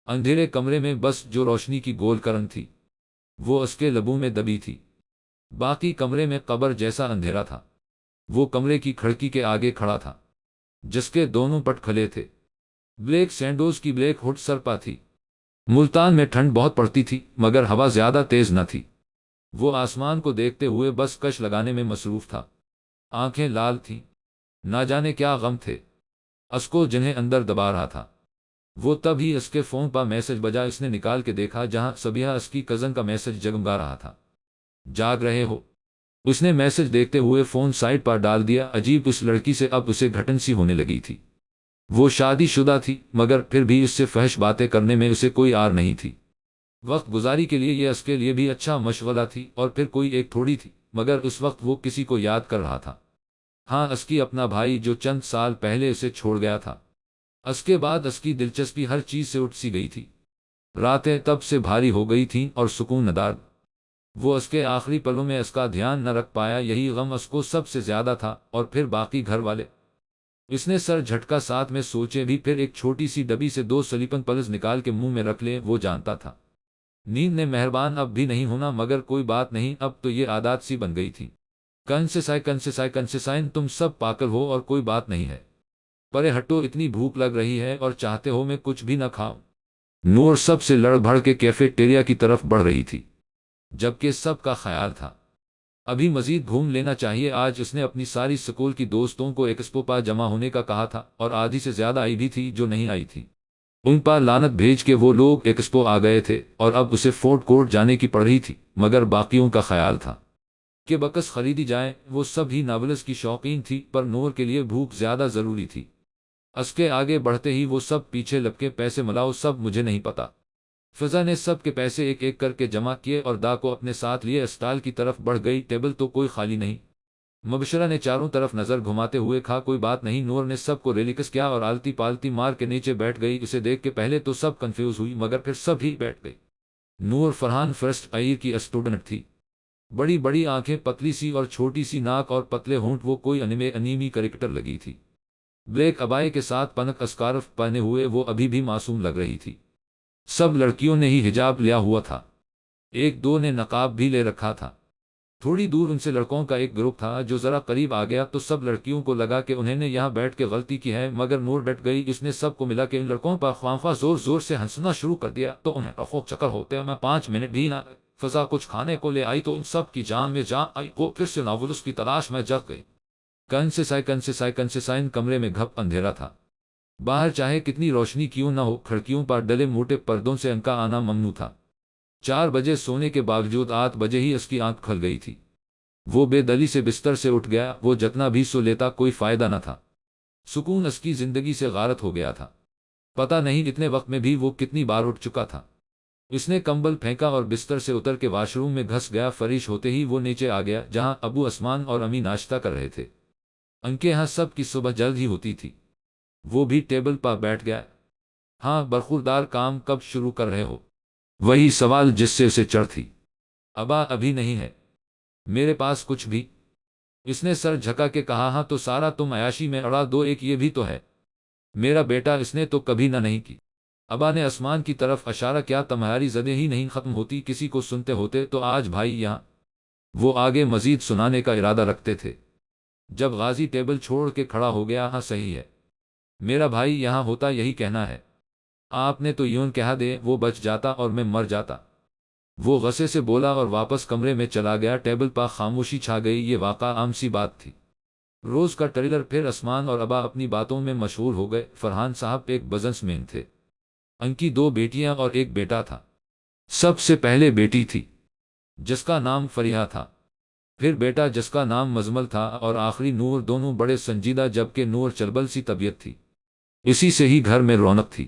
اندھیرے کمرے میں بس جو روشنی کی گول کرن تھی وہ اس کے لبوں میں دبی تھی۔ باقی کمرے میں قبر جیسا اندھیرا تھا۔ وہ کمرے کی کھڑکی کے آگے کھڑا تھا جس کے دونوں پٹ کھلے تھے۔ بلیک سینڈوز کی بلیک ہڈ سر پا تھی۔ ملتان میں ٹھنڈ بہت پڑتی تھی مگر ہوا زیادہ تیز نہ تھی۔ وہ آسمان کو دیکھتے ہوئے بس کش لگانے میں مصروف تھا۔ آنکھیں لال تھیں، نہ جانے کیا غم تھے اس کو جنہیں اندر دبا رہا تھا۔ وہ تب ہی اس کے فون پر میسج بجا۔ اس نے نکال کے دیکھا جہاں صبیحہ اس کی کزن کا میسج جگمگا رہا تھا۔ جاگ رہے ہو؟ اس نے میسج دیکھتے ہوئے فون سائڈ پر ڈال دیا۔ عجیب، اس لڑکی سے اب اسے گھٹن سی ہونے لگی تھی۔ وہ شادی شدہ تھی مگر پھر بھی اس سے فحش باتیں کرنے میں اسے کوئی آر نہیں تھی۔ وقت گزاری کے لیے یہ اس کے لیے بھی اچھا مشغلہ تھی، اور پھر کوئی ایک تھوڑی تھی مگر اس وقت وہ کسی کو یاد کر رہا تھا۔ ہاں، اس کی اپنا بھائی جو چند سال پہلے اسے چھوڑ گیا تھا۔ اس کے بعد اس کی دلچسپی ہر چیز سے اٹھ سی گئی تھی۔ راتیں تب سے بھاری ہو گئی تھیں اور سکون ندار۔ وہ اس کے آخری پلوں میں اس کا دھیان نہ رکھ پایا، یہی غم اس کو سب سے زیادہ تھا، اور پھر باقی گھر والے۔ اس نے سر جھٹکا، ساتھ میں سوچے بھی، پھر ایک چھوٹی سی ڈبی سے 2 سلیپنگ پلز نکال کے منہ میں رکھ لے۔ وہ جانتا تھا نیند نے مہربان اب بھی نہیں ہونا، مگر کوئی بات نہیں، اب تو یہ عادات سی بن گئی تھی۔ کنسیسائن تم سب پاگل ہو اور کوئی بات نہیں ہے، پرے ہٹو، اتنی بھوک لگ رہی ہے اور چاہتے ہو میں کچھ بھی نہ کھاؤں؟ نور سب سے لڑ بھڑ کے کیفیٹیریا کی طرف بڑھ رہی تھی، جبکہ سب کا خیال تھا ابھی مزید گھوم لینا چاہیے۔ آج اس نے اپنی ساری سکول کی دوستوں کو ایکسپو پر جمع ہونے کا کہا تھا، اور آدھی سے زیادہ آئی بھی تھی جو نہیں آئی تھی۔ ان پر لعنت بھیج کے وہ لوگ ایکسپو آ گئے تھے، اور اب اسے فورٹ کورٹ جانے کی پڑ رہی تھی، مگر باقیوں کا خیال تھا کہ بکس خریدی جائے۔ وہ سب ہی ناولز کی شوقین تھی، پر نور کے لیے بھوک زیادہ ضروری تھی۔ اس کے آگے بڑھتے ہی وہ سب پیچھے لپکے، پیسے ملاؤ سب، مجھے نہیں پتا۔ فضا نے سب کے پیسے ایک ایک کر کے جمع کیے اور دا کو اپنے ساتھ لیے اسٹال کی طرف بڑھ گئی۔ ٹیبل تو کوئی خالی نہیں۔ مبشرہ نے چاروں طرف نظر گھماتے ہوئے کہا، کوئی بات نہیں۔ نور نے سب کو ریلیکس کیا اور آلتی پالتی مار کے نیچے بیٹھ گئی۔ اسے دیکھ کے پہلے تو سب کنفیوز ہوئی، مگر پھر سب ہی بیٹھ گئی۔ نور فرحان فرسٹ ایئر کی اسٹوڈنٹ تھی۔ بڑی بڑی آنکھیں، پتلی سی اور چھوٹی سی ناک اور پتلے ہونٹ، وہ کوئی انیمی کریکٹر لگی تھی۔ بلیک ابائے کے ساتھ پنک اسکارف پہنے ہوئے وہ ابھی بھی معصوم لگ رہی تھی۔ سب لڑکیوں نے ہی حجاب لیا ہوا تھا، ایک دو نے نقاب بھی لے رکھا تھا۔ تھوڑی دور ان سے لڑکوں کا ایک گروپ تھا جو ذرا قریب آ گیا تو سب لڑکیوں کو لگا کہ انہوں نے یہاں بیٹھ کے غلطی کی ہے، مگر نور ڈٹ گئی۔ اس نے سب کو ملا کے ان لڑکوں پر خواہ زور زور سے ہنسنا شروع کر دیا تو انہیں افوق چکر ہوتے میں 5 منٹ بھی نہ۔ فضا کچھ کھانے کو لے آئی تو ان سب کی جان میں جان آئی۔ وہ پھر سے ناولس کی تلاش میں جگ گئی۔ کنسیسائن کمرے میں گھپ اندھیرا تھا۔ باہر چاہے کتنی روشنی کیوں نہ ہو، کھڑکیوں پر ڈلے موٹے پردوں سے ان کا آنا ممنوع تھا۔ 4 بجے سونے کے باوجود 8 بجے ہی اس کی آنکھ کھل گئی تھی۔ وہ بے دلی سے بستر سے اٹھ گیا۔ وہ جتنا بھی سو لیتا کوئی فائدہ نہ تھا۔ سکون اس کی زندگی سے غارت ہو گیا تھا۔ پتہ نہیں اتنے وقت میں بھی وہ کتنی بار اٹھ چکا تھا۔ اس نے کمبل پھینکا اور بستر سے اتر کے واش روم میں گھس گیا۔ فریش ہوتے ہی وہ نیچے آ گیا جہاں ابو عثمان اور امی ناشتہ کر رہے تھے۔ ان کے ہاں سب کی صبح جلد ہی ہوتی تھی۔ وہ بھی ٹیبل پر بیٹھ گیا۔ ہاں، برخوردار کام کب شروع کر رہے ہو؟ وہی سوال جس سے اسے چڑھ تھی۔ ابا ابھی نہیں ہے میرے پاس کچھ بھی، اس نے سر جھکا کے کہا۔ ہاں تو سارا تم عیاشی میں اڑا دو، ایک یہ بھی تو ہے میرا بیٹا، اس نے تو کبھی نہ نہیں کی۔ ابا نے آسمان کی طرف اشارہ کیا، تمہاری زدیں ہی نہیں ختم ہوتی، کسی کو سنتے ہوتے تو آج بھائی یہاں۔ وہ آگے مزید سنانے کا ارادہ رکھتے تھے جب غازی ٹیبل چھوڑ کے کھڑا ہو گیا۔ ہاں صحیح ہے، میرا بھائی یہاں ہوتا یہی کہنا ہے۔ آپ نے تو یوں کہا دے وہ بچ جاتا اور میں مر جاتا، وہ غصے سے بولا اور واپس کمرے میں چلا گیا۔ ٹیبل پر خاموشی چھا گئی۔ یہ واقعہ عام سی بات تھی، روز کا ٹریلر۔ پھر عثمان اور ابا اپنی باتوں میں مشغول ہو گئے۔ فرحان صاحب ایک بزنس مین تھے، ان کی 2 بیٹیاں اور ایک بیٹا تھا۔ سب سے پہلے بیٹی تھی جس کا نام فریحہ تھا، پھر بیٹا جس کا نام مزمل تھا، اور آخری نور۔ دونوں بڑے سنجیدہ، جبکہ نور چلبل سی طبیعت تھی، اسی سے ہی گھر میں رونق تھی۔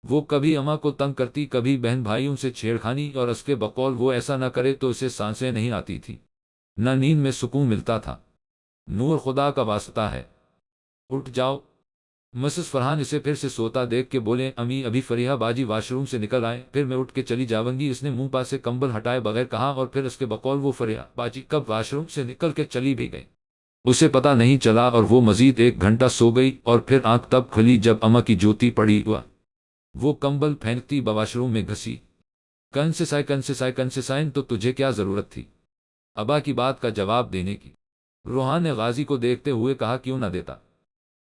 وہ کبھی اماں کو تنگ کرتی، کبھی بہن بھائیوں سے چھیڑخانی، اور اس کے بقول وہ ایسا نہ کرے تو اسے سانسیں نہیں آتی تھی، نہ نیند میں سکون ملتا تھا۔ نور خدا کا واسطہ ہے اٹھ جاؤ۔ مسز فرحان اسے پھر سے سوتا دیکھ کے بولے، امی ابھی فریحہ باجی واش روم سے نکل آئے، پھر میں اٹھ کے چلی جاؤں گی۔ اس نے منہ پا سے کمبل ہٹائے بغیر کہا، اور پھر اس کے بقول وہ فریحہ باجی کب واش روم سے نکل کے چلی بھی گئی، اسے پتہ نہیں چلا، اور وہ مزید 1 گھنٹہ سو گئی، اور پھر آنکھ تب کھلی جب اماں کی جوتی پڑی ہوا۔ وہ کمبل پھینکتی بواشروم میں گھسی۔ کنسیسائن تو تجھے کیا ضرورت تھی ابا کی بات کا جواب دینے کی؟ روحان نے غازی کو دیکھتے ہوئے کہا، کیوں نہ دیتا؟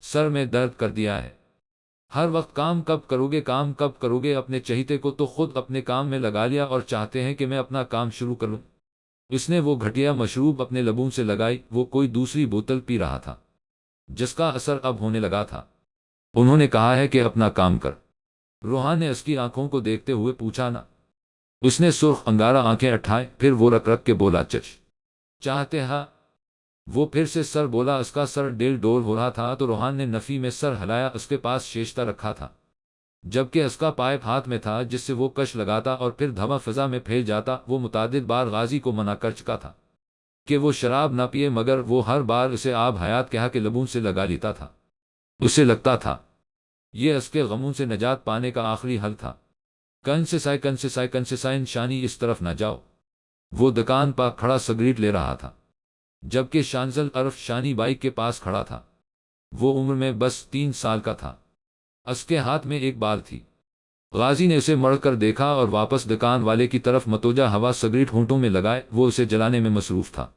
سر میں درد کر دیا ہے۔ ہر وقت کام کب کرو گے؟ اپنے چہیتے کو تو خود اپنے کام میں لگا لیا اور چاہتے ہیں کہ میں اپنا کام شروع کروں؟ اس نے وہ گھٹیا مشروب اپنے لبوں سے لگائی۔ وہ کوئی دوسری بوتل پی رہا تھا جس کا اثر اب ہونے لگا تھا۔ انہوں نے کہا ہے کہ اپنا کام کر۔ روحان نے اس کی آنکھوں کو دیکھتے ہوئے پوچھا نا؟ اس نے سرخ انگارہ آنکھیں اٹھائیں، پھر وہ رک رک کے بولا، چاہتے ہاں؟ وہ پھر سے سر بولا۔ اس کا سر ڈیل ڈول ہو رہا تھا تو روحان نے نفی میں سر ہلایا۔ اس کے پاس شیشتہ رکھا تھا، جبکہ اس کا پائپ ہاتھ میں تھا جس سے وہ کش لگاتا اور پھر دھواں فضا میں پھیل جاتا۔ وہ متعدد بار غازی کو منع کر چکا تھا کہ وہ شراب نہ پیے، مگر وہ ہر بار اسے آب حیات کہا کے لبوں سے لگا لیتا تھا۔ اسے لگتا تھا یہ اس کے غموں سے نجات پانے کا آخری حل تھا۔ کنسیسائن شانی اس طرف نہ جاؤ۔ وہ دکان پر کھڑا سگریٹ لے رہا تھا، جبکہ شانزل عرف شانی بائک کے پاس کھڑا تھا۔ وہ عمر میں بس 3 سال کا تھا۔ اس کے ہاتھ میں ایک بال تھی۔ غازی نے اسے مڑ کر دیکھا اور واپس دکان والے کی طرف متوجہ ہوا سگریٹ ہونٹوں میں لگائے وہ اسے جلانے میں مصروف تھا۔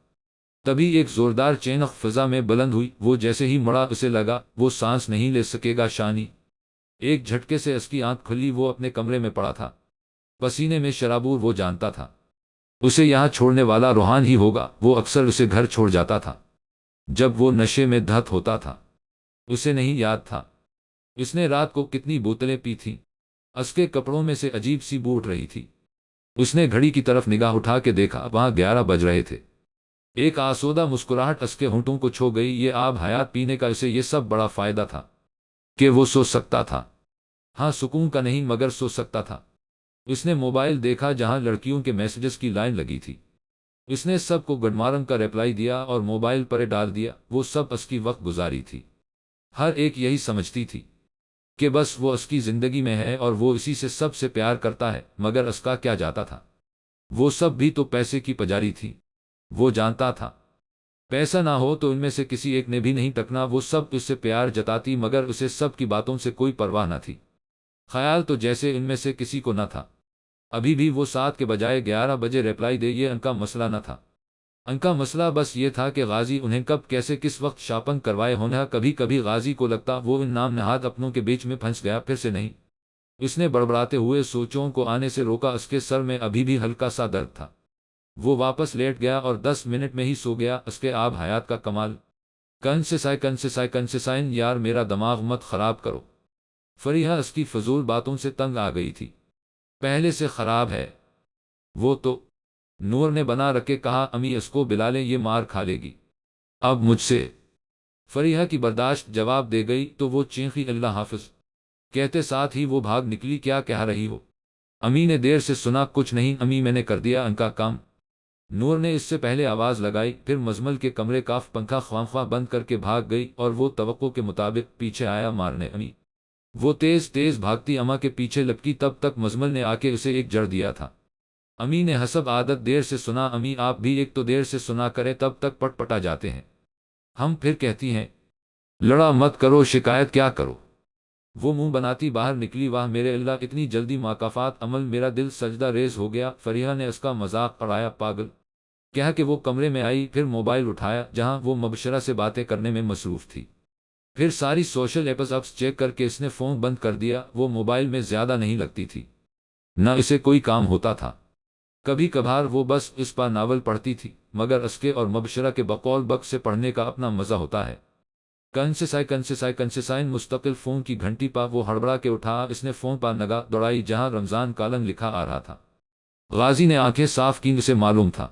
تبھی ایک زوردار چینخ فضا میں بلند ہوئی۔ وہ جیسے ہی مڑا اسے لگا وہ سانس نہیں لے سکے گا۔ شانی ایک جھٹکے سے اس کی آنکھ کھلی۔ وہ اپنے کمرے میں پڑا تھا، پسینے میں شرابور۔ وہ جانتا تھا اسے یہاں چھوڑنے والا روحان ہی ہوگا۔ وہ اکثر اسے گھر چھوڑ جاتا تھا جب وہ نشے میں دھت ہوتا تھا۔ اسے نہیں یاد تھا اس نے رات کو کتنی بوتلیں پی تھیں۔ اس کے کپڑوں میں سے عجیب سی بو اٹھ رہی تھی۔ اس نے گھڑی کی طرف نگاہ اٹھا کے دیکھا، وہاں 11 بج رہے تھے۔ ایک آسودہ مسکراہٹ اس کے ہونٹوں کو چھو گئی۔ یہ آب حیات پینے کا اسے یہ سب بڑا فائدہ تھا کہ وہ سو سکتا تھا۔ ہاں، سکون کا نہیں، مگر سو سکتا تھا۔ اس نے موبائل دیکھا جہاں لڑکیوں کے میسجز کی لائن لگی تھی۔ اس نے سب کو گڈ مارننگ کا ریپلائی دیا اور موبائل پر ڈال دیا۔ وہ سب اس کی وقت گزاری تھی۔ ہر ایک یہی سمجھتی تھی کہ بس وہ اس کی زندگی میں ہے اور وہ اسی سے سب سے پیار کرتا ہے، مگر اس کا کیا جاتا تھا؟ وہ سب بھی تو پیسے کی پجاری تھی۔ وہ جانتا تھا پیسہ نہ ہو تو ان میں سے کسی ایک نے بھی نہیں ٹکنا۔ وہ سب اس سے پیار جتاتی، مگر اسے سب کی باتوں سے کوئی پرواہ نہ تھی۔ خیال تو جیسے ان میں سے کسی کو نہ تھا۔ ابھی بھی وہ 7 کے بجائے 11 بجے ریپلائی دے، یہ ان کا مسئلہ نہ تھا۔ ان کا مسئلہ بس یہ تھا کہ غازی انہیں کب کیسے کس وقت شاپنگ کروائے ہونا۔ کبھی کبھی غازی کو لگتا وہ ان نام نہاد اپنوں کے بیچ میں پھنس گیا۔ پھر سے نہیں۔ اس نے بڑبڑاتے ہوئے سوچوں کو آنے سے روکا۔ اس کے سر میں ابھی بھی ہلکا سا درد تھا۔ وہ واپس لیٹ گیا اور 10 منٹ میں ہی سو گیا۔ اس کے آب حیات کا کمال۔ کنسیسائن یار میرا دماغ مت خراب کرو۔ فریحہ اس کی فضول باتوں سے تنگ آ گئی تھی۔ پہلے سے خراب ہے وہ تو، نور نے بنا رکھے کہا۔ امی اس کو بلا لیں، یہ مار کھا لے گی اب مجھ سے۔ فریحہ کی برداشت جواب دے گئی تو وہ چینخی، اللہ حافظ کہتے ساتھ ہی وہ بھاگ نکلی۔ کیا کہہ رہی ہو؟ امی نے دیر سے سنا۔ کچھ نہیں امی، میں نے کر دیا ان کا کام۔ نور نے اس سے پہلے آواز لگائی، پھر مزمل کے کمرے کا پنکھا خواہ بند کر کے بھاگ گئی اور وہ توقع کے مطابق پیچھے آیا مارنے امی۔ وہ تیز تیز بھاگتی اماں کے پیچھے لپکی، تب تک مزمل نے آ کے اسے ایک جڑ دیا تھا۔ امی نے حسب عادت دیر سے سنا۔ امی آپ بھی ایک تو دیر سے سنا کریں، تب تک پٹ پٹا جاتے ہیں ہم، پھر کہتی ہیں لڑا مت کرو، شکایت کیا کرو۔ وہ منہ بناتی باہر نکلی۔ واہ میرے اللہ، اتنی جلدی مکافات عمل، میرا دل سجدہ ریز ہو گیا۔ فریحہ نے اس کا مذاق اڑایا، پاگل کہہ کے وہ کمرے میں آئی، پھر موبائل اٹھایا جہاں وہ مبشرہ سے باتیں کرنے میں مصروف تھی۔ پھر ساری سوشل ایپس چیک کر کے اس نے فون بند کر دیا۔ وہ موبائل میں زیادہ نہیں لگتی تھی، نہ اسے کوئی کام ہوتا تھا۔ کبھی کبھار وہ بس اس پر ناول پڑھتی تھی، مگر اس کے اور مبشرہ کے بقول بک سے پڑھنے کا اپنا مزہ ہوتا ہے۔ کنسیسائن مستقل فون کی گھنٹی پا وہ ہڑبڑا کے اٹھا۔ اس نے فون پر نگاہ دوڑائی جہاں رمضان کالنگ لکھا آ رہا تھا۔ غازی نے آنکھیں صاف کی، اسے معلوم تھا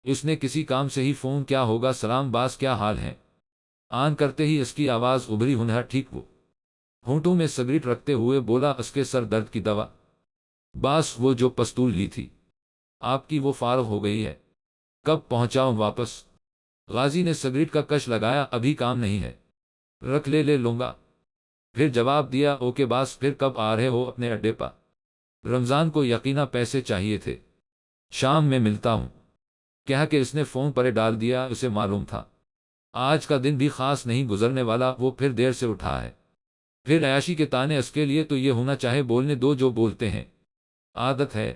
اس نے کسی کام سے ہی فون کیا ہوگا۔ سلام باس، کیا حال ہے؟ آن کرتے ہی اس کی آواز ابھری، ہنہا ٹھیک۔ وہ ہونٹوں میں سگریٹ رکھتے ہوئے بولا، اس کے سر درد کی دوا باس وہ جو پستول لی تھی آپ کی، وہ فارغ ہو گئی ہے۔ کب پہنچاؤں واپس؟ غازی نے سگریٹ کا کش لگایا، ابھی کام نہیں ہے، رکھ لے لوں گا۔ پھر جواب دیا، اوکے باس۔ پھر کب آ رہے ہو اپنے اڈے پر؟ رمضان کو یقینا پیسے چاہیے تھے، شام میں ملتا ہوں کہا کہ اس نے فون پر ڈال دیا۔ اسے معلوم تھا آج کا دن بھی خاص نہیں گزرنے والا۔ وہ پھر دیر سے اٹھا ہے، پھر عیاشی کے تانے اس کے لیے تو یہ ہونا چاہے بولنے دو جو بولتے ہیں، عادت ہے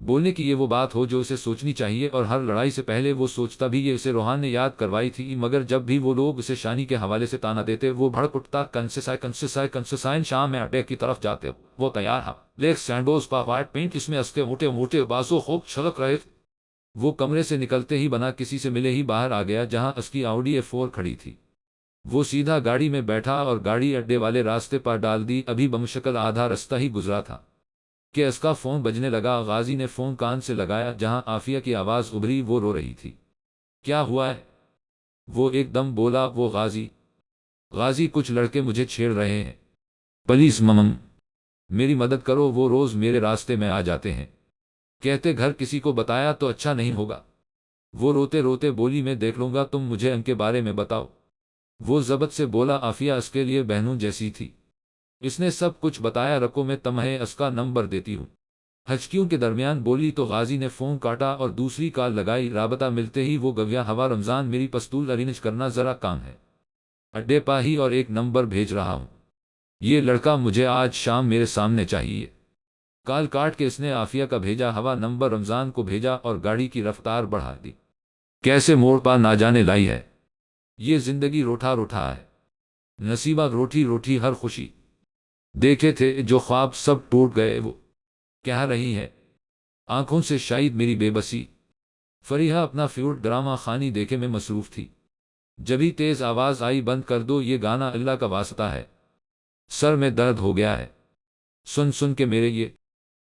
بولنے کی، یہ وہ بات ہو جو اسے سوچنی چاہیے، اور ہر لڑائی سے پہلے وہ سوچتا بھی، یہ اسے روحان نے یاد کروائی تھی، مگر جب بھی وہ لوگ اسے شانی کے حوالے سے تانا دیتے وہ بھڑک اٹھتا۔ کنسیسائن شام میں اڈے کی طرف جاتے، وہ تیار ہاں لیک سینڈوز پا وائٹ پینٹ، اس میں اس کے موٹے موٹے بازو خوب چھلک رہے تھے۔ وہ کمرے سے نکلتے ہی بنا کسی سے ملے ہی باہر آ گیا جہاں اس کی آؤڈی A4 کھڑی تھی۔ وہ سیدھا گاڑی میں بیٹھا اور گاڑی اڈے والے راستے پر ڈال دی۔ ابھی بمشکل آدھا رستہ ہی گزرا تھا کہ اس کا فون بجنے لگا۔ غازی نے فون کان سے لگایا جہاں عافیہ کی آواز ابھری، وہ رو رہی تھی۔ کیا ہوا ہے؟ وہ ایک دم بولا۔ وہ غازی کچھ لڑکے مجھے چھیڑ رہے ہیں، پلیز ممم میری مدد کرو، وہ روز میرے راستے میں آ جاتے ہیں، کہتے گھر کسی کو بتایا تو اچھا نہیں ہوگا۔ وہ روتے روتے بولی میں دیکھ لوں گا، تم مجھے ان کے بارے میں بتاؤ۔ وہ ضبط سے بولا۔ عافیہ اس کے لیے بہنوں جیسی تھی، اس نے سب کچھ بتایا۔ رکو میں تمہیں اس کا نمبر دیتی ہوں۔ ہچکیوں کے درمیان بولی تو غازی نے فون کاٹا اور دوسری کال لگائی۔ رابطہ ملتے ہی وہ گویا ہوا، رمضان میری پستول ارینج کرنا ذرا کام ہے، اڈے پا ہی اور ایک نمبر بھیج رہا ہوں، یہ لڑکا مجھے آج شام میرے سامنے چاہیے۔ کال کاٹ کے اس نے عافیہ کا بھیجا ہوا نمبر رمضان کو بھیجا اور گاڑی کی رفتار بڑھا دی۔ کیسے موڑ پا نہ جانے لائی ہے یہ زندگی، روٹھا روٹھا ہے نصیبہ، روٹھی روٹھی ہر خوشی، دیکھے تھے جو خواب سب ٹوٹ گئے۔ وہ کہہ رہی ہے آنکھوں سے شاید میری بے بسی۔ فریحہ اپنا فیورٹ ڈرامہ خانی دیکھے میں مصروف تھی، جبھی تیز آواز آئی بند کر دو یہ گانا، اللہ کا واسطہ ہے سر میں درد ہو گیا ہے سن سن کے میرے یہ۔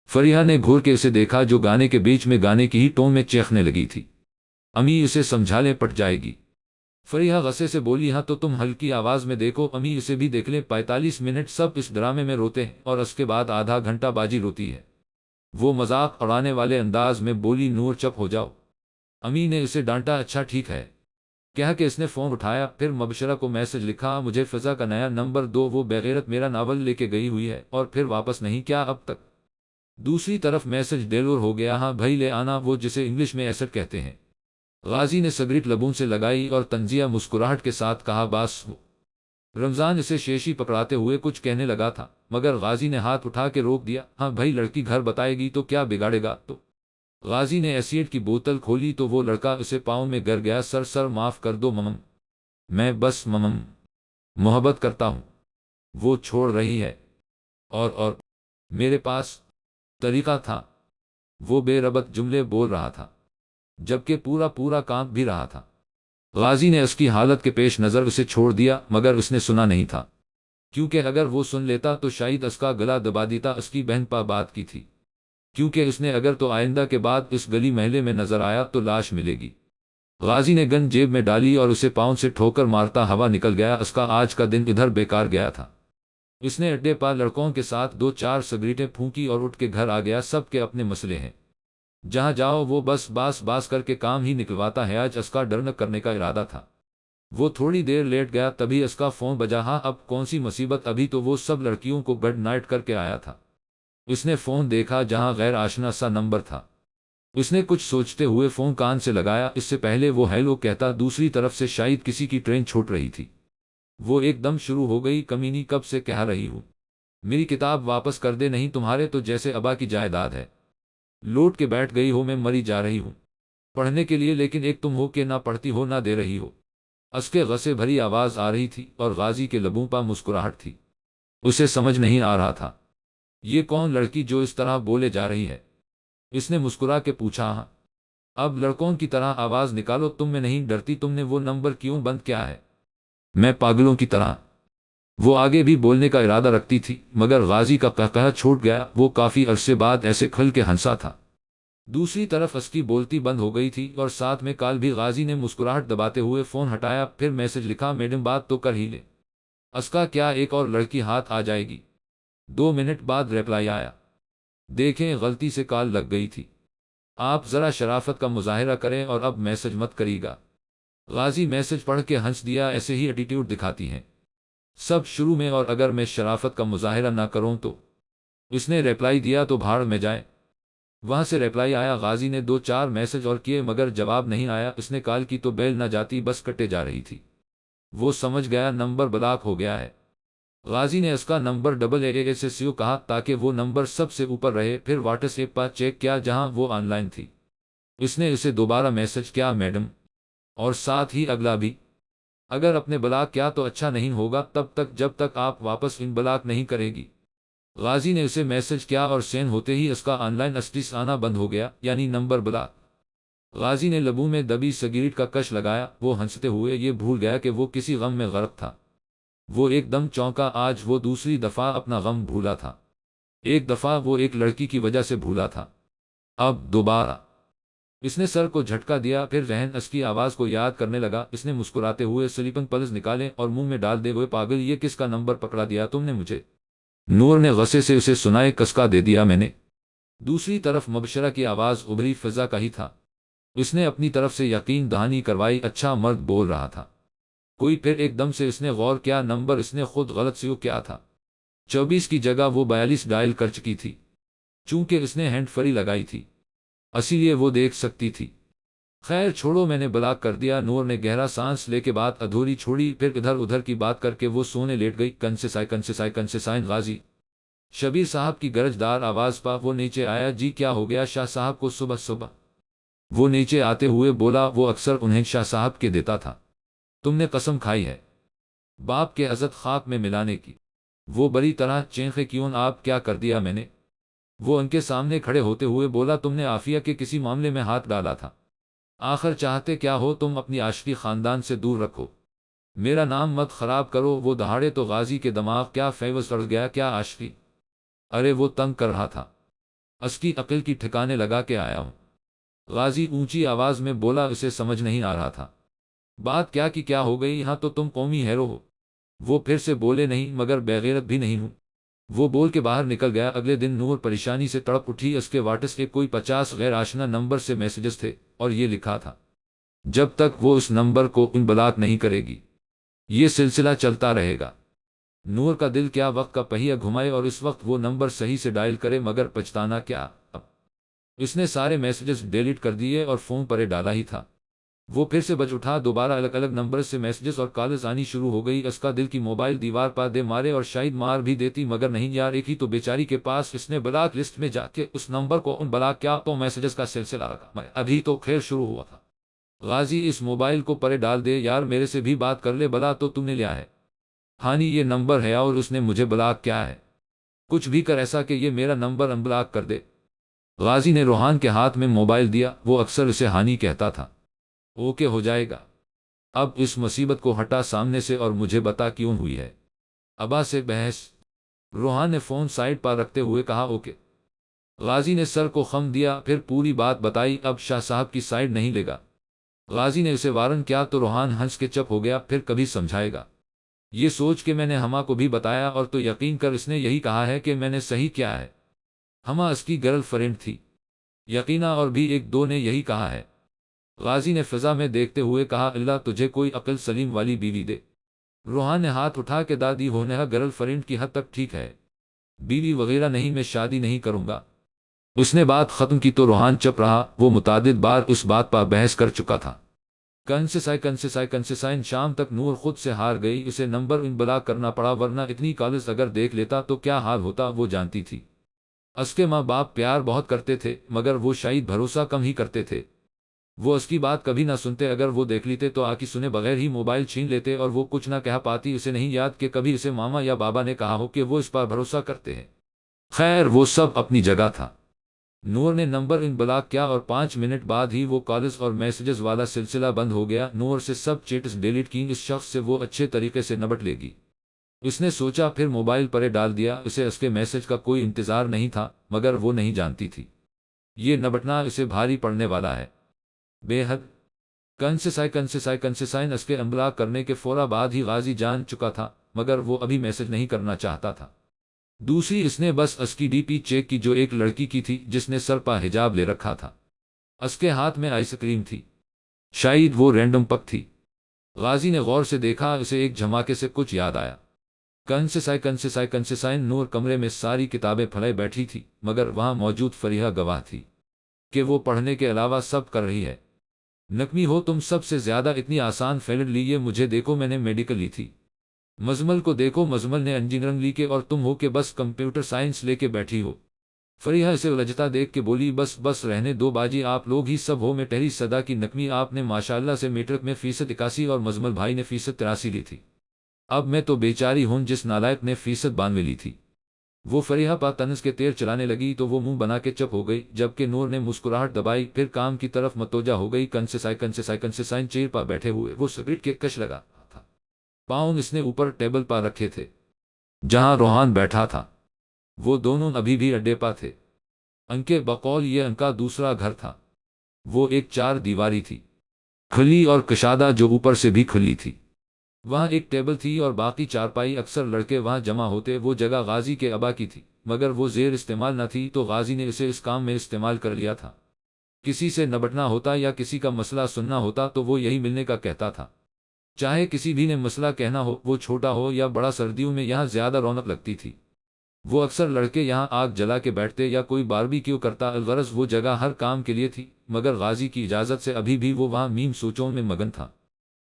فریحہ نے گھور کے اسے دیکھا جو گانے کے بیچ میں گانے کی ہی ٹون میں چیخنے لگی تھی۔ امی اسے سمجھا لیں، پٹ جائے گی۔ فریحہ غصے سے بولی ہاں تو تم ہلکی آواز میں دیکھو امی اسے بھی دیکھ لیں۔ 45 منٹ سب اس ڈرامے میں روتے ہیں اور اس کے بعد آدھا گھنٹہ باجی روتی ہے۔ وہ مذاق اڑانے والے انداز میں بولی نور چپ ہو جاؤ۔ امی نے اسے ڈانٹا۔ اچھا ٹھیک ہے کہہ کے اس نے فون اٹھایا، پھر مبشرہ کو میسج لکھا مجھے فضا کا نیا نمبر دو، وہ بغیرت میرا ناول لے کے گئی ہوئی ہے اور پھر واپس نہیں کیا اب تک۔ دوسری طرف میسج ڈیلیور ہو گیا، ہاں بھائی لے آنا، وہ جسے انگلش میں ایسڈ کہتے ہیں۔ غازی نے سگریٹ لبوں سے لگائی اور تنزیہ مسکراہٹ کے ساتھ کہا باس ہو۔ رمضان اسے شیشی پکڑاتے ہوئے کچھ کہنے لگا تھا مگر غازی نے ہاتھ اٹھا کے روک دیا۔ ہاں بھائی لڑکی گھر بتائے گی تو کیا بگاڑے گا؟ تو غازی نے ایسیڈ کی بوتل کھولی تو وہ لڑکا اسے پاؤں میں گر گیا۔ سر معاف کر دو ممم، میں بس ممم محبت کرتا ہوں، وہ چھوڑ رہی ہے اور میرے پاس طریقہ تھا۔ وہ بے ربط جملے بول رہا تھا جبکہ پورا کانپ بھی رہا تھا۔ غازی نے اس کی حالت کے پیش نظر اسے چھوڑ دیا مگر اس نے سنا نہیں تھا، کیونکہ اگر وہ سن لیتا تو شاید اس کا گلا دبا دیتا۔ اس کی بہن پا بات کی تھی، کیونکہ اس نے اگر تو آئندہ کے بعد اس گلی محلے میں نظر آیا تو لاش ملے گی۔ غازی نے گن جیب میں ڈالی اور اسے پاؤں سے ٹھوکر مارتا ہوا نکل گیا۔ اس کا آج کا دن ادھر بیکار گیا تھا۔ اس نے اڈے پا لڑکوں کے ساتھ 2-4 سگریٹیں پھونکی اور اٹھ کے گھر آ گیا۔ سب کے اپنے مسئلے ہیں، جہاں جاؤ وہ بس باس کر کے کام ہی نکلواتا ہے۔ آج اس کا ڈر نہ کرنے کا ارادہ تھا۔ وہ تھوڑی دیر لیٹ گیا تبھی اس کا فون بجا۔ ہاں اب کون سی مصیبت، ابھی تو وہ سب لڑکیوں کو گڈ نائٹ کر کے آیا تھا۔ اس نے فون دیکھا جہاں غیر آشنا سا نمبر تھا۔ اس نے کچھ سوچتے ہوئے فون کان سے لگایا، اس سے پہلے وہ ہیلو کہتا دوسری طرف سے شاید کسی کی ٹرین چھوٹ رہی تھی۔ وہ ایک دم شروع ہو گئی، کمینی کب سے کہہ رہی ہوں میری کتاب واپس کر دے، نہیں تمہارے تو جیسے ابا کی جائیداد ہے، لوٹ کے بیٹھ گئی ہو، میں مری جا رہی ہوں پڑھنے کے لیے، لیکن ایک تم ہو کہ نہ پڑھتی ہو نہ دے رہی ہو۔ اس کے غصے بھری آواز آ رہی تھی اور غازی کے لبوں پر مسکراہٹ تھی۔ اسے سمجھ نہیں آ رہا تھا یہ کون لڑکی جو اس طرح بولے جا رہی ہے۔ اس نے مسکرا کے پوچھا ہاں اب لڑکوں کی طرح آواز نکالو، تم میں نہیں ڈرتی، تم نے وہ نمبر کیوں بند کیا ہے؟ میں پاگلوں کی طرح۔ وہ آگے بھی بولنے کا ارادہ رکھتی تھی مگر غازی کا قہقہہ چھوٹ گیا۔ وہ کافی عرصے بعد ایسے کھل کے ہنسا تھا۔ دوسری طرف اس کی بولتی بند ہو گئی تھی اور ساتھ میں کال بھی۔ غازی نے مسکراہٹ دباتے ہوئے فون ہٹایا، پھر میسج لکھا میڈم بات تو کر ہی لے، اس کا کیا ایک اور لڑکی ہاتھ آ جائے گی؟ 2 منٹ بعد ریپلائی آیا، دیکھیں غلطی سے کال لگ گئی تھی، آپ ذرا شرافت کا مظاہرہ کریں اور اب میسج مت کریے گا۔ غازی میسج پڑھ کے ہنس دیا، ایسے ہی ایٹیٹیوڈ دکھاتی ہیں سب شروع میں، اور اگر میں شرافت کا مظاہرہ نہ کروں تو؟ اس نے ریپلائی دیا تو بھاڑ میں جائے۔ وہاں سے ریپلائی آیا۔ غازی نے 2-4 میسج اور کیے مگر جواب نہیں آیا۔ اس نے کال کی تو بیل نہ جاتی، بس کٹے جا رہی تھی۔ وہ سمجھ گیا نمبر بلاک ہو گیا ہے۔ غازی نے اس کا نمبر AA سے کہا تاکہ وہ نمبر سب سے اوپر رہے، پھر واٹس ایپ پر چیک کیا جہاں وہ آن لائن تھی۔ اس نے اسے دوبارہ میسج کیا، میڈم، اور ساتھ ہی اگلا بھی، اگر اپنے بلاک کیا تو اچھا نہیں ہوگا تب تک جب تک آپ واپس ان بلاک نہیں کرے گی۔ غازی نے اسے میسج کیا اور سین ہوتے ہی اس کا آن لائن اسٹیس آنا بند ہو گیا، یعنی نمبر بلاک۔ غازی نے لبوں میں دبی سگریٹ کا کش لگایا، وہ ہنستے ہوئے یہ بھول گیا کہ وہ کسی غم میں غرق تھا۔ وہ ایک دم چونکا، آج وہ دوسری دفعہ اپنا غم بھولا تھا۔ ایک دفعہ وہ ایک لڑکی کی وجہ سے بھولا تھا، اب دوبارہ۔ اس نے سر کو جھٹکا دیا، پھر رہن اس کی آواز کو یاد کرنے لگا۔ اس نے مسکراتے ہوئے سلیپنگ پلز نکالے اور منہ میں ڈال دے ہوئے، پاگل، یہ کس کا نمبر پکڑا دیا تم نے مجھے؟ نور نے غصے سے اسے سنائے، کسکا دے دیا میں نے۔ دوسری طرف مبشرہ کی آواز ابری فضا کا ہی تھا۔ اس نے اپنی طرف سے یقین دہانی کروائی، اچھا مرد بول رہا تھا کوئی۔ پھر ایک دم سے اس نے غور کیا، نمبر اس نے خود غلط سیو کیا تھا۔ 24 کی جگہ وہ 42 ڈائل کر چکی تھی، چونکہ اس نے ہینڈ فری لگائی تھی، اسی لیے وہ دیکھ سکتی تھی۔ خیر چھوڑو، میں نے بلاک کر دیا۔ نور نے گہرا سانس لے کے بات ادھوری چھوڑی، پھر ادھر ادھر کی بات کر کے وہ سونے لیٹ گئی۔ کنسیسائن غازی، شبیر صاحب کی گرجدار آواز پا وہ نیچے آیا۔ جی کیا ہو گیا شاہ صاحب کو صبح صبح؟ وہ نیچے آتے ہوئے بولا، وہ اکثر انہیں شاہ صاحب کے دیتا تھا، تم نے قسم کھائی ہے باپ کے عزت خاک میں ملانے کی؟ وہ بڑی طرح چینخے، کیوں آپ کیا کر دیا میں نے؟ وہ ان کے سامنے کھڑے ہوتے ہوئے بولا، تم نے عافیہ کے کسی معاملے میں ہاتھ ڈالا تھا، آخر چاہتے کیا ہو تم؟ اپنی عاشقی خاندان سے دور رکھو، میرا نام مت خراب کرو۔ وہ دہاڑے تو غازی کے دماغ کیا فیوز اڑ گیا، کیا عاشقی؟ ارے وہ تنگ کر رہا تھا، اس کی عقل کی ٹھکانے لگا کے آیا ہوں۔ غازی اونچی آواز میں بولا، اسے سمجھ نہیں آ رہا تھا بات کیا کی کیا ہو گئی، یہاں تو تم قومی ہیرو ہو۔ وہ پھر سے بولے، نہیں مگر بغیرت بھی نہیں ہوں۔ وہ بول کے باہر نکل گیا۔ اگلے دن نور پریشانی سے تڑپ اٹھی، اس کے واٹس ایپ کوئی 50 غیر آشنا نمبر سے میسجز تھے اور یہ لکھا تھا، جب تک وہ اس نمبر کو ان بلاک نہیں کرے گی یہ سلسلہ چلتا رہے گا۔ نور کا دل کیا وقت کا پہیہ گھمائے اور اس وقت وہ نمبر صحیح سے ڈائل کرے، مگر پچھتانا کیا اب؟ اس نے سارے میسجز ڈیلیٹ کر دیے اور فون پرے ڈالا ہی تھا۔ وہ پھر سے بج اٹھا، دوبارہ الگ الگ نمبر سے میسجز اور کالز آنی شروع ہو گئی۔ اس کا دل کی موبائل دیوار پر دے مارے اور شاید مار بھی دیتی، مگر نہیں یار، ایک ہی تو بیچاری کے پاس۔ اس نے بلاک لسٹ میں جا کے اس نمبر کو ان بلاک کیا تو میسجز کا سلسلہ رکھا، میں ابھی تو خیر شروع ہوا تھا۔ غازی، اس موبائل کو پرے ڈال دے یار، میرے سے بھی بات کر لے، بلا تو تم نے لیا ہے؟ ہانی یہ نمبر ہے اور اس نے مجھے بلاک کیا ہے، کچھ بھی کر ایسا کہ یہ میرا نمبر ان بلاک کر دے۔ غازی نے روحان کے ہاتھ میں موبائل دیا، وہ اکثر اسے ہانی کہتا تھا۔ اوکے ہو جائے گا، اب اس مصیبت کو ہٹا سامنے سے اور مجھے بتا کیوں ہوئی ہے۔ ابا سے بحث؟ روحان نے فون سائڈ پر رکھتے ہوئے کہا، اوکے۔ غازی نے سر کو خم دیا، پھر پوری بات بتائی، اب شاہ صاحب کی سائڈ نہیں لے گا۔ غازی نے اسے وارن کیا تو روحان ہنس کے چپ ہو گیا، پھر کبھی سمجھائے گا یہ سوچ کے میں نے ہما کو بھی بتایا، اور تو یقین کر اس نے یہی کہا ہے کہ میں نے صحیح کیا ہے، ہما اس کی گرل فرینڈ تھی، یقینا، اور بھی ایک دو نے یہی کہا ہے۔ غازی نے فضا میں دیکھتے ہوئے کہا، اللہ تجھے کوئی عقل سلیم والی بیوی دے۔ روحان نے ہاتھ اٹھا کے دادی ہونے گرل فرینڈ کی حد تک ٹھیک ہے، بیوی وغیرہ نہیں، میں شادی نہیں کروں گا۔ اس نے بات ختم کی تو روحان چپ رہا، وہ متعدد بار اس بات پر بحث کر چکا تھا۔ کنسیسائن شام تک نور خود سے ہار گئی، اسے نمبر ان بلاک کرنا پڑا، ورنہ اتنی کالز اگر دیکھ لیتا تو کیا حال ہوتا وہ جانتی تھی۔ اس کے ماں باپ پیار بہت کرتے تھے، مگر وہ شاید بھروسہ کم ہی کرتے تھے۔ وہ اس کی بات کبھی نہ سنتے، اگر وہ دیکھ لیتے تو آکی سنے بغیر ہی موبائل چھین لیتے، اور وہ کچھ نہ کہہ پاتی۔ اسے نہیں یاد کہ کبھی اسے ماما یا بابا نے کہا ہو کہ وہ اس پر بھروسہ کرتے ہیں۔ خیر وہ سب اپنی جگہ تھا۔ نور نے نمبر ان بلاک کیا اور 5 منٹ بعد ہی وہ کالز اور میسجز والا سلسلہ بند ہو گیا۔ نور سے سب چیٹس ڈیلیٹ کی، اس شخص سے وہ اچھے طریقے سے نبٹ لے گی، اس نے سوچا، پھر موبائل پرے ڈال دیا۔ اسے اس کے میسج کا کوئی انتظار نہیں تھا، مگر وہ نہیں جانتی تھی یہ نبٹنا اسے بھاری پڑنے والا ہے۔ بے حد کنسیسائن اس کے انبلاک کرنے کے فورا بعد ہی غازی جان چکا تھا، مگر وہ ابھی میسج نہیں کرنا چاہتا تھا۔ دوسری، اس نے بس اس کی ڈی پی چیک کی جو ایک لڑکی کی تھی جس نے سر پر حجاب لے رکھا تھا، اس کے ہاتھ میں آئس کریم تھی، شاید وہ رینڈم پک تھی۔ غازی نے غور سے دیکھا، اسے ایک جھماکے سے کچھ یاد آیا۔ کنسیسائن نور کمرے میں ساری کتابیں پھیلائے بیٹھی تھی، مگر وہاں موجود فریحہ گواہ تھی کہ وہ پڑھنے کے علاوہ سب کر رہی ہے۔ نکمی ہو تم سب سے زیادہ، اتنی آسان فیلڈ لی یہ مجھے دیکھو، میں نے میڈیکل لی تھی، مزمل کو دیکھو، مزمل نے انجینئرنگ لی کے اور تم ہو کہ بس کمپیوٹر سائنس لے کے بیٹھی ہو۔ فریحہ اسے الجھتا دیکھ کے بولی، بس بس رہنے دو باجی، آپ لوگ ہی سب ہو میں ٹہری صدا کی نکمی، آپ نے ماشاءاللہ سے میٹرک میں فیصد 81 اور مزمل بھائی نے فیصد 83 لی تھی، اب میں تو بیچاری ہوں جس نالائق نے فیصد 92 لی تھی۔ وہ فریحہ پا طنز کے تیر چلانے لگی تو وہ منہ بنا کے چپ ہو گئی، جبکہ نور نے مسکراہٹ دبائی، پھر کام کی طرف متوجہ ہو گئی۔ کنسیسائن چیر پا بیٹھے ہوئے وہ سگریٹ کے کش لگا تھا، پاؤں اس نے اوپر ٹیبل پا رکھے تھے جہاں روحان بیٹھا تھا۔ وہ دونوں ابھی بھی اڈے پا تھے۔ ان کے بقول یہ ان کا دوسرا گھر تھا۔ وہ ایک 4 دیواری تھی، کھلی اور کشادہ، جو اوپر سے بھی کھلی تھی۔ وہاں ایک ٹیبل تھی اور باقی چارپائی، اکثر لڑکے وہاں جمع ہوتے۔ وہ جگہ غازی کے ابا کی تھی، مگر وہ زیر استعمال نہ تھی تو غازی نے اسے اس کام میں استعمال کر لیا تھا۔ کسی سے نبٹنا ہوتا یا کسی کا مسئلہ سننا ہوتا تو وہ یہی ملنے کا کہتا تھا۔ چاہے کسی بھی نے مسئلہ کہنا ہو، وہ چھوٹا ہو یا بڑا، سردیوں میں یہاں زیادہ رونق لگتی تھی۔ وہ اکثر لڑکے یہاں آگ جلا کے بیٹھتے یا کوئی باربیکیو کرتا، الغرض وہ جگہ ہر کام کے لیے تھی، مگر غازی کی اجازت سے ابھی بھی وہ وہاں میم سوچوں میں مگن تھا۔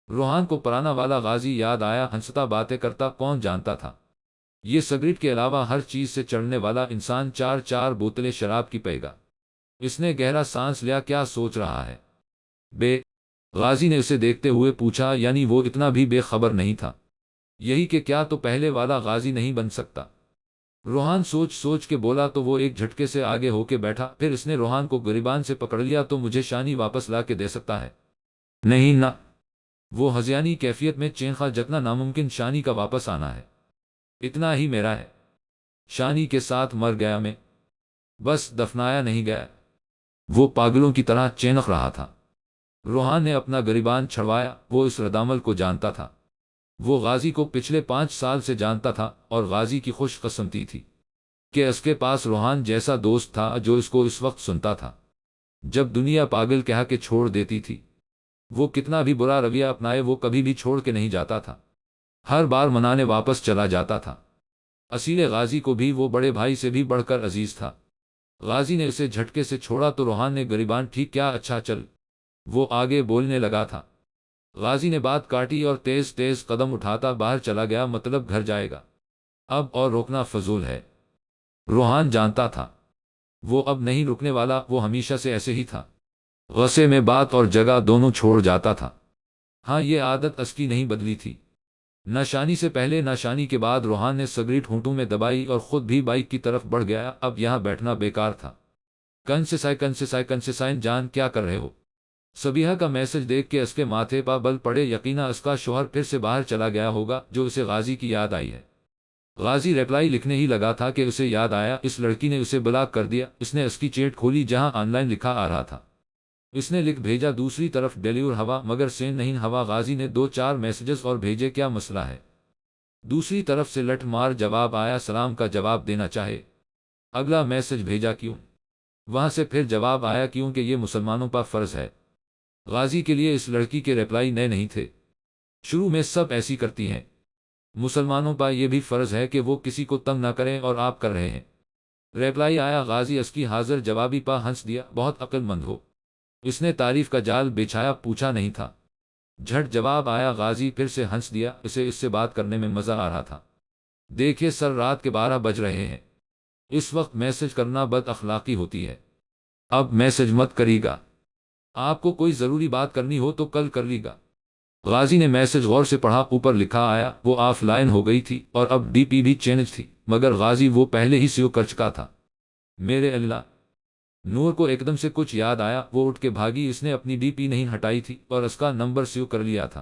روحان کو پرانا والا غازی یاد آیا، ہنستا باتیں کرتا، کون جانتا تھا یہ سگریٹ کے علاوہ ہر چیز سے چڑھنے والا انسان 4 بوتلیں شراب کی پئے گا۔ اس نے گہرا سانس لیا، کیا سوچ رہا ہے بے؟ غازی نے اسے دیکھتے ہوئے پوچھا، یعنی وہ اتنا بھی بے خبر نہیں تھا؟ یہی کہ کیا تو پہلے والا غازی نہیں بن سکتا؟ روحان سوچ سوچ کے بولا تو وہ ایک جھٹکے سے آگے ہو کے بیٹھا، پھر اس نے روحان کو گریبان سے پکڑ لیا، تو مجھے شانی واپس لا کے دے سکتا ہے؟ نہیں نہ، وہ ہذیانی کیفیت میں چینخا، جتنا ناممکن شانی کا واپس آنا ہے اتنا ہی میرا ہے، شانی کے ساتھ مر گیا میں، بس دفنایا نہیں گیا۔ وہ پاگلوں کی طرح چینخ رہا تھا۔ روحان نے اپنا گریبان چھڑوایا، وہ اس ردامل کو جانتا تھا، وہ غازی کو پچھلے 5 سال سے جانتا تھا، اور غازی کی خوش قسمتی تھی کہ اس کے پاس روحان جیسا دوست تھا جو اس کو اس وقت سنتا تھا جب دنیا پاگل کہا کے چھوڑ دیتی تھی۔ وہ کتنا بھی برا رویہ اپنائے، وہ کبھی بھی چھوڑ کے نہیں جاتا تھا، ہر بار منانے واپس چلا جاتا تھا۔ اصیل غازی کو بھی وہ بڑے بھائی سے بھی بڑھ کر عزیز تھا۔ غازی نے اسے جھٹکے سے چھوڑا تو روحان نے گریبان ٹھیک کیا، اچھا چل، وہ آگے بولنے لگا تھا۔ غازی نے بات کاٹی اور تیز تیز قدم اٹھاتا باہر چلا گیا، مطلب گھر جائے گا اب، اور روکنا فضول ہے۔ روحان جانتا تھا وہ اب نہیں رکنے والا، وہ ہمیشہ سے ایسے ہی تھا، غصے میں بات اور جگہ دونوں چھوڑ جاتا تھا۔ ہاں، یہ عادت اس کی نہیں بدلی تھی، نہ شانی سے پہلے نہ شانی کے بعد۔ روحان نے سگریٹ ہونٹوں میں دبائی اور خود بھی بائک کی طرف بڑھ گیا، اب یہاں بیٹھنا بیکار تھا۔ کنسیسائن جان، کیا کر رہے ہو؟ صبیحہ کا میسج دیکھ کے اس کے ماتھے پا بل پڑے، یقینا اس کا شوہر پھر سے باہر چلا گیا ہوگا جو اسے غازی کی یاد آئی ہے۔ غازی ریپلائی لکھنے ہی لگا تھا کہ اسے یاد آیا، اس لڑکی نے اسے بلاک کر دیا۔ اس نے اس کی چیٹ کھولی جہاں آن لائن لکھا آ رہا تھا، اس نے لکھ بھیجا دوسری طرف ڈیلیور ہوا، مگر سینڈ نہیں ہوا۔ غازی نے 2-4 میسجز اور بھیجے، کیا مسئلہ ہے؟ دوسری طرف سے لٹ مار جواب آیا، سلام کا جواب دینا چاہے۔ اگلا میسج بھیجا، کیوں؟ وہاں سے پھر جواب آیا، کیونکہ یہ مسلمانوں پر فرض ہے۔ غازی کے لیے اس لڑکی کے ریپلائی نئے نہیں تھے، شروع میں سب ایسی کرتی ہیں۔ مسلمانوں پر یہ بھی فرض ہے کہ وہ کسی کو تنگ نہ کریں، اور آپ کر رہے ہیں۔ ریپلائی آیا، غازی اس کی حاضر جوابی پا ہنس دیا، بہت عقل مند ہو۔ اس نے تعریف کا جال بچھایا، پوچھا نہیں تھا۔ جھٹ جواب آیا، غازی پھر سے ہنس دیا، اسے اس سے بات کرنے میں مزہ آ رہا تھا۔ دیکھیے سر، رات کے 12 بج رہے ہیں، اس وقت میسج کرنا بد اخلاقی ہوتی ہے، اب میسج مت کریے گا، آپ کو کوئی ضروری بات کرنی ہو تو کل کر لی گا۔ غازی نے میسج غور سے پڑھا، اوپر لکھا آیا، وہ آف لائن ہو گئی تھی اور اب ڈی پی بھی چینج تھی، مگر غازی وہ پہلے ہی سیو کر چکا تھا۔ میرے اللہ! نور کو ایک دم سے کچھ یاد آیا، وہ اٹھ کے بھاگی، اس نے اپنی ڈی پی نہیں ہٹائی تھی اور اس کا نمبر سیو کر لیا تھا۔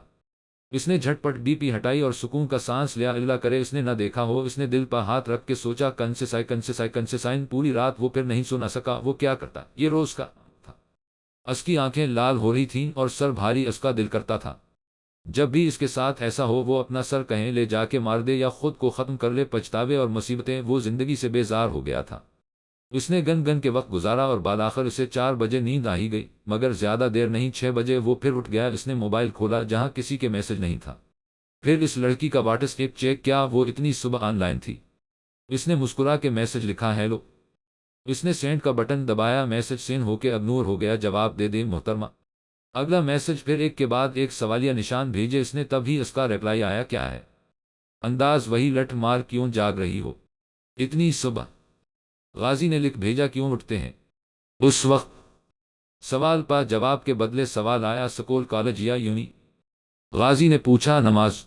اس نے جھٹ پٹ ڈی پی ہٹائی اور سکون کا سانس لیا، اللہ کرے اس نے نہ دیکھا ہو۔ اس نے دل پر ہاتھ رکھ کے سوچا، کنسیسائن پوری رات وہ پھر نہیں سو نہ سکا، وہ کیا کرتا، یہ روز کا تھا۔ اس کی آنکھیں لال ہو رہی تھیں اور سر بھاری، اس کا دل کرتا تھا جب بھی اس کے ساتھ ایسا ہو وہ اپنا سر کہیں لے جا کے مار دے یا خود کو ختم کر لے۔ پچھتاوے اور مصیبتیں، وہ زندگی سے بیزار ہو گیا تھا۔ اس نے گن گن کے وقت گزارا اور بالآخر اسے 4 بجے نیند آ ہی گئی، مگر زیادہ دیر نہیں، 6 بجے وہ پھر اٹھ گیا۔ اس نے موبائل کھولا جہاں کسی کے میسج نہیں تھا، پھر اس لڑکی کا واٹس ایپ چیک کیا، وہ اتنی صبح آن لائن تھی۔ اس نے مسکرا کے میسج لکھا، ہیلو۔ اس نے سینڈ کا بٹن دبایا، میسج سینڈ ہو کے اگنور ہو گیا، جواب دے دیں محترمہ۔ اگلا میسج، پھر ایک کے بعد ایک سوالیہ نشان بھیجے۔ اس نے تب ہی اس کا ریپلائی آیا، کیا ہے؟ انداز وہی لٹ مار کیوں جاگ رہی ہو اتنی صبح؟ غازی نے لکھ بھیجا کیوں اٹھتے ہیں اس وقت؟ سوال پا جواب کے بدلے سوال آیا سکول کالج یا یونی؟ غازی نے پوچھا نماز؟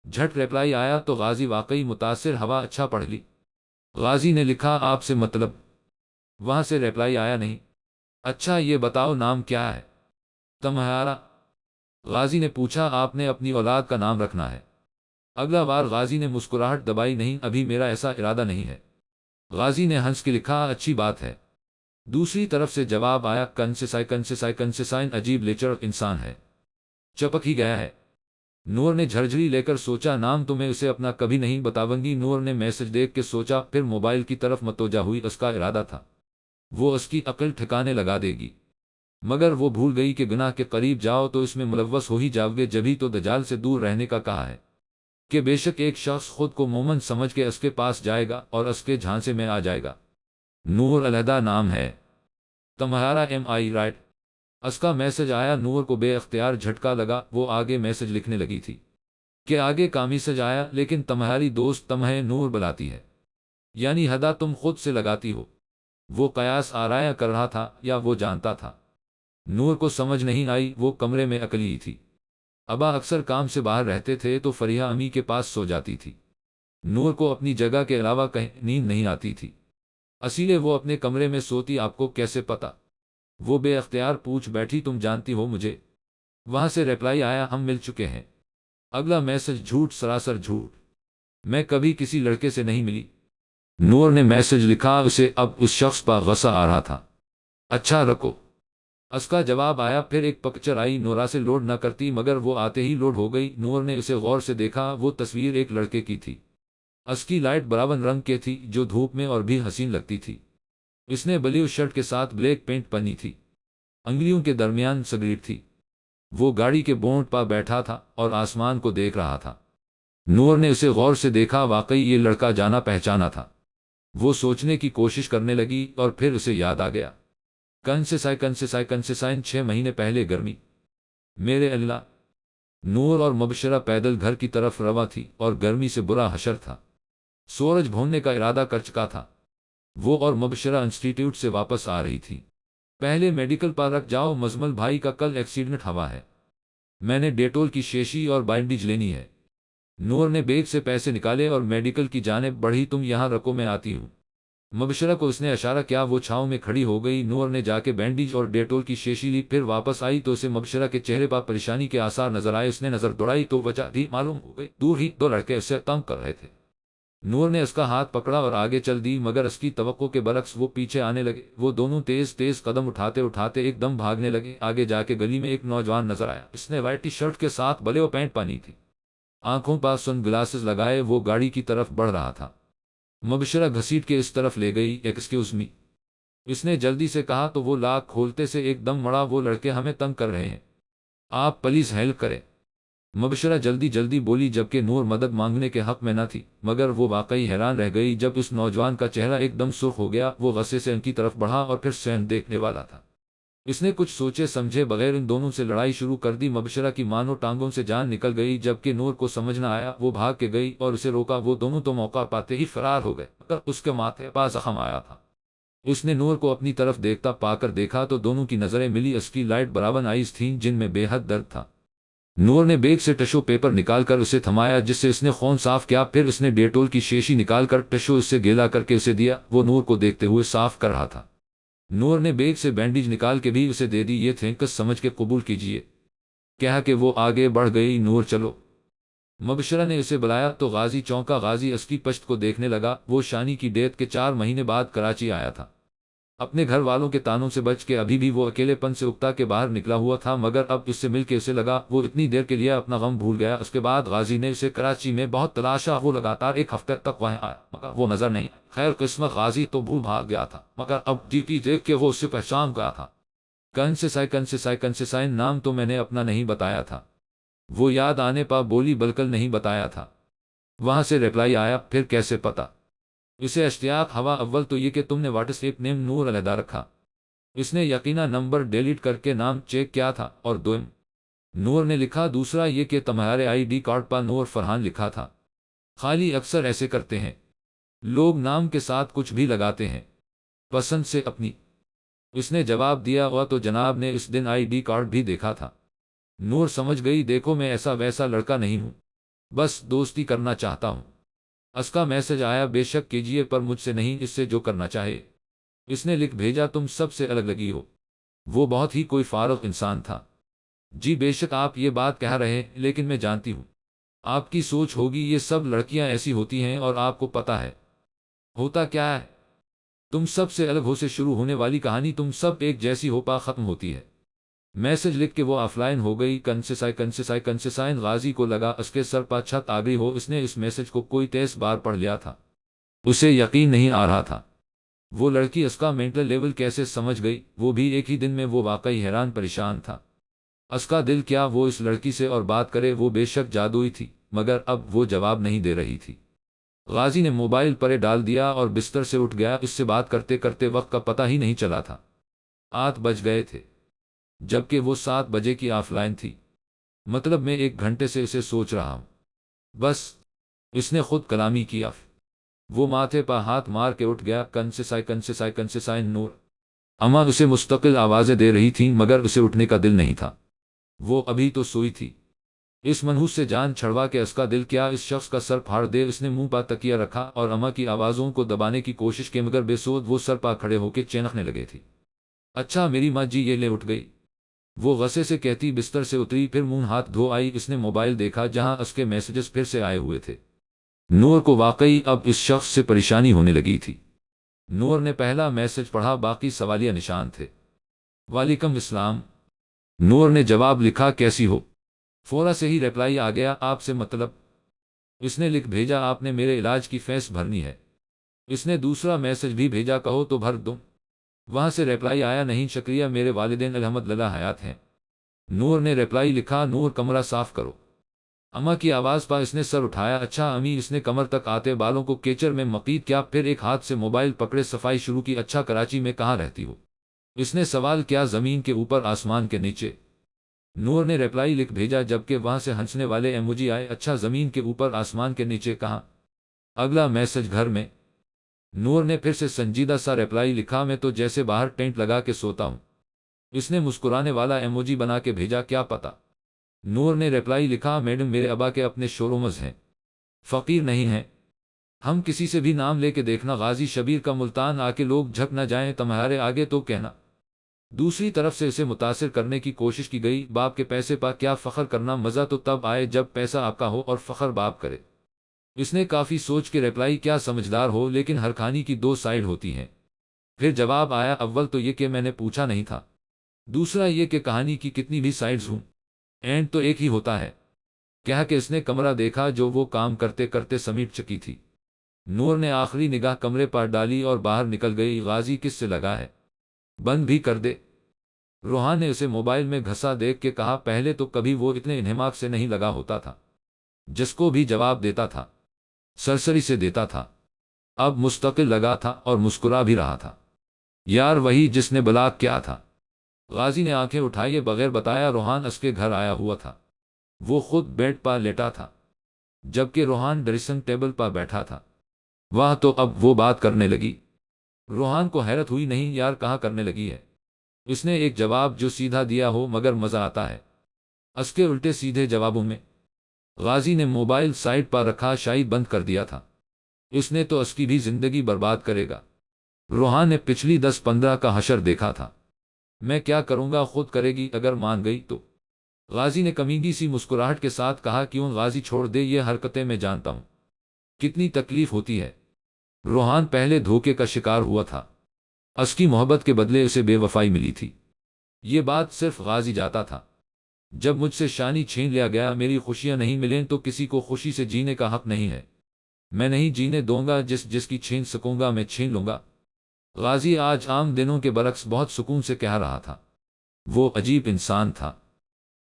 جھٹ ریپلائی آیا تو غازی واقعی متاثر ہوا اچھا پڑھ لی؟ غازی نے لکھا آپ سے مطلب؟ وہاں سے ریپلائی آیا نہیں۔ اچھا یہ بتاؤ نام کیا ہے تمہارا؟ غازی نے پوچھا آپ نے اپنی اولاد کا نام رکھنا ہے؟ اگلا بار غازی نے مسکراہٹ دبائی نہیں ابھی میرا ایسا ارادہ نہیں ہے۔ غازی نے ہنس کے لکھا اچھی بات ہے۔ دوسری طرف سے جواب آیا کنسیسائن عجیب لیچر انسان ہے، چپک ہی گیا ہے۔ نور نے جھرجھری لے کر سوچا نام تو میں اسے اپنا کبھی نہیں بتاؤں گی۔ نور نے میسج دیکھ کے سوچا پھر موبائل کی طرف متوجہ ہوئی۔ اس کا ارادہ تھا وہ اس کی عقل ٹھکانے لگا دے گی، مگر وہ بھول گئی کہ گناہ کے قریب جاؤ تو اس میں ملوث ہو ہی جاؤ گے۔ جبھی تو دجال سے دور رہنے کا کہا ہے کہ بے شک ایک شخص خود کو مومن سمجھ کے اس کے پاس جائے گا اور اس کے جھانسے میں آ جائے گا۔ نور علیحدہ نام ہے تمہارا ایم آئی رائٹ؟ اس کا میسج آیا۔ نور کو بے اختیار جھٹکا لگا۔ وہ آگے میسج لکھنے لگی تھی کہ آگے کا میسج آیا لیکن تمہاری دوست تمہیں نور بلاتی ہے، یعنی ہدا تم خود سے لگاتی ہو۔ وہ قیاس آرایا کر رہا تھا یا وہ جانتا تھا؟ نور کو سمجھ نہیں آئی۔ وہ کمرے میں اکیلی تھی۔ ابا اکثر کام سے باہر رہتے تھے تو فریحہ امی کے پاس سو جاتی تھی۔ نور کو اپنی جگہ کے علاوہ کہیں نیند نہیں آتی تھی، اسی لیے وہ اپنے کمرے میں سوتی۔ آپ کو کیسے پتا؟ وہ بے اختیار پوچھ بیٹھی تم جانتی ہو مجھے؟ وہاں سے ریپلائی آیا ہم مل چکے ہیں۔ اگلا میسج جھوٹ سراسر جھوٹ، میں کبھی کسی لڑکے سے نہیں ملی۔ نور نے میسج لکھا اسے اب اس شخص پر غصہ آ رہا تھا۔ اچھا رکو۔ اس کا جواب آیا پھر ایک پکچر آئی نورا سے لوڈ نہ کرتی مگر وہ آتے ہی لوڈ ہو گئی۔ نور نے اسے غور سے دیکھا۔ وہ تصویر ایک لڑکے کی تھی۔ اس کی لائٹ براون رنگ کے تھی جو دھوپ میں اور بھی حسین لگتی تھی۔ اس نے بلیو شرٹ کے ساتھ بلیک پینٹ پہنی تھی، انگلیوں کے درمیان سگریٹ تھی۔ وہ گاڑی کے بونٹ پر بیٹھا تھا اور آسمان کو دیکھ رہا تھا۔ نور نے اسے غور سے دیکھا، واقعی یہ لڑکا جانا پہچانا تھا۔ وہ سوچنے کی کوشش کرنے لگی اور پھر اسے یاد آ گیا کنسیسائن 6 مہینے پہلے گرمی میرے اللہ۔ نور اور مبشرہ پیدل گھر کی طرف رواں تھی اور گرمی سے برا حشر تھا۔ سورج بھوننے کا ارادہ کر چکا تھا۔ وہ اور مبشرہ انسٹیٹیوٹ سے واپس آ رہی تھی۔ پہلے میڈیکل پر رکھ جاؤ، مزمل بھائی کا کل ایکسیڈنٹ ہوا ہے، میں نے ڈیٹول کی شیشی اور بینڈیج لینی ہے۔ نور نے بیگ سے پیسے نکالے اور میڈیکل کی جانب بڑھی تم یہاں رکو میں آتی ہوں۔ مبشرہ کو اس نے اشارہ کیا، وہ چھاؤں میں کھڑی ہو گئی۔ نور نے جا کے بینڈیج اور ڈیٹول کی شیشی لی، پھر واپس آئی تو اسے مبشرہ کے چہرے پر پریشانی کے آثار نظر آئے۔ اس نے نظر دوڑائی تو وجہ بھی معلوم ہو گئی، دور ہی 2 لڑکے اسے تنگ کر رہے تھے۔ نور نے اس کا ہاتھ پکڑا اور آگے چل دی مگر اس کی توقع کے برعکس وہ پیچھے آنے لگے۔ وہ دونوں تیز تیز قدم اٹھاتے اٹھاتے ایک دم بھاگنے لگے۔ آگے جا کے گلی میں ایک نوجوان نظر آیا، اس نے وائٹ ٹی شرٹ کے ساتھ بلیو پینٹ پہنی تھی، آنکھوں پر سن گلاسز لگائے۔ وہ گاڑی کی طرف بڑھ رہا تھا۔ مبشرہ گھسیٹ کے اس طرف لے گئی۔ ایکسکیوز می، اس نے جلدی سے کہا تو وہ لاک کھولتے سے ایک دم مڑا، وہ لڑکے ہمیں تنگ کر رہے ہیں، آپ پلیز ہیلپ کریں۔ مبشرہ جلدی جلدی بولی جبکہ نور مدد مانگنے کے حق میں نہ تھی، مگر وہ واقعی حیران رہ گئی جب اس نوجوان کا چہرہ ایک دم سرخ ہو گیا۔ وہ غصے سے ان کی طرف بڑھا اور پھر سین دیکھنے والا تھا۔ اس نے کچھ سوچے سمجھے بغیر ان دونوں سے لڑائی شروع کر دی۔ مبشرہ کی مانو ٹانگوں سے جان نکل گئی جبکہ نور کو سمجھ نہ آیا۔ وہ بھاگ کے گئی اور اسے روکا، وہ دونوں تو موقع پاتے ہی فرار ہو گئے مگر اس کے ماتھے پر زخم آیا تھا۔ اس نے نور کو اپنی طرف دیکھتا پا کر دیکھا تو دونوں کی نظریں ملی۔ اس کی لائٹ براون آئیز تھیں جن میں بے حد درد تھا۔ نور نے بیگ سے ٹشو پیپر نکال کر اسے تھمایا جس سے اس نے خون صاف کیا، پھر اس نے ڈیٹول کی شیشی نکال کر ٹشو اس سے گیلا کر کے اسے دیا۔ وہ نور کو دیکھتے ہوئے صاف کر رہا تھا۔ نور نے بیگ سے بینڈیج نکال کے بھی اسے دے دی۔ یہ تھینکس سمجھ کے قبول کیجیے، کہا کہ وہ آگے بڑھ گئی۔ نور چلو۔ مبشرہ نے اسے بلایا تو غازی چونکا۔ غازی اس کی پشت کو دیکھنے لگا۔ وہ شانی کی ڈیتھ کے 4 مہینے بعد کراچی آیا تھا۔ اپنے گھر والوں کے تانوں سے بچ کے ابھی بھی وہ اکیلے پن سے اکتا کے باہر نکلا ہوا تھا، مگر اب اس سے مل کے اسے لگا وہ اتنی دیر کے لیے اپنا غم بھول گیا۔ اس کے بعد غازی نے اسے کراچی میں بہت تلاشا، وہ لگاتار 1 ہفتے تک وہاں آیا مگر وہ نظر نہیں۔ خیر قسمت غازی تو بھول بھاگ گیا تھا مگر اب ڈی پی دیکھ کے وہ اسے پہچان گیا تھا۔ کنسیسائن نام تو میں نے اپنا نہیں بتایا تھا، وہ یاد آنے پر بولی بالکل نہیں بتایا تھا۔ وہاں سے ریپلائی آیا پھر کیسے پتا؟ اسے اشتیاق ہوا، اول تو یہ کہ تم نے واٹس ایپ نیم نور علیحدہ رکھا، اس نے یقینا نمبر ڈیلیٹ کر کے نام چیک کیا تھا، اور دوم نور نے لکھا، دوسرا یہ کہ تمہارے آئی ڈی کارڈ پر نور فرحان لکھا تھا۔ خالی اکثر ایسے کرتے ہیں، لوگ نام کے ساتھ کچھ بھی لگاتے ہیں، پسند سے اپنی۔ اس نے جواب دیا، ہوا تو جناب نے اس دن ID کارڈ بھی دیکھا تھا۔ نور سمجھ گئی، دیکھو میں ایسا ویسا لڑکا نہیں ہوں، بس دوستی کرنا چاہتا ہوں۔ اس کا میسج آیا، بے شک کیجئے پر مجھ سے نہیں، اس سے جو کرنا چاہے۔ اس نے لکھ بھیجا، تم سب سے الگ لگی ہو۔ وہ بہت ہی کوئی فارغ انسان تھا۔ جی بے شک آپ یہ بات کہہ رہے ہیں، لیکن میں جانتی ہوں آپ کی سوچ ہوگی یہ سب لڑکیاں ایسی ہوتی ہیں، اور آپ کو پتا ہے ہوتا کیا ہے؟ تم سب سے الگ ہو سے شروع ہونے والی کہانی تم سب ایک جیسی ہو پا ختم ہوتی ہے۔ میسج لکھ کے وہ آف لائن ہو گئی۔ کنسیسائن غازی کو لگا اس کے سر پر چھت آ گئی ہو۔ اس نے اس میسج کو کوئی 23 بار پڑھ لیا تھا، اسے یقین نہیں آ رہا تھا وہ لڑکی اس کا مینٹل لیول کیسے سمجھ گئی، وہ بھی ایک ہی دن میں۔ وہ واقعی حیران پریشان تھا۔ اس کا دل کیا وہ اس لڑکی سے اور بات کرے، وہ بے شک جادوئی تھی، مگر اب وہ جواب نہیں دے رہی تھی۔ غازی نے موبائل پرے ڈال دیا اور بستر سے اٹھ گیا۔ اس سے بات کرتے کرتے وقت کا پتہ ہی نہیں چلا تھا، 8 بج گئے تھے، جبکہ وہ 7 بجے کی آف لائن تھی۔ مطلب میں 1 گھنٹے سے اسے سوچ رہا ہوں، بس۔ اس نے خود کلامی کی۔ وہ ماتھے پر ہاتھ مار کے اٹھ گیا۔ کنسیسائن نور اماں اسے مستقل آوازیں دے رہی تھیں، مگر اسے اٹھنے کا دل نہیں تھا، وہ ابھی تو سوئی تھی۔ اس منحوس سے جان چھڑوا کے اس کا دل کیا اس شخص کا سر پھاڑ دے۔ اس نے منہ پر تکیہ رکھا اور اماں کی آوازوں کو دبانے کی کوشش کی، مگر بے سود وہ سر پر کھڑے ہو کے چینخنے لگے تھی۔ اچھا میری ماں جی یہ لے اٹھ گئی، وہ غصے سے کہتی بستر سے اتری، پھر منہ ہاتھ دھو آئی۔ اس نے موبائل دیکھا جہاں اس کے میسجز پھر سے آئے ہوئے تھے۔ نور کو واقعی اب اس شخص سے پریشانی ہونے لگی تھی۔ نور نے پہلا میسج پڑھا، باقی سوالیہ نشان تھے۔ وعلیکم السلام، نور نے جواب لکھا، کیسی ہو؟ فورا سے ہی ریپلائی آ گیا، آپ سے مطلب؟ اس نے لکھ بھیجا، آپ نے میرے علاج کی فیس بھرنی ہے۔ اس نے دوسرا میسج بھی بھیجا، کہو تو بھر دوں۔ وہاں سے ریپلائی آیا، نہیں شکریہ، میرے والدین الحمدللہ حیات ہیں۔ نور نے ریپلائی لکھا، نور کمرہ صاف کرو۔ اماں کی آواز پر اس نے سر اٹھایا، اچھا امی۔ اس نے کمر تک آتے بالوں کو کیچڑ میں مقید کیا، پھر ایک ہاتھ سے موبائل پکڑے صفائی شروع کی۔ اچھا کراچی میں کہاں رہتی ہو؟ اس نے سوال کیا، زمین کے اوپر آسمان کے نیچے؟ نور نے ریپلائی لکھ بھیجا، جبکہ وہاں سے ہنسنے والے ایموجی آئے، اچھا زمین کے اوپر آسمان کے نیچے کہاں؟ اگلا میسج گھر میں۔ نور نے پھر سے سنجیدہ سا ریپلائی لکھا، میں تو جیسے باہر ٹینٹ لگا کے سوتا ہوں۔ اس نے مسکرانے والا ایموجی بنا کے بھیجا، کیا پتا؟ نور نے ریپلائی لکھا، میڈم میرے ابا کے اپنے شورومز ہیں، فقیر نہیں ہیں، ہم کسی سے بھی نام لے کے دیکھنا، غازی شبیر کا ملتان آ کے لوگ جھک نہ جائیں تمہارے آگے تو کہنا۔ دوسری طرف سے اسے متاثر کرنے کی کوشش کی گئی، باپ کے پیسے پا کیا فخر کرنا، مزہ تو تب آئے جب پیسہ آپ کا ہو اور فخر باپ کرے۔ اس نے کافی سوچ کے ریپلائی کیا، سمجھدار ہو لیکن ہر کہانی کی 2 سائیڈ ہوتی ہیں۔ پھر جواب آیا، اول تو یہ کہ میں نے پوچھا نہیں تھا، دوسرا یہ کہ کہانی کی کتنی بھی سائیڈز ہوں اینڈ تو ایک ہی ہوتا ہے۔ کہا کہ اس نے کمرہ دیکھا جو وہ کام کرتے کرتے سمیٹ چکی تھی۔ نور نے آخری نگاہ کمرے پر ڈالی اور باہر نکل گئی۔ غازی کس سے لگا ہے، بند بھی کر دے۔ روحان نے اسے موبائل میں گھسا دیکھ کے کہا، پہلے تو کبھی وہ اتنے انہماک سے نہیں لگا ہوتا تھا، جس کو بھی جواب دیتا تھا سرسری سے دیتا تھا، اب مستقل لگا تھا اور مسکرا بھی رہا تھا۔ یار وہی جس نے بلاک کیا تھا۔ غازی نے آنکھیں اٹھائے بغیر بتایا، روحان اس کے گھر آیا ہوا تھا، وہ خود بیڈ پر لیٹا تھا، جبکہ روحان ڈریسنگ ٹیبل پر بیٹھا تھا۔ واہ، تو اب وہ بات کرنے لگی؟ روحان کو حیرت ہوئی، نہیں یار کہاں کرنے لگی ہے۔ اس نے ایک جواب جو سیدھا دیا ہو، مگر مزہ آتا ہے اس کے الٹے سیدھے جوابوں میں۔ غازی نے موبائل سائڈ پر رکھا، شاید بند کر دیا تھا، اس نے تو اس کی بھی زندگی برباد کرے گا۔ روحان نے پچھلی 10-15 کا حشر دیکھا تھا۔ میں کیا کروں گا، خود کرے گی، اگر مان گئی تو۔ غازی نے کمینگی سی مسکراہٹ کے ساتھ کہا، کیوں غازی چھوڑ دے یہ حرکتیں، میں جانتا ہوں کتنی تکلیف ہوتی ہے۔ روحان پہلے دھوکے کا شکار ہوا تھا، اس کی محبت کے بدلے اسے بے وفائی ملی تھی، یہ بات صرف غازی جاتا تھا۔ جب مجھ سے شانی چھین لیا گیا، میری خوشیاں نہیں ملیں تو کسی کو خوشی سے جینے کا حق نہیں ہے، میں نہیں جینے دوں گا، جس کی چھین سکوں گا میں چھین لوں گا۔ غازی آج عام دنوں کے برعکس بہت سکون سے کہہ رہا تھا، وہ عجیب انسان تھا،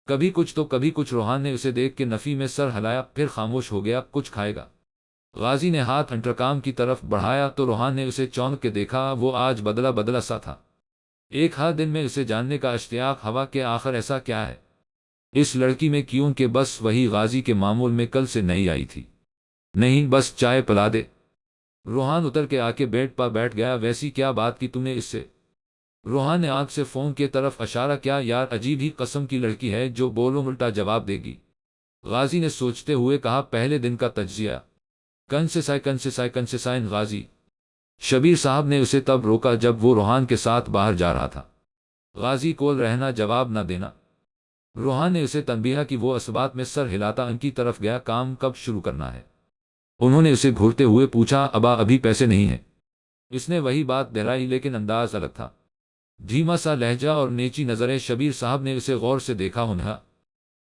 کبھی کچھ تو کبھی کچھ۔ روحان نے اسے دیکھ کے نفی میں سر ہلایا، پھر خاموش ہو گیا، کچھ کھائے گا؟ غازی نے ہاتھ انٹرکام کی طرف بڑھایا تو روحان نے اسے چونک کے دیکھا، وہ آج بدلا بدلا سا تھا، ایک ہر دن میں اسے جاننے کا اشتیاق ہوا کہ آخر ایسا کیا ہے اس لڑکی میں، کیوں کہ بس وہی غازی کے معمول میں کل سے نہیں آئی تھی۔ نہیں بس چائے پلا دے۔ روحان اتر کے آ کے بیڈ پر بیٹھ گیا۔ ویسی کیا بات کی تم نے اس سے؟ روحان نے آنکھ سے فون کی طرف اشارہ کیا۔ یار عجیب ہی قسم کی لڑکی ہے جو بولو الٹا جواب دے گی، غازی نے سوچتے ہوئے کہا۔ پہلے دن کا تجزیہ کنسیسائن غازی۔ شبیر صاحب نے اسے تب روکا جب وہ روحان کے ساتھ باہر جا رہا تھا۔ غازی کول رہنا، جواب نہ دینا۔ روحان نے اسے تنبیہ کی۔ وہ اسبات میں سر ہلاتا ان کی طرف گیا۔ کام کب شروع کرنا ہے؟ انہوں نے اسے گھورتے ہوئے پوچھا۔ ابا ابھی پیسے نہیں ہیں۔ اس نے وہی بات دہرائی لیکن انداز الگ تھا، دھیما سا لہجہ اور نیچی نظریں۔ شبیر صاحب نے اسے غور سے دیکھا، ہنہا،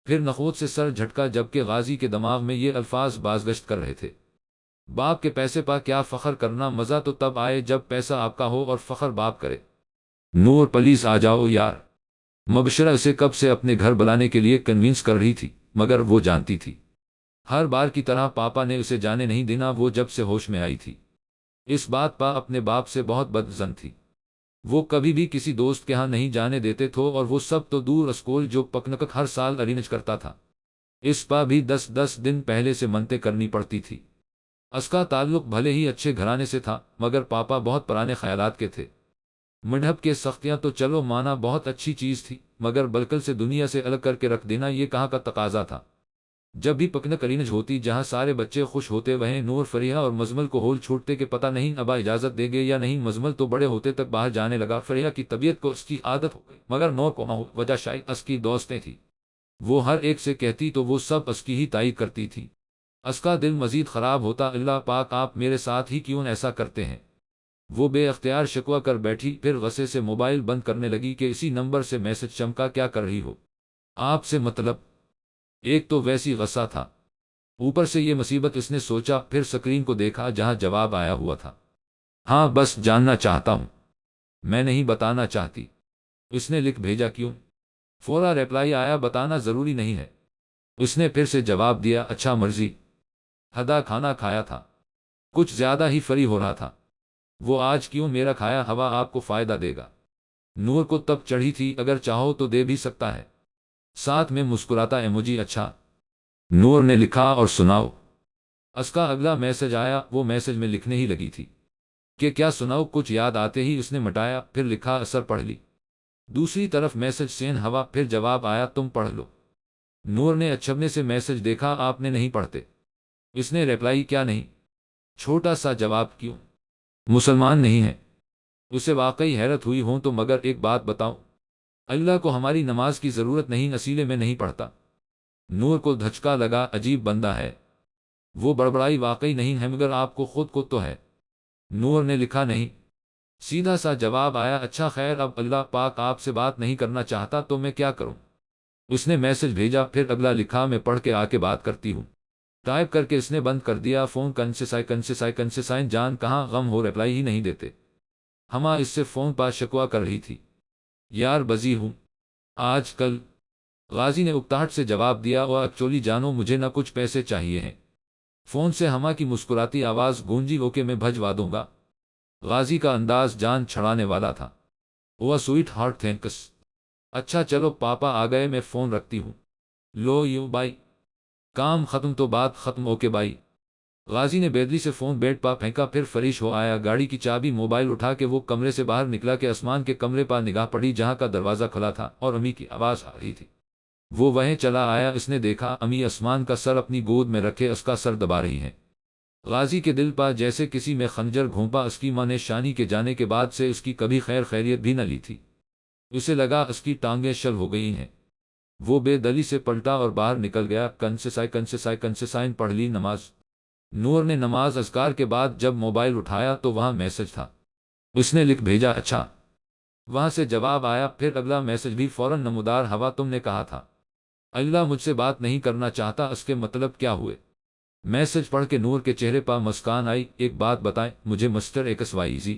پھر نخوت سے سر جھٹکا، جبکہ غازی کے دماغ میں یہ الفاظ بازگشت کر رہے تھے۔ باپ کے پیسے پا کیا فخر کرنا، مزہ تو تب آئے جب پیسہ آپ کا ہو اور فخر باپ کرے۔ نور پلیز آ جاؤ یار۔ مبشرہ اسے کب سے اپنے گھر بلانے کے لیے کنوینس کر رہی تھی، مگر وہ جانتی تھی ہر بار کی طرح پاپا نے اسے جانے نہیں دینا۔ وہ جب سے ہوش میں آئی تھی اس بات پا اپنے باپ سے بہت بدظن تھی۔ وہ کبھی بھی کسی دوست کے ہاں نہیں جانے دیتے تھے، اور وہ سب تو دور اسکول جو پکنک ہر سال ارینج کرتا تھا، اس پا بھی 10 دن پہلے سے منتیں کرنی پڑتی تھی۔ اس کا تعلق بھلے ہی اچھے گھرانے سے تھا، مگر پاپا بہت پرانے خیالات کے تھے۔ مذہب کے سختیاں تو چلو مانا بہت اچھی چیز تھی، مگر بالکل سے دنیا سے الگ کر کے رکھ دینا یہ کہاں کا تقاضا تھا۔ جب بھی پکنک ارینج ہوتی جہاں سارے بچے خوش ہوتے، وہیں نور، فریحہ اور مزمل کو ہول چھوٹتے کہ پتہ نہیں ابا اجازت دیں گے یا نہیں۔ مزمل تو بڑے ہوتے تک باہر جانے لگا۔ فریحہ کی طبیعت کو اس کی عادت ہو گئی، مگر نور کو نہ، وجہ شاید اس کی دوستیں تھیں۔ وہ ہر ایک سے کہتی تو وہ سب اس کی ہی تائید کرتی تھی۔ اس کا دل مزید خراب ہوتا۔ اللہ پاک آپ میرے ساتھ ہی کیوں ایسا کرتے ہیں؟ وہ بے اختیار شکوہ کر بیٹھی، پھر غصے سے موبائل بند کرنے لگی کہ اسی نمبر سے میسج چمکا۔ کیا کر رہی ہو؟ آپ سے مطلب؟ ایک تو ویسی غصہ تھا، اوپر سے یہ مصیبت، اس نے سوچا، پھر سکرین کو دیکھا جہاں جواب آیا ہوا تھا۔ ہاں بس جاننا چاہتا ہوں، میں نہیں بتانا چاہتی۔ اس نے لکھ بھیجا۔ کیوں؟ فورا ریپلائی آیا۔ بتانا ضروری نہیں ہے۔ اس نے پھر سے جواب دیا۔ اچھا مرضی۔ ہدا کھانا کھایا تھا، کچھ زیادہ ہی فری ہو رہا تھا وہ آج۔ کیوں؟ میرا کھایا ہوا آپ کو فائدہ دے گا؟ نور کو تب چڑھی تھی، اگر چاہو تو دے بھی سکتا ہے، ساتھ میں مسکراتا ایموجی۔ اچھا، نور نے لکھا، اور سناؤ؟ اس کا اگلا میسج آیا۔ وہ میسج میں لکھنے ہی لگی تھی کہ کیا سناؤ، کچھ یاد آتے ہی اس نے مٹایا، پھر لکھا اثر پڑھ لی۔ دوسری طرف میسج سین ہوا، پھر جواب آیا تم پڑھ لو۔ نور نے اچھبنے سے میسج دیکھا۔ آپ نے نہیں پڑھتے؟ اس نے ریپلائی کیا نہیں؟ چھوٹا سا جواب کیوں؟ مسلمان نہیں ہے؟ اسے واقعی حیرت ہوئی ہوں تو مگر ایک بات بتاؤں، اللہ کو ہماری نماز کی ضرورت نہیں، اصیلے میں نہیں پڑھتا۔ نور کو دھچکا لگا، عجیب بندہ ہے وہ، بڑبڑائی واقعی نہیں ہے مگر آپ کو خود کو تو ہے۔ نور نے لکھا نہیں، سیدھا سا جواب آیا۔ اچھا خیر، اب اللہ پاک آپ سے بات نہیں کرنا چاہتا تو میں کیا کروں؟ اس نے میسج بھیجا، پھر اگلا لکھا میں پڑھ کے آ کے بات کرتی ہوں۔ ٹائپ کر کے اس نے بند کر دیا فون۔ کنسیسائن جان کہاں غم ہو، ریپلائی ہی نہیں دیتے۔ ہما اس سے فون پر شکوہ کر رہی تھی۔ یار بزی ہوں آج کل، غازی نے اکتاہٹ سے جواب دیا۔ اور ایکچولی جانو مجھے نہ کچھ پیسے چاہیے ہیں۔ فون سے ہما کی مسکراتی آواز گونجی۔ اوکے میں بھجوا دوں گا۔ غازی کا انداز جان چھڑانے والا تھا۔ وہ سویٹ ہارٹ تھینکس۔ اچھا چلو پاپا آ گئے، میں فون رکھتی ہوں۔ Love you by. کام ختم تو بات ختم، اوکے بائی۔ غازی نے بیدلی سے فون بیڈ پا پھینکا، پھر فریش ہو آیا، گاڑی کی چابی موبائل اٹھا کے وہ کمرے سے باہر نکلا کہ آسمان کے کمرے پا نگاہ پڑی جہاں کا دروازہ کھلا تھا اور امی کی آواز آ رہی تھی۔ وہ وہیں چلا آیا۔ اس نے دیکھا امی آسمان کا سر اپنی گود میں رکھے اس کا سر دبا رہی ہیں۔ غازی کے دل پا جیسے کسی میں خنجر گھونپا۔ اس کی ماں نے شانی کے جانے کے بعد سے اس کی کبھی خیر خیریت بھی نہ لی تھی۔ اسے لگا اس کی ٹانگیں شل ہو گئی ہیں۔ وہ بے دلی سے پلٹا اور باہر نکل گیا۔ کنسیسائن پڑھ لی نماز؟ نور نے نماز اذکار کے بعد جب موبائل اٹھایا تو وہاں میسج تھا۔ اس نے لکھ بھیجا اچھا۔ وہاں سے جواب آیا، پھر اگلا میسج بھی فوراً نمودار ہوا۔ تم نے کہا تھا اللہ مجھ سے بات نہیں کرنا چاہتا، اس کے مطلب کیا ہوئے؟ میسج پڑھ کے نور کے چہرے پر مسکان آئی۔ ایک بات بتائیں مجھے مسٹر ایکس وائی زی؟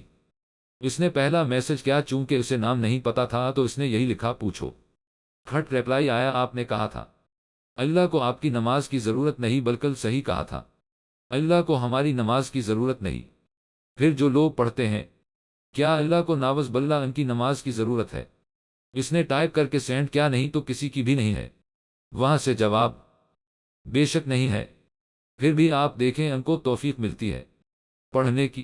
اس نے پہلا میسج کیا، چونکہ اسے نام نہیں پتا تھا تو اس نے یہی لکھا پوچھو۔ کھٹ ریپلائی آیا، آپ نے کہا تھا اللہ کو آپ کی نماز کی ضرورت نہیں، بلکہ صحیح کہا تھا اللہ کو ہماری نماز کی ضرورت نہیں۔ پھر جو لوگ پڑھتے ہیں کیا اللہ کو ناوز باللہ ان کی نماز کی ضرورت ہے؟ اس نے ٹائپ کر کے سینڈ کیا، نہیں تو کسی کی بھی نہیں ہے۔ وہاں سے جواب بے شک نہیں ہے۔ پھر بھی آپ دیکھیں ان کو توفیق ملتی ہے پڑھنے کی۔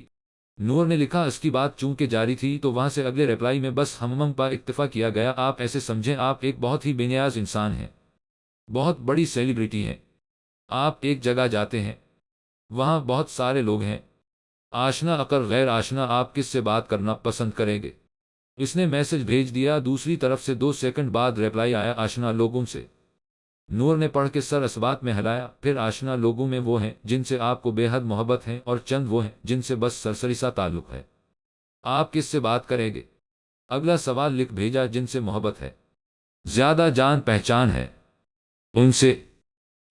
نور نے لکھا، اس کی بات چونکہ جاری تھی تو وہاں سے اگلے ریپلائی میں بس ہم پر اکتفا کیا گیا۔ آپ ایسے سمجھیں آپ ایک بہت ہی بے نیاز انسان ہیں، بہت بڑی سیلیبریٹی ہیں۔ آپ ایک جگہ جاتے ہیں، وہاں بہت سارے لوگ ہیں، آشنا اگر غیر آشنا، آپ کس سے بات کرنا پسند کریں گے؟ اس نے میسج بھیج دیا۔ دوسری طرف سے 2 سیکنڈ بعد ریپلائی آیا، آشنا لوگوں سے۔ نور نے پڑھ کے سر اسبات میں ہلایا۔ پھر آشنا لوگوں میں وہ ہیں جن سے آپ کو بے حد محبت ہے، اور چند وہ ہیں جن سے بس سرسری سا تعلق ہے۔ آپ کس سے بات کریں گے؟ اگلا سوال لکھ بھیجا، جن سے محبت ہے، زیادہ جان پہچان ہے، ان سے۔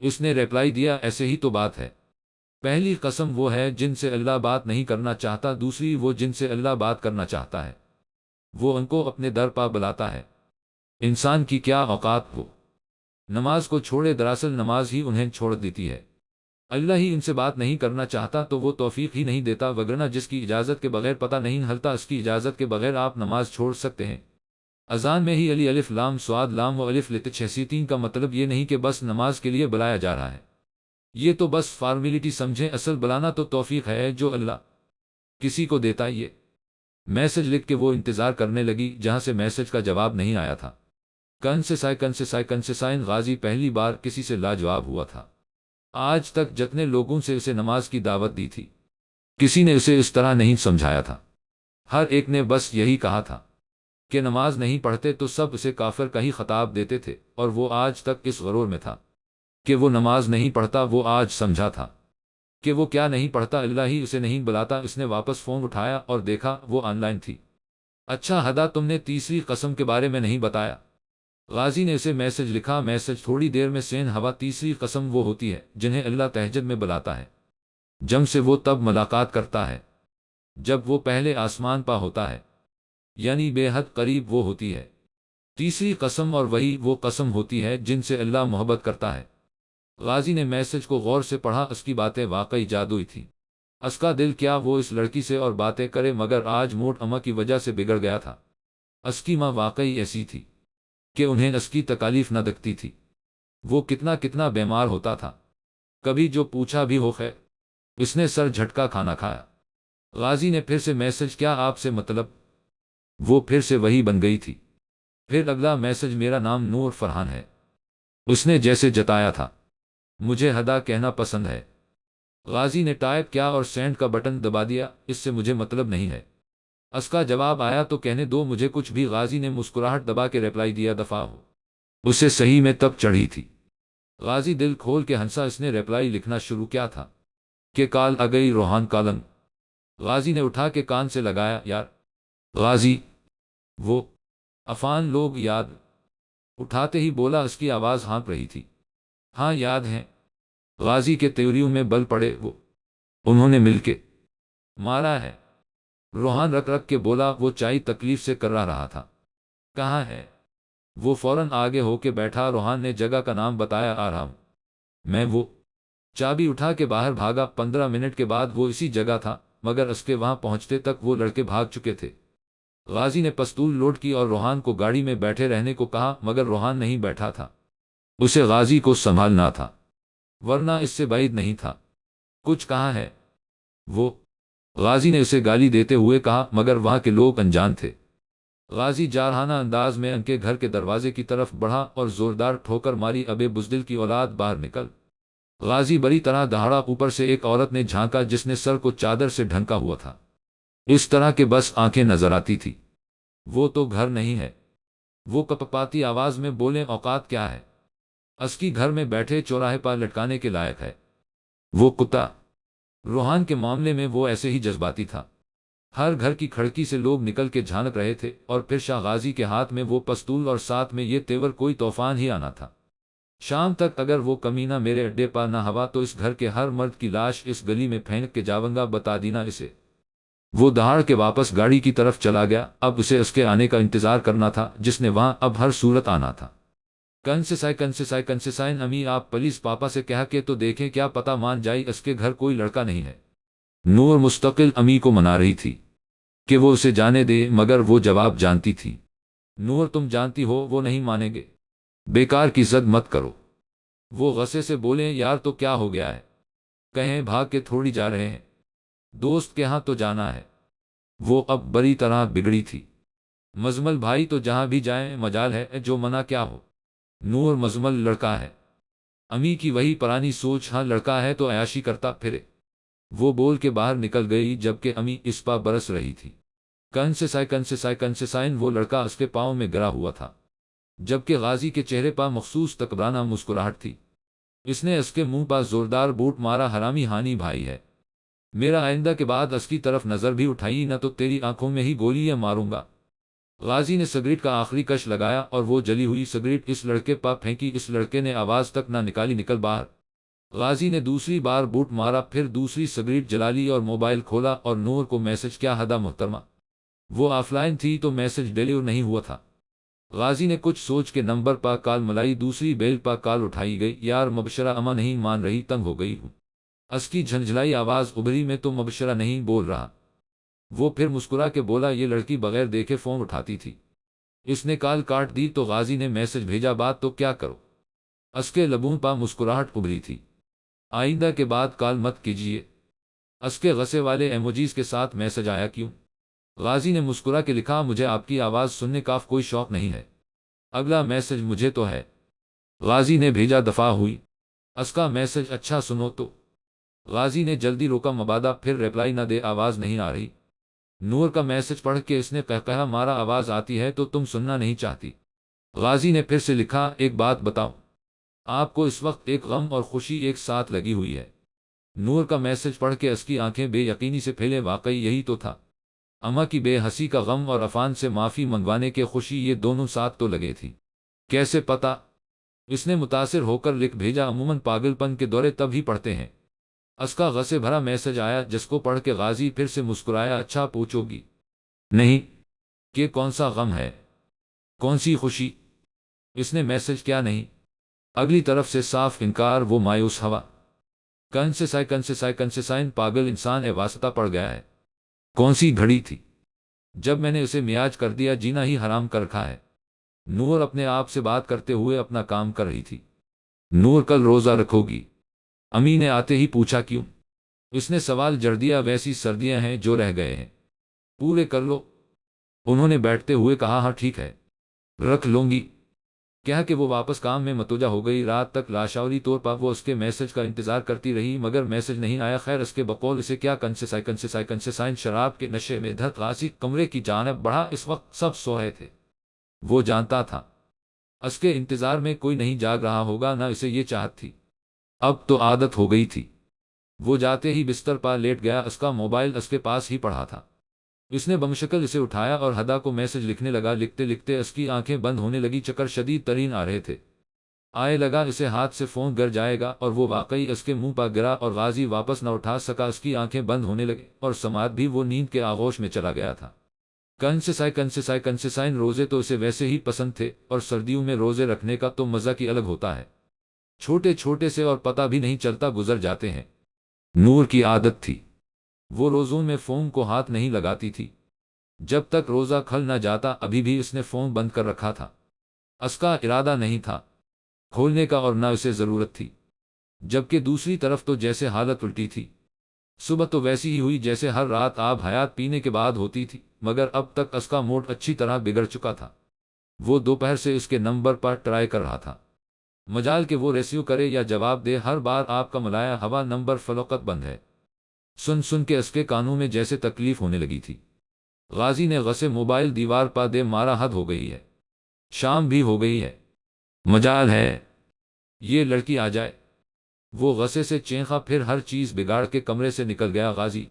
اس نے ریپلائی دیا، ایسے ہی تو بات ہے۔ پہلی قسم وہ ہے جن سے اللہ بات نہیں کرنا چاہتا، دوسری وہ جن سے اللہ بات کرنا چاہتا ہے، وہ ان کو اپنے در پا بلاتا ہے۔ انسان کی کیا اوقات ہو، نماز کو چھوڑے، دراصل نماز ہی انہیں چھوڑ دیتی ہے۔ اللہ ہی ان سے بات نہیں کرنا چاہتا تو وہ توفیق ہی نہیں دیتا، وگرنہ جس کی اجازت کے بغیر پتہ نہیں ہلتا، اس کی اجازت کے بغیر آپ نماز چھوڑ سکتے ہیں۔ اذان میں ہی علی الف لام صاد لام و الف لت 6 کا مطلب یہ نہیں کہ بس نماز کے لیے بلایا جا رہا ہے، یہ تو بس فارمیلٹی سمجھیں، اصل بلانا تو توفیق ہے جو اللہ کسی کو دیتا۔ یہ میسج لکھ کے وہ انتظار کرنے لگی جہاں سے میسج کا جواب نہیں آیا تھا۔ کنسسائن غازی پہلی بار کسی سے لاجواب ہوا تھا۔ آج تک جتنے لوگوں سے اسے نماز کی دعوت دی تھی، کسی نے اسے اس طرح نہیں سمجھایا تھا۔ ہر ایک نے بس یہی کہا تھا کہ نماز نہیں پڑھتے تو سب اسے کافر کا ہی خطاب دیتے تھے، اور وہ آج تک اس غرور میں تھا کہ وہ نماز نہیں پڑھتا۔ وہ آج سمجھا تھا کہ وہ کیا نہیں پڑھتا، اللہ ہی اسے نہیں بلاتا۔ اس نے واپس فون اٹھایا اور دیکھا وہ آن لائن تھی۔ اچھا ہدا، تم نے تیسری قسم کے بارے میں نہیں بتایا۔ غازی نے اسے میسج لکھا، میسج تھوڑی دیر میں سین ہوا۔ تیسری قسم وہ ہوتی ہے جنہیں اللہ تہجد میں بلاتا ہے، جم سے وہ تب ملاقات کرتا ہے جب وہ پہلے آسمان پا ہوتا ہے، یعنی بے حد قریب وہ ہوتی ہے تیسری قسم، اور وہی وہ قسم ہوتی ہے جن سے اللہ محبت کرتا ہے۔ غازی نے میسج کو غور سے پڑھا، اس کی باتیں واقعی جادوئی تھیں۔ اس کا دل کیا وہ اس لڑکی سے اور باتیں کرے، مگر آج موٹ اما کی وجہ سے بگڑ گیا تھا۔ اس کی ماں واقعی ایسی تھی کہ انہیں اس کی تکالیف نہ دکھتی تھی۔ وہ کتنا بیمار ہوتا تھا، کبھی جو پوچھا بھی ہو خیر۔ اس نے سر جھٹکا کھانا کھایا۔ غازی نے پھر سے میسج، کیا آپ سے مطلب؟ وہ پھر سے وہی بن گئی تھی۔ پھر اگلا میسج، میرا نام نور فرحان ہے۔ اس نے جیسے جتایا تھا، مجھے ہدا کہنا پسند ہے۔ غازی نے ٹائپ کیا اور سینڈ کا بٹن دبا دیا، اس سے مجھے مطلب نہیں ہے۔ اس کا جواب آیا تو کہنے دو مجھے کچھ بھی۔ غازی نے مسکراہٹ دبا کے ریپلائی دیا، دفاع ہو۔ اسے صحیح میں تب چڑھی تھی۔ غازی دل کھول کے ہنسا۔ اس نے ریپلائی لکھنا شروع کیا تھا کہ کال آ گئی روحان کالنگ۔ غازی نے اٹھا کے کان سے لگایا، یار غازی، وہ افان لوگ یاد؟ اٹھاتے ہی بولا، اس کی آواز ہانپ رہی تھی۔ ہاں یاد ہیں۔ غازی کے تیوریوں میں بل پڑے، وہ انہوں نے مل کے مارا ہے۔ روحان رک رک کے بولا، وہ چائے تکلیف سے کر رہا تھا، کہاں ہے؟ وہ فوراً آگے ہو کے بیٹھا۔ روحان نے جگہ کا نام بتایا، آ رہا ہوں میں۔ وہ چابی اٹھا کے باہر بھاگا۔ 15 منٹ کے بعد وہ اسی جگہ تھا، مگر اس کے وہاں پہنچتے تک وہ لڑکے بھاگ چکے تھے۔ غازی نے پستول لوڈ کی اور روحان کو گاڑی میں بیٹھے رہنے کو کہا، مگر روحان نہیں بیٹھا تھا۔ اسے غازی کو سنبھالنا تھا، ورنہ اس سے بعید نہیں تھا۔ کچھ کہا ہے وہ؟ غازی نے اسے گالی دیتے ہوئے کہا، مگر وہاں کے لوگ انجان تھے۔ غازی جارحانہ انداز میں ان کے گھر کے دروازے کی طرف بڑھا اور زوردار ٹھوکر ماری، ابے بزدل کی اولاد باہر نکل۔ غازی بری طرح دہاڑا۔ اوپر سے ایک عورت نے جھانکا جس نے سر کو چادر سے ڈھنکا ہوا تھا، اس طرح کہ بس آنکھیں نظر آتی تھی۔ وہ تو گھر نہیں ہے، وہ کپپاتی آواز میں بولے، اوقات کیا ہے؟ اس کی گھر میں بیٹھے چوراہے پر لٹکانے کے لائق ہے وہ کتا۔ روحان کے معاملے میں وہ ایسے ہی جذباتی تھا۔ ہر گھر کی کھڑکی سے لوگ نکل کے جھانک رہے تھے، اور پھر شاہ غازی کے ہاتھ میں وہ پستول اور ساتھ میں یہ تیور، کوئی طوفان ہی آنا تھا۔ شام تک اگر وہ کمینہ میرے اڈے پر نہ ہوا تو اس گھر کے ہر مرد کی لاش اس گلی میں پھینک کے جاونگا، بتا دینا اسے۔ وہ دہاڑ کے واپس گاڑی کی طرف چلا گیا۔ اب اسے اس کے آنے کا انتظار کرنا تھا، جس نے وہاں اب ہر صورت آنا تھا۔ کنسسائن امی، آپ پلیز پاپا سے کہہ کے تو دیکھیں، کیا پتہ مان جائی اس کے گھر کوئی لڑکا نہیں ہے۔ نور مستقل امی کو منا رہی تھی کہ وہ اسے جانے دے، مگر وہ جواب جانتی تھی۔ نور، تم جانتی ہو وہ نہیں مانیں گے، بیکار کی ضد مت کرو۔ وہ غصے سے بولے، یار تو کیا ہو گیا ہے؟ کہیں بھاگ کے تھوڑی جا رہے ہیں، دوست کے ہاں تو جانا ہے۔ وہ اب بری طرح بگڑی تھی۔ مزمل بھائی تو جہاں بھی جائیں مجال ہے، جو منع کیا ہو۔ نور مزمل لڑکا ہے، امی کی وہی پرانی سوچ، ہاں لڑکا ہے تو عیاشی کرتا پھرے۔ وہ بول کے باہر نکل گئی جبکہ امی اس پا برس رہی تھی۔ کنسائن وہ لڑکا اس کے پاؤں میں گرا ہوا تھا، جبکہ غازی کے چہرے پا مخصوص تکبرانہ مسکراہٹ تھی۔ اس نے اس کے منہ پا زوردار بوٹ مارا، حرامی ہانی بھائی ہے، میرا آئندہ کے بعد اس کی طرف نظر بھی اٹھائی نہ تو تیری آنکھوں میں ہی گولیاں ماروں گا۔ غازی نے سگریٹ کا آخری کش لگایا اور وہ جلی ہوئی سگریٹ اس لڑکے پا پھینکی۔ اس لڑکے نے آواز تک نہ نکالی، نکل باہر۔ غازی نے دوسری بار بوٹ مارا، پھر دوسری سگریٹ جلا لی اور موبائل کھولا اور نور کو میسج کیا، ہدا محترمہ۔ وہ آف لائن تھی تو میسج ڈیلیور نہیں ہوا تھا۔ غازی نے کچھ سوچ کے نمبر پا کال ملائی، دوسری بیل پا کال اٹھائی گئی۔ یار مبشرہ اما نہیں مان رہی، تنگ ہو گئی ہوں۔ اس کی جھنجھلائی آواز ابھری، میں تو مبشرہ نہیں بول رہا۔ وہ پھر مسکرا کے بولا، یہ لڑکی بغیر دیکھے فون اٹھاتی تھی، اس نے کال کاٹ دی تو غازی نے میسج بھیجا، بات تو کیا کرو۔ اس کے لبوں پا مسکراہٹ ابھری تھی، آئندہ کے بعد کال مت کیجیے۔ اس کے غصے والے ایموجیز کے ساتھ میسج آیا، کیوں؟ غازی نے مسکرا کے لکھا، مجھے آپ کی آواز سننے کا کوئی شوق نہیں ہے۔ اگلا میسج مجھے تو ہے۔ غازی نے بھیجا، دفاع ہوئی۔ اس کا میسج، اچھا سنو تو۔ غازی نے جلدی روکا، مبادا پھر ریپلائی نہ دے، آواز نہیں آ رہی۔ نور کا میسج پڑھ کے اس نے قہقہا مارا، آواز آتی ہے تو تم سننا نہیں چاہتی۔ غازی نے پھر سے لکھا، ایک بات بتاؤ، آپ کو اس وقت ایک غم اور خوشی ایک ساتھ لگی ہوئی ہے۔ نور کا میسج پڑھ کے اس کی آنکھیں بے یقینی سے پھیلے، واقعی یہی تو تھا۔ اما کی بے حسی کا غم اور عفان سے معافی منگوانے کے خوشی، یہ دونوں ساتھ تو لگے تھی۔ کیسے پتا؟ اس نے متاثر ہو کر لکھ بھیجا، عموماً پاگل پن کے دورے تب ہی پڑھتے ہیں۔ اس کا غصے بھرا میسج آیا جس کو پڑھ کے غازی پھر سے مسکرایا، اچھا پوچھو گی نہیں کہ کون سا غم ہے، کون سی خوشی؟ اس نے میسج کیا نہیں؟ اگلی طرف سے صاف انکار، وہ مایوس ہوا۔ کنسائن پاگل انسان اے واسطہ پڑ گیا ہے۔ کون سی گھڑی تھی جب میں نے اسے میاج کر دیا، جینا ہی حرام کر رکھا ہے۔ نور اپنے آپ سے بات کرتے ہوئے اپنا کام کر رہی تھی۔ نور کل روزہ رکھو گی؟ امی نے آتے ہی پوچھا، کیوں؟ اس نے سوال جڑ دیا، ویسی سردیاں ہیں جو رہ گئے ہیں پورے کر لو۔ انہوں نے بیٹھتے ہوئے کہا، ہاں ٹھیک ہے، رکھ لوں گی۔ کیا کہ وہ واپس کام میں متوجہ ہو گئی۔ رات تک لاشعوری طور پر وہ اس کے میسج کا انتظار کرتی رہی مگر میسج نہیں آیا۔ خیر اس کے بقول اسے کیا کنسائن شراب کے نشے میں دھت غازی کمرے کی جانب بڑھا۔ اس وقت سب سو رہے تھے، وہ جانتا تھا اس کے انتظار میں کوئی نہیں جاگ رہا ہوگا، نہ اسے یہ چاہت تھی، اب تو عادت ہو گئی تھی۔ وہ جاتے ہی بستر پر لیٹ گیا، اس کا موبائل اس کے پاس ہی پڑا تھا۔ اس نے بمشکل اسے اٹھایا اور ہدا کو میسج لکھنے لگا۔ لکھتے لکھتے اس کی آنکھیں بند ہونے لگی، چکر شدید ترین آ رہے تھے۔ آئے لگا اسے ہاتھ سے فون گر جائے گا اور وہ واقعی اس کے منہ پر گرا اور غازی واپس نہ اٹھا سکا۔ اس کی آنکھیں بند ہونے لگے اور سماعت بھی، وہ نیند کے آغوش میں چلا گیا تھا۔ کنسائن روزے تو اسے ویسے ہی پسند تھے اور سردیوں میں روزے رکھنے کا تو مزہ کی الگ ہوتا ہے، چھوٹے چھوٹے سے اور پتہ بھی نہیں چلتا گزر جاتے ہیں۔ نور کی عادت تھی، وہ روزوں میں فون کو ہاتھ نہیں لگاتی تھی جب تک روزہ کھل نہ جاتا۔ ابھی بھی اس نے فون بند کر رکھا تھا، اس کا ارادہ نہیں تھا کھولنے کا اور نہ اسے ضرورت تھی۔ جبکہ دوسری طرف تو جیسے حالت الٹی تھی، صبح تو ویسی ہی ہوئی جیسے ہر رات آب حیات پینے کے بعد ہوتی تھی، مگر اب تک اس کا موڈ اچھی طرح بگڑ چکا تھا۔ وہ دوپہر سے اس کے نمبر پر ٹرائی کر رہا تھا، مجال کہ وہ ریسیو کرے یا جواب دے۔ ہر بار آپ کا ملایا ہوا نمبر فلوقت بند ہے، سن سن کے اس کے کانوں میں جیسے تکلیف ہونے لگی تھی۔ غازی نے غصے موبائل دیوار پا دے مارا، حد ہو گئی ہے، شام بھی ہو گئی ہے، مجال ہے یہ لڑکی آ جائے۔ وہ غصے سے چینخا، پھر ہر چیز بگاڑ کے کمرے سے نکل گیا۔ غازی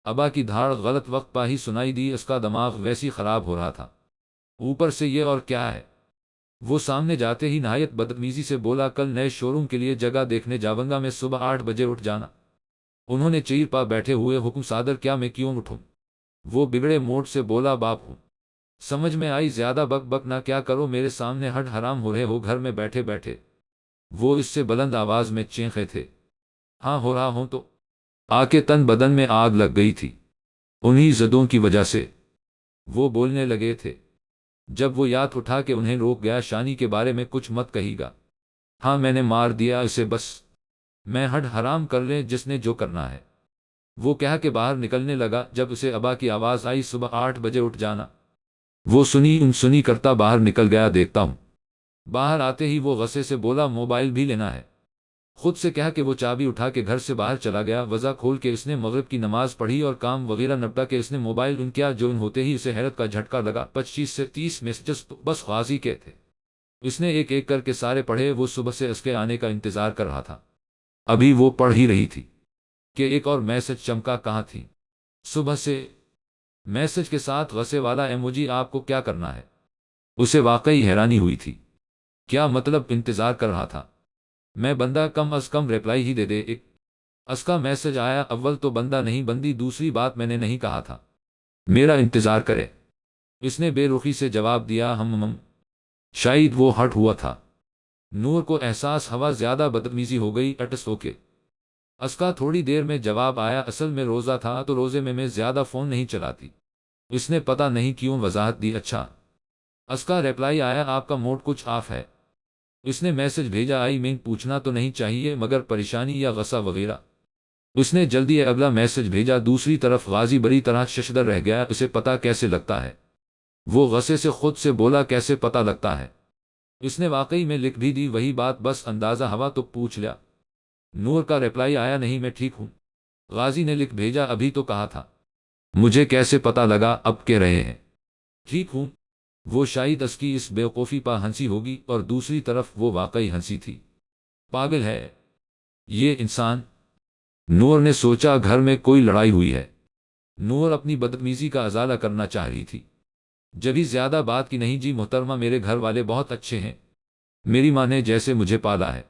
ابا کی دھاڑ غلط وقت پا ہی سنائی دی، اس کا دماغ ویسی خراب ہو رہا تھا، اوپر سے یہ اور کیا ہے۔ وہ سامنے جاتے ہی نہایت بدتمیزی سے بولا، کل نئے شو روم کے لیے جگہ دیکھنے جاونگا میں، صبح 8 بجے اٹھ جانا۔ انہوں نے چیر پا بیٹھے ہوئے حکم صادر کیا، میں کیوں اٹھوں؟ وہ بگڑے موڈ سے بولا، باپ ہوں، سمجھ میں آئی، زیادہ بک بک نہ کیا کرو، میرے سامنے ہٹ حرام ہو رہے ہو گھر میں بیٹھے بیٹھے۔ وہ اس سے بلند آواز میں چینخے تھے، ہاں ہو رہا ہوں تو۔ آ کے تن بدن میں آگ لگ گئی تھی، انہی زدوں کی وجہ سے وہ بولنے لگے تھے۔ جب وہ یاد اٹھا کہ انہیں روک گیا، شانی کے بارے میں کچھ مت کہی گا، ہاں میں نے مار دیا اسے بس۔ میں حد حرام کر لیں جس نے جو کرنا ہے۔ وہ کہہ کے باہر نکلنے لگا جب اسے ابا کی آواز آئی، صبح 8 بجے اٹھ جانا۔ وہ سنی سنی کرتا باہر نکل گیا، دیکھتا ہوں۔ باہر آتے ہی وہ غصے سے بولا، موبائل بھی لینا ہے؟ خود سے کہا کہ وہ چابی اٹھا کے گھر سے باہر چلا گیا۔ وضع کھول کے اس نے مغرب کی نماز پڑھی اور کام وغیرہ نپٹا کے اس نے موبائل ان کیا، جو ان ہوتے ہی اسے حیرت کا جھٹکا لگا، 25 سے 30 میسجز تو بس غازی کے تھے۔ اس نے ایک ایک کر کے سارے پڑھے۔ وہ صبح سے اس کے آنے کا انتظار کر رہا تھا، ابھی وہ پڑھ ہی رہی تھی کہ ایک اور میسج چمکا۔ کہاں تھی صبح سے؟ میسج کے ساتھ غصے والا ایموجی۔ آپ کو کیا کرنا ہے؟ اسے واقعی حیرانی ہوئی تھی۔ کیا مطلب انتظار کر رہا تھا؟ میں بندہ، کم از کم ریپلائی ہی دے دے۔ ایک اس کا میسج آیا، اول تو بندہ نہیں بندی، دوسری بات میں نے نہیں کہا تھا میرا انتظار کرے۔ اس نے بے رخی سے جواب دیا، ہم شاید وہ ہٹ ہوا تھا۔ نور کو احساس ہوا زیادہ بدتمیزی ہو گئی، اٹس اوکے۔ اس کا تھوڑی دیر میں جواب آیا، اصل میں روزہ تھا تو روزے میں زیادہ فون نہیں چلاتی۔ اس نے پتہ نہیں کیوں وضاحت دی، اچھا۔ اس کا ریپلائی آیا، آپ کا موڈ کچھ آف ہے۔ اس نے میسج بھیجا، آئی مین پوچھنا تو نہیں چاہیے مگر پریشانی یا غصہ وغیرہ؟ اس نے جلدی اگلا میسج بھیجا۔ دوسری طرف غازی بری طرح ششدر رہ گیا، اسے پتہ کیسے لگتا ہے؟ وہ غصے سے خود سے بولا، کیسے پتہ لگتا ہے؟ اس نے واقعی میں لکھ بھی دی وہی بات، بس اندازہ ہوا تو پوچھ لیا۔ نور کا ریپلائی آیا، نہیں میں ٹھیک ہوں۔ غازی نے لکھ بھیجا، ابھی تو کہا تھا۔ مجھے کیسے پتہ لگا اب کہہ رہے ہیں ٹھیک ہوں؟ وہ شاید اس کی اس بیوقوفی پر ہنسی ہوگی، اور دوسری طرف وہ واقعی ہنسی تھی۔ پاگل ہے یہ انسان، نور نے سوچا۔ گھر میں کوئی لڑائی ہوئی ہے؟ نور اپنی بدتمیزی کا ازالہ کرنا چاہ رہی تھی۔ جبھی زیادہ بات کی، نہیں جی محترمہ، میرے گھر والے بہت اچھے ہیں، میری ماں نے جیسے مجھے پالا ہے،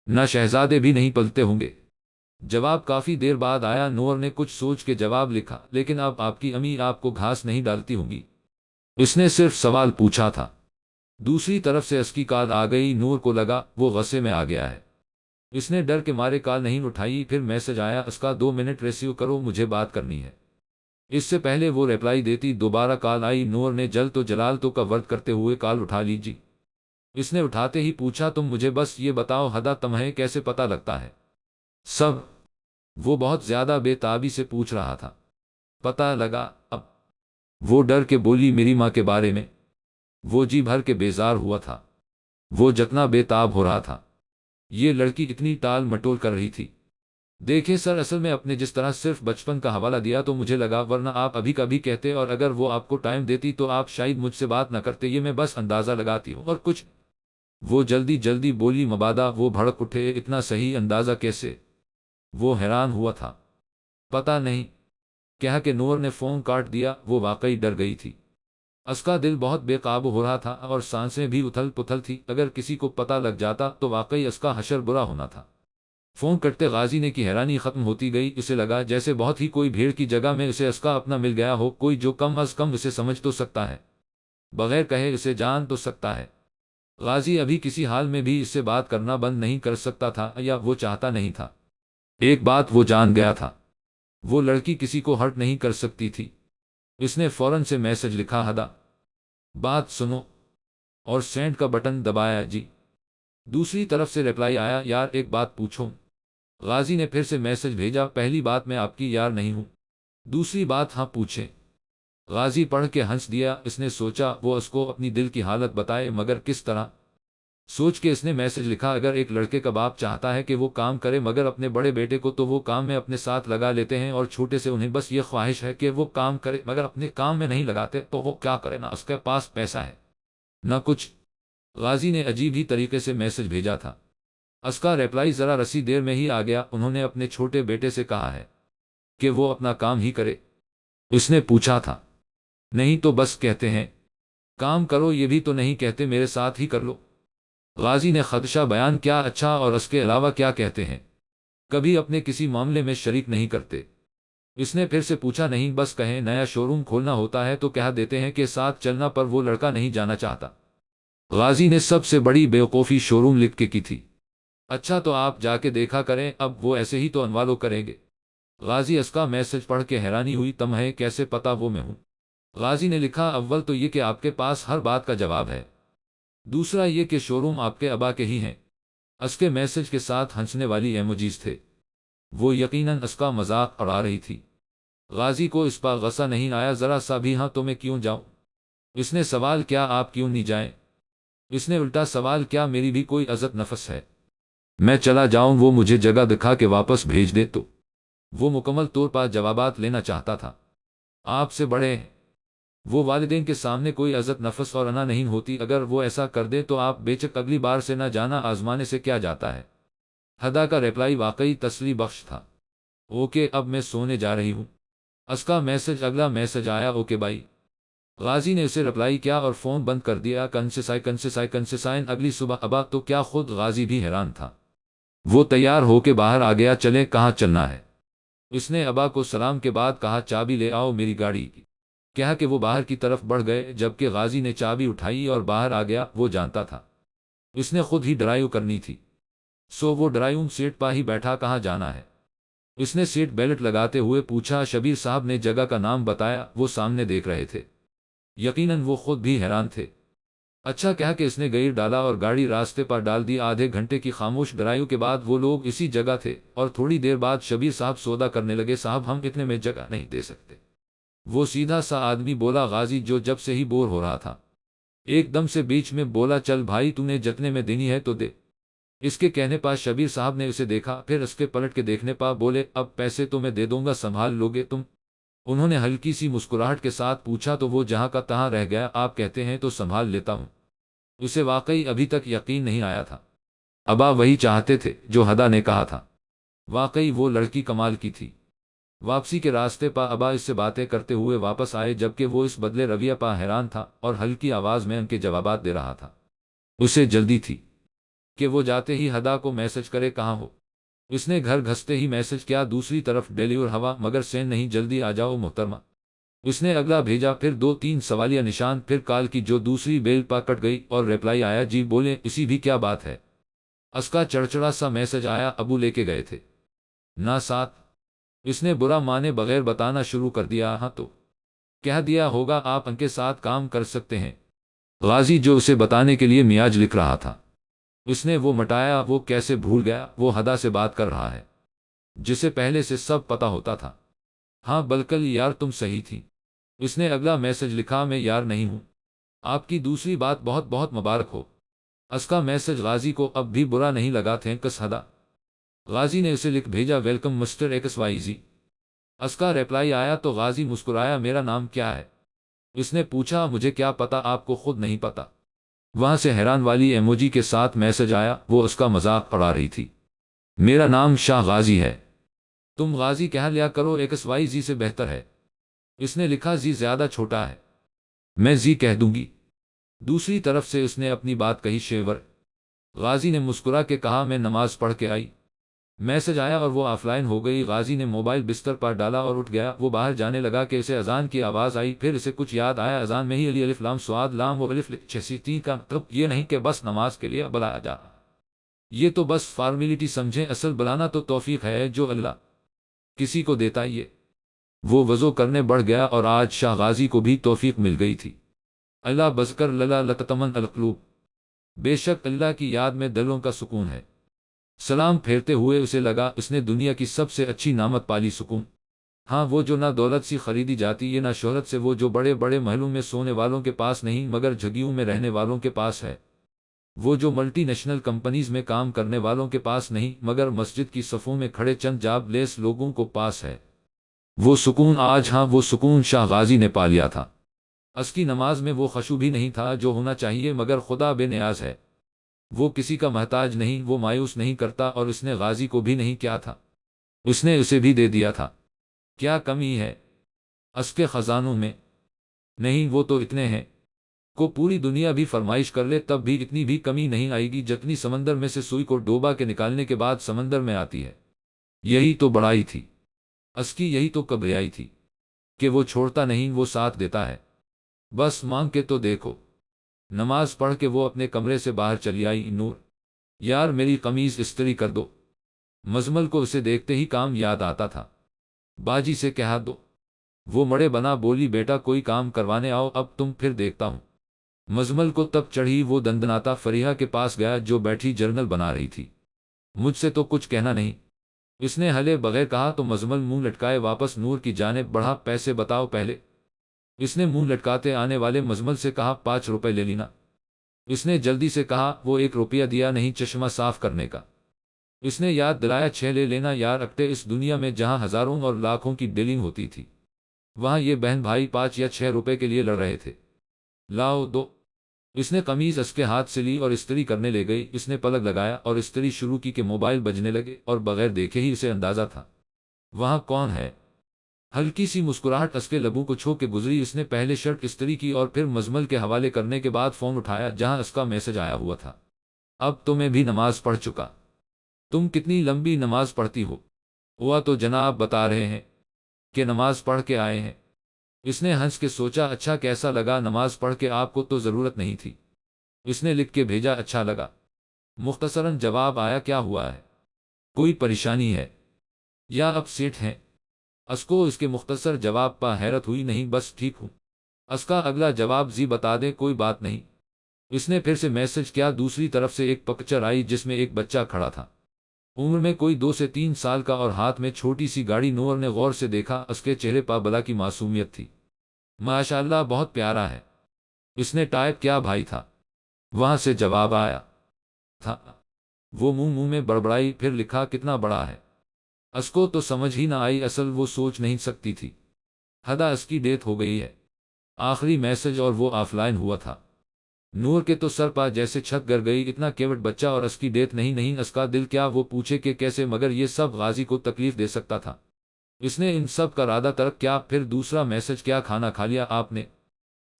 نہ شہزادے بھی نہیں پلتے ہوں گے۔ جواب کافی دیر بعد آیا۔ نور نے کچھ سوچ کے جواب لکھا، لیکن اب آپ کی امی آپ کو گھاس نہیں ڈالتی ہوں گی؟ اس نے صرف سوال پوچھا تھا۔ دوسری طرف سے اس کی کال آ گئی۔ نور کو لگا وہ غصے میں آ گیا ہے، اس نے ڈر کے مارے کال نہیں اٹھائی۔ پھر میسج آیا، اس کا 2 منٹ ریسیو کرو، مجھے بات کرنی ہے۔ اس سے پہلے وہ ریپلائی دیتی دوبارہ کال آئی۔ نور نے جلد و جلال تو کا ورد کرتے ہوئے کال اٹھا لی۔ جی۔ اس نے اٹھاتے ہی پوچھا، تم مجھے بس یہ بتاؤ ہدا تمہیں کیسے پتہ لگتا ہے سب؟ وہ بہت زیادہ بے تابی سے پوچھ رہا تھا۔ پتہ لگا اب؟ وہ ڈر کے بولی، میری ماں کے بارے میں؟ وہ جی بھر کے بیزار ہوا تھا، وہ جتنا بے تاب ہو رہا تھا۔ یہ لڑکی اتنی ٹال مٹول کر رہی تھی۔ دیکھیں سر، اصل میں اپنے جس طرح صرف بچپن کا حوالہ دیا تو مجھے لگا، ورنہ آپ ابھی کبھی کہتے، اور اگر وہ آپ کو ٹائم دیتی تو آپ شاید مجھ سے بات نہ کرتے، یہ میں بس اندازہ لگاتی ہوں اور کچھ۔ وہ جلدی جلدی بولی، مبادا وہ بھڑک اٹھے، اتنا صحیح اندازہ کیسے؟ وہ حیران ہوا تھا۔ پتہ نہیں، کہا کہ نور نے فون کاٹ دیا۔ وہ واقعی ڈر گئی تھی۔ اس کا دل بہت بے قابو ہو رہا تھا اور سانسیں بھی اتھل پتھل تھی۔ اگر کسی کو پتہ لگ جاتا تو واقعی اس کا حشر برا ہونا تھا۔ فون کٹتے غازی نے کی حیرانی ختم ہوتی گئی۔ اسے لگا جیسے بہت ہی کوئی بھیڑ کی جگہ میں اسے اس کا اپنا مل گیا ہو، کوئی جو کم از کم اسے سمجھ تو سکتا ہے، بغیر کہے اسے جان تو سکتا ہے۔ غازی ابھی کسی حال میں بھی اس سے بات کرنا بند نہیں کر سکتا تھا، یا وہ چاہتا نہیں تھا۔ ایک بات وہ جان گیا تھا، وہ لڑکی کسی کو ہرٹ نہیں کر سکتی تھی۔ اس نے فوراً سے میسج لکھا، ہدا بات سنو، اور سینڈ کا بٹن دبایا۔ جی۔ دوسری طرف سے ریپلائی آیا، یار ایک بات پوچھوں؟ غازی نے پھر سے میسج بھیجا، پہلی بات میں آپ کی یار نہیں ہوں، دوسری بات ہاں پوچھیں۔ غازی پڑھ کے ہنس دیا۔ اس نے سوچا وہ اس کو اپنی دل کی حالت بتائے، مگر کس طرح؟ سوچ کے اس نے میسج لکھا، اگر ایک لڑکے کا باپ چاہتا ہے کہ وہ کام کرے مگر اپنے بڑے بیٹے کو تو وہ کام میں اپنے ساتھ لگا لیتے ہیں، اور چھوٹے سے انہیں بس یہ خواہش ہے کہ وہ کام کرے مگر اپنے کام میں نہیں لگاتے، تو وہ کیا کرے؟ نہ اس کے پاس پیسہ ہے نہ کچھ۔ غازی نے عجیب ہی طریقے سے میسج بھیجا تھا۔ اس کا ریپلائی ذرا رسی دیر میں ہی آ گیا، انہوں نے اپنے چھوٹے بیٹے سے کہا ہے کہ وہ اپنا کام ہی کرے۔ اس نے پوچھا تھا، نہیں تو بس کہتے ہیں کام کرو، یہ بھی تو نہیں کہتے میرے ساتھ ہی کر لو؟ غازی نے خدشہ بیان کیا، اچھا اور اس کے علاوہ کیا کہتے ہیں؟ کبھی اپنے کسی معاملے میں شریک نہیں کرتے؟ اس نے پھر سے پوچھا، نہیں بس کہیں نیا شو روم کھولنا ہوتا ہے تو کہہ دیتے ہیں کہ ساتھ چلنا، پر وہ لڑکا نہیں جانا چاہتا۔ غازی نے سب سے بڑی بیوقوفی شو روم لکھ کے کی تھی۔ اچھا تو آپ جا کے دیکھا کریں، اب وہ ایسے ہی تو انوالو کریں گے۔ غازی اس کا میسج پڑھ کے حیرانی ہوئی، تمہیں کیسے پتا وہ میں ہوں؟ غازی نے لکھا، اول تو یہ کہ آپ کے پاس ہر بات کا جواب ہے، دوسرا یہ کہ شو روم آپ کے ابا کے ہی ہیں۔ اس کے میسج کے ساتھ ہنسنے والی ایموجیز تھے۔ وہ یقیناً اس کا مذاق اڑا رہی تھی۔ غازی کو اس پر غصہ نہیں آیا ذرا سا بھی۔ ہاں تو میں کیوں جاؤں؟ اس نے سوال کیا آپ کیوں نہیں جائیں؟ اس نے الٹا سوال کیا میری بھی کوئی عزت نفس ہے؟ میں چلا جاؤں وہ مجھے جگہ دکھا کے واپس بھیج دے تو؟ وہ مکمل طور پر جوابات لینا چاہتا تھا۔ آپ سے بڑے ہیں۔ وہ والدین کے سامنے کوئی عزت نفس اور انا نہیں ہوتی، اگر وہ ایسا کر دے تو آپ بے شک اگلی بار سے نہ جانا آزمانے سے کیا جاتا ہے۔ ہدا کا ریپلائی واقعی تسلی بخش تھا۔ اوکے اب میں سونے جا رہی ہوں۔ اس کا اگلا میسج آیا اوکے بائی۔ غازی نے اسے رپلائی کیا اور فون بند کر دیا۔ کنسیسائن اگلی صبح ابا تو کیا خود غازی بھی حیران تھا۔ وہ تیار ہو کے باہر آ گیا۔ چلے کہاں چلنا ہے؟ اس نے ابا کو سلام کے بعد کہا چابی لے آؤ میری گاڑی کی۔ کہا کہ وہ باہر کی طرف بڑھ گئے جبکہ غازی نے چابی اٹھائی اور باہر آ گیا۔ وہ جانتا تھا اس نے خود ہی ڈرائیو کرنی تھی، سو وہ ڈرائیونگ سیٹ پہ ہی بیٹھا۔ کہاں جانا ہے؟ اس نے سیٹ بیلٹ لگاتے ہوئے پوچھا۔ شبیر صاحب نے جگہ کا نام بتایا۔ وہ سامنے دیکھ رہے تھے۔ یقیناً وہ خود بھی حیران تھے۔ اچھا کہا کہ اس نے گیئر ڈالا اور گاڑی راستے پر ڈال دی۔ آدھے گھنٹے کی خاموش ڈرائیو کے بعد وہ لوگ اسی جگہ تھے اور تھوڑی دیر بعد شبیر صاحب سودا کرنے لگے۔ صاحب ہم اتنے میں جگہ نہیں دے سکتے، وہ سیدھا سا آدمی بولا۔ غازی جو جب سے ہی بور ہو رہا تھا ایک دم سے بیچ میں بولا چل بھائی تو نے جتنے میں دینی ہے تو دے۔ اس کے کہنے پر شبیر صاحب نے اسے دیکھا، پھر اس کے پلٹ کے دیکھنے پر بولے اب پیسے تو میں دے دوں گا سنبھال لوگے تم؟ انہوں نے ہلکی سی مسکراہٹ کے ساتھ پوچھا تو وہ جہاں کا تہاں رہ گیا۔ آپ کہتے ہیں تو سنبھال لیتا ہوں۔ اسے واقعی ابھی تک یقین نہیں آیا تھا۔ ابا وہی چاہتے تھے جو ہدا نے کہا تھا۔ واقعی وہ لڑکی کمال کی تھی۔ واپسی کے راستے پر ابا اس سے باتیں کرتے ہوئے واپس آئے جبکہ وہ اس بدلے رویہ پر حیران تھا اور ہلکی آواز میں ان کے جوابات دے رہا تھا۔ اسے جلدی تھی کہ وہ جاتے ہی ہدا کو میسج کرے کہاں ہو۔ اس نے گھر گھستے ہی میسج کیا دوسری طرف ڈیلیور ہوا مگر سین نہیں، جلدی آ جاؤ محترمہ۔ اس نے اگلا بھیجا، پھر 2-3 سوالیہ نشان، پھر کال کی جو دوسری بیل پر کٹ گئی اور ریپلائی آیا جی بولے اسی بھی کیا بات ہے۔ اس کا چڑچڑا سا میسج آیا ابو لے کے گئے تھے نہ ساتھ۔ اس نے برا مانے بغیر بتانا شروع کر دیا۔ ہاں تو کہہ دیا ہوگا آپ ان کے ساتھ کام کر سکتے ہیں۔ غازی جو اسے بتانے کے لیے میاج لکھ رہا تھا اس نے وہ مٹایا۔ وہ کیسے بھول گیا؟ وہ ہدا سے بات کر رہا ہے جسے پہلے سے سب پتا ہوتا تھا۔ ہاں بلکل یار تم صحیح تھی۔ اس نے اگلا میسج لکھا میں یار نہیں ہوں، آپ کی دوسری بات بہت بہت مبارک ہو۔ اس کا میسج غازی کو اب بھی برا نہیں لگا۔ تھینکس ہدا۔ غازی نے اسے لکھ بھیجا welcome mister X Y Z. اس کا ریپلائی آیا تو غازی مسکرایا میرا نام کیا ہے؟ اس نے پوچھا مجھے کیا پتا، آپ کو خود نہیں پتا؟ وہاں سے حیران والی ایموجی کے ساتھ میسج آیا۔ وہ اس کا مذاق اڑا رہی تھی۔ میرا نام شاہ غازی ہے، تم غازی کہہ لیا کرو، ایکس وائی زی سے بہتر ہے۔ اس نے لکھا زی زیادہ چھوٹا ہے، میں زی کہہ دوں گی۔ دوسری طرف سے اس نے اپنی بات کہی شیور۔ غازی نے مسکرا کے کہا میں نماز پڑھ کے آئی۔ میسج آیا اور وہ آف لائن ہو گئی۔ غازی نے موبائل بستر پر ڈالا اور اٹھ گیا۔ وہ باہر جانے لگا کہ اسے اذان کی آواز آئی، پھر اسے کچھ یاد آیا۔ اذان میں ہی علی الف لام صاد لام و الف چھ کا مطلب یہ نہیں کہ بس نماز کے لیے بلایا جا، یہ تو بس فارمیلٹی سمجھیں، اصل بلانا تو توفیق ہے جو اللہ کسی کو دیتا یہ۔ وہ وضو کرنے بڑھ گیا اور آج شاہ غازی کو بھی توفیق مل گئی تھی۔ اللہ بذکر للہ لتطمن القلوب، بے شک اللہ کی یاد میں دلوں کا سکون ہے۔ سلام پھیرتے ہوئے اسے لگا اس نے دنیا کی سب سے اچھی نعمت پالی، سکون۔ ہاں وہ جو نہ دولت سی خریدی جاتی ہے نہ شہرت سے، وہ جو بڑے بڑے محلوں میں سونے والوں کے پاس نہیں مگر جھگیوں میں رہنے والوں کے پاس ہے، وہ جو ملٹی نیشنل کمپنیز میں کام کرنے والوں کے پاس نہیں مگر مسجد کی صفوں میں کھڑے چند جاب لیس لوگوں کو پاس ہے، وہ سکون آج، ہاں وہ سکون شاہ غازی نے پا لیا تھا۔ اس کی نماز میں وہ خشوع بھی نہیں تھا جو ہونا چاہیے مگر خدا بے نیاز ہے، وہ کسی کا محتاج نہیں، وہ مایوس نہیں کرتا، اور اس نے غازی کو بھی نہیں کیا تھا، اس نے اسے بھی دے دیا تھا۔ کیا کمی ہے اس کے خزانوں میں؟ نہیں، وہ تو اتنے ہیں کو پوری دنیا بھی فرمائش کر لے تب بھی اتنی بھی کمی نہیں آئے گی جتنی سمندر میں سے سوئی کو ڈوبا کے نکالنے کے بعد سمندر میں آتی ہے۔ یہی تو بڑائی تھی اس کی، یہی تو کبریائی تھی کہ وہ چھوڑتا نہیں، وہ ساتھ دیتا ہے۔ بس مانگ کے تو دیکھو۔ نماز پڑھ کے وہ اپنے کمرے سے باہر چلی آئی۔ نور یار میری قمیض استری کر دو۔ مزمل کو اسے دیکھتے ہی کام یاد آتا تھا، باجی سے کہہ دو۔ وہ مڑے بنا بولی بیٹا کوئی کام کروانے آؤ، اب تم پھر دیکھتا ہوں۔ مزمل کو تب چڑھی، وہ دندناتا فریحہ کے پاس گیا جو بیٹھی جرنل بنا رہی تھی۔ مجھ سے تو کچھ کہنا نہیں، اس نے ہلے بغیر کہا تو مزمل منہ لٹکائے واپس نور کی جانب بڑھا۔ پیسے بتاؤ پہلے، اس نے منہ لٹکاتے آنے والے مزمل سے کہا۔ 5 روپے لے لینا، اس نے جلدی سے کہا۔ وہ 1 روپیہ دیا نہیں چشمہ صاف کرنے کا، اس نے یاد دلایا۔ 6 لے لینا یار اکٹے، اس دنیا میں جہاں ہزاروں اور لاکھوں کی ڈیلنگ ہوتی تھی وہاں یہ بہن بھائی 5 یا 6 روپے کے لیے لڑ رہے تھے۔ لاؤ دو، اس نے قمیض اس کے ہاتھ سے لی اور استری کرنے لے گئی۔ اس نے پلک لگایا اور استری شروع کی کہ موبائل بجنے لگے اور بغیر دیکھے ہی اسے اندازہ تھا وہاں کون ہے۔ ہلکی سی مسکراہٹ اس کے لبوں کو چھو کے گزری۔ اس نے پہلے شرٹ استری کی اور پھر مزمل کے حوالے کرنے کے بعد فون اٹھایا جہاں اس کا میسج آیا ہوا تھا۔ اب تو میں بھی نماز پڑھ چکا، تم کتنی لمبی نماز پڑھتی ہو؟ ہوا تو جناب بتا رہے ہیں کہ نماز پڑھ کے آئے ہیں۔ اس نے ہنس کے سوچا اچھا کیسا لگا نماز پڑھ کے؟ آپ کو تو ضرورت نہیں تھی، اس نے لکھ کے بھیجا۔ اچھا لگا، مختصراً جواب آیا۔ کیا ہوا ہے، کوئی پریشانی ہے یا اپ سیٹ ہیں؟ اس کو اس کے مختصر جواب پر حیرت ہوئی۔ نہیں بس ٹھیک ہوں۔ اس کا اگلا جواب زی بتا دیں کوئی بات نہیں۔ اس نے پھر سے میسج کیا۔ دوسری طرف سے ایک پکچر آئی جس میں ایک بچہ کھڑا تھا، عمر میں کوئی 2 سے 3 سال کا اور ہاتھ میں چھوٹی سی گاڑی۔ نور نے غور سے دیکھا، اس کے چہرے پر بلا کی معصومیت تھی۔ ماشاءاللہ بہت پیارا ہے، اس نے ٹائپ کیا۔ بھائی تھا، وہاں سے جواب آیا تھا۔ وہ منہ میں بڑبڑائی، پھر لکھا کتنا بڑا ہے۔ اس کو تو سمجھ ہی نہ آئی، اصل وہ سوچ نہیں سکتی تھی ہدا اس کی ڈیتھ ہو گئی ہے۔ آخری میسج اور وہ آف لائن ہوا تھا۔ نور کے تو سر پا جیسے چھت گر گئی۔ اتنا کیوٹ بچہ اور اس کی ڈیتھ نہیں اس کا دل کیا وہ پوچھے کہ کیسے، مگر یہ سب غازی کو تکلیف دے سکتا تھا۔ اس نے ان سب کا ارادہ ترک کیا۔ پھر دوسرا میسج کیا، کھانا کھا لیا آپ نے؟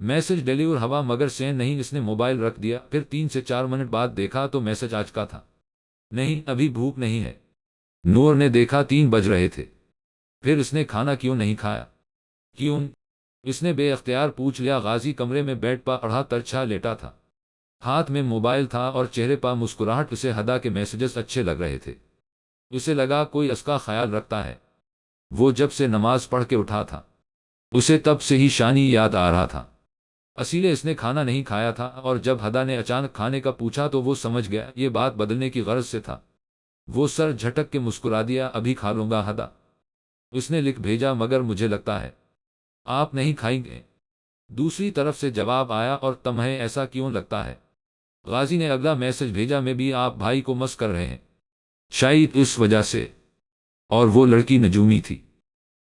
میسج ڈیلیور ہوا مگر سین نہیں۔ اس نے موبائل رکھ دیا، پھر 3 سے 4 منٹ بعد دیکھا تو میسج آ چکا تھا۔ نہیں ابھی بھوک نہیں ہے۔ نور نے دیکھا 3 بج رہے تھے۔ پھر اس نے کھانا کیوں نہیں کھایا؟ کیوں؟ اس نے بے اختیار پوچھ لیا۔ غازی کمرے میں بیڈ پر اڑھا ترچھا لیٹا تھا، ہاتھ میں موبائل تھا اور چہرے پر مسکراہٹ۔ اسے ہدا کے میسجز اچھے لگ رہے تھے، اسے لگا کوئی اس کا خیال رکھتا ہے۔ وہ جب سے نماز پڑھ کے اٹھا تھا اسے تب سے ہی شانی یاد آ رہا تھا۔ اصیلے اس نے کھانا نہیں کھایا تھا، اور جب ہدا نے اچانک کھانے کا پوچھا تو وہ سمجھ گیا یہ بات بدلنے کی غرض سے تھا۔ وہ سر جھٹک کے مسکرا دیا۔ ابھی کھا لوں گا ہدا، اس نے لکھ بھیجا، مگر مجھے لگتا ہے آپ نہیں کھائیں گے۔ دوسری طرف سے جواب آیا، اور تمہیں ایسا کیوں لگتا ہے؟ غازی نے اگلا میسج بھیجا، میں بھی آپ بھائی کو مس کر رہے ہیں شاید اس وجہ سے، اور وہ لڑکی نجومی تھی۔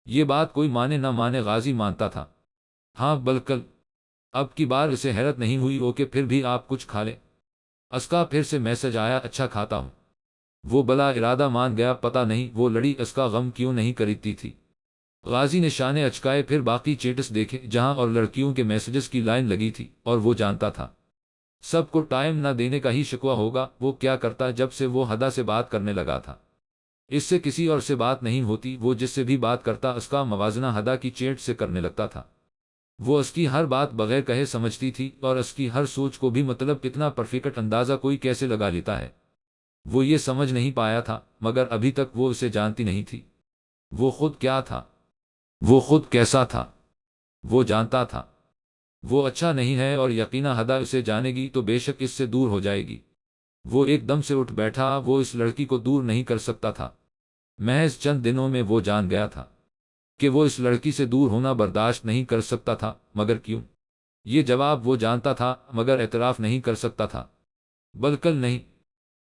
یہ بات کوئی مانے نہ مانے غازی مانتا تھا۔ ہاں بالکل، اب کی بار اسے حیرت نہیں ہوئی۔ اوکے پھر بھی آپ کچھ کھا لیں۔ اس کا پھر سے میسج آیا، اچھا کھاتا ہوں۔ وہ بلا ارادہ مان گیا، پتہ نہیں وہ لڑی اس کا غم کیوں نہیں خریدتی تھی۔ غازی نے شانے اچکائے، پھر باقی چیٹس دیکھے جہاں اور لڑکیوں کے میسجز کی لائن لگی تھی، اور وہ جانتا تھا سب کو ٹائم نہ دینے کا ہی شکوہ ہوگا۔ وہ کیا کرتا جب سے وہ ہدا سے بات کرنے لگا تھا؟ اس سے کسی اور سے بات نہیں ہوتی، وہ جس سے بھی بات کرتا اس کا موازنہ ہدا کی چیٹ سے کرنے لگتا تھا۔ وہ اس کی ہر بات بغیر کہے سمجھتی تھی، اور اس کی ہر سوچ کو بھی مطلب اتنا پرفیکٹ اندازہ کوئی کیسے لگا لیتا ہے، وہ یہ سمجھ نہیں پایا تھا۔ مگر ابھی تک وہ اسے جانتی نہیں تھی، وہ خود کیا تھا، وہ خود کیسا تھا، وہ جانتا تھا وہ اچھا نہیں ہے، اور یقینا ہدا اسے جانے گی تو بے شک اس سے دور ہو جائے گی۔ وہ ایک دم سے اٹھ بیٹھا، وہ اس لڑکی کو دور نہیں کر سکتا تھا۔ محض چند دنوں میں وہ جان گیا تھا کہ وہ اس لڑکی سے دور ہونا برداشت نہیں کر سکتا تھا۔ مگر کیوں؟ یہ جواب وہ جانتا تھا، مگر اعتراف نہیں کر سکتا تھا۔ بالکل نہیں۔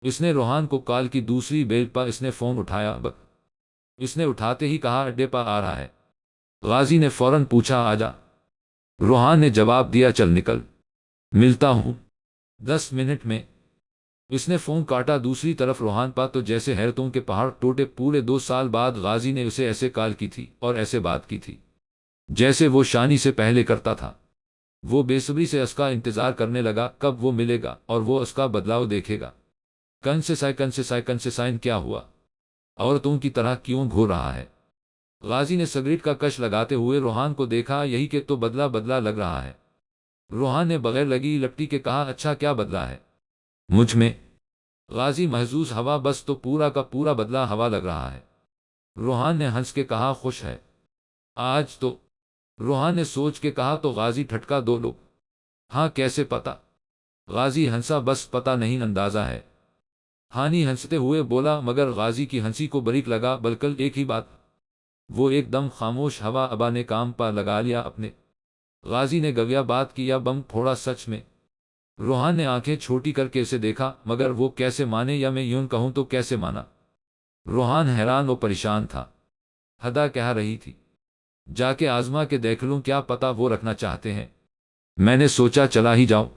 اس نے روحان کو کال کی۔ دوسری بیل پر اس نے فون اٹھایا۔ اس نے اٹھاتے ہی کہا اڈے پر آ رہا ہے۔ غازی نے فوراً پوچھا آجا؟ روحان نے جواب دیا چل نکل، ملتا ہوں 10 منٹ میں۔ اس نے فون کاٹا۔ دوسری طرف روحان پا تو جیسے حیرتوں کے پہاڑ ٹوٹے۔ پورے 2 سال بعد غازی نے اسے ایسے کال کی تھی اور ایسے بات کی تھی جیسے وہ شانی سے پہلے کرتا تھا۔ وہ بے صبری سے اس کا انتظار کرنے لگا، کب وہ ملے گا اور وہ اس کا بدلاؤ دیکھے گا۔ کنسائن کیا ہوا؟ عورتوں کی طرح کیوں گھور رہا ہے؟ غازی نے سگریٹ کا کش لگاتے ہوئے روحان کو دیکھا۔ یہی کہ تو بدلا بدلا لگ رہا ہے۔ روحان نے بغیر لگی لپٹی کے کہا اچھا کیا بدلا ہے مجھ میں؟ غازی محظوظ ہوا، بس تو پورا کا پورا بدلا ہوا لگ رہا ہے۔ روحان نے ہنس کے کہا خوش ہے آج تو؟ روحان نے سوچ کے کہا تو غازی ٹھٹکا 2 لوگ ہاں کیسے پتا؟ غازی ہنسا، بس پتا نہیں اندازہ ہے۔ ہانی ہنستے ہوئے بولا، مگر غازی کی ہنسی کو بریک لگا، بلکل ایک ہی بات۔ وہ ایک دم خاموش، ہوا ابا نے کام پر لگا لیا اپنے۔ غازی نے گویا بات کیا بم پھوڑا سچ میں۔ روحان نے آنکھیں چھوٹی کر کے اسے دیکھا، مگر وہ کیسے مانے، یا میں یوں کہوں تو کیسے مانا؟ روحان حیران و پریشان تھا۔ ہدا کہہ رہی تھی، جا کے آزما کے دیکھ لوں، کیا پتا وہ رکھنا چاہتے ہیں۔ میں نے سوچا چلا ہی جاؤ۔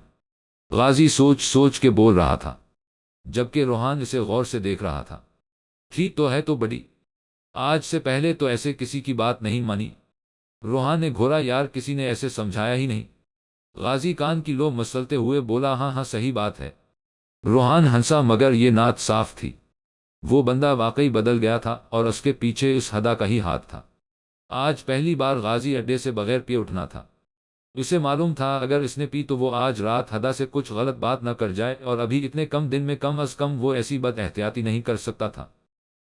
غازی سوچ سوچ کے بول رہا تھا، جبکہ روحان اسے غور سے دیکھ رہا تھا۔ ٹھیک تو ہے تو بڑی، آج سے پہلے تو ایسے کسی کی بات نہیں مانی۔ روحان نے گھورا، یار کسی نے ایسے سمجھایا ہی نہیں۔ غازی کان کی لو مسلتے ہوئے بولا، ہاں ہاں صحیح بات ہے۔ روحان ہنسا، مگر یہ نعت صاف تھی، وہ بندہ واقعی بدل گیا تھا، اور اس کے پیچھے اس ہدا کا ہی ہاتھ تھا۔ آج پہلی بار غازی اڈے سے بغیر پیے اٹھنا تھا۔ اسے معلوم تھا اگر اس نے پی تو وہ آج رات ہدا سے کچھ غلط بات نہ کر جائے، اور ابھی اتنے کم دن میں کم از کم وہ ایسی بد احتیاطی نہیں کر سکتا تھا۔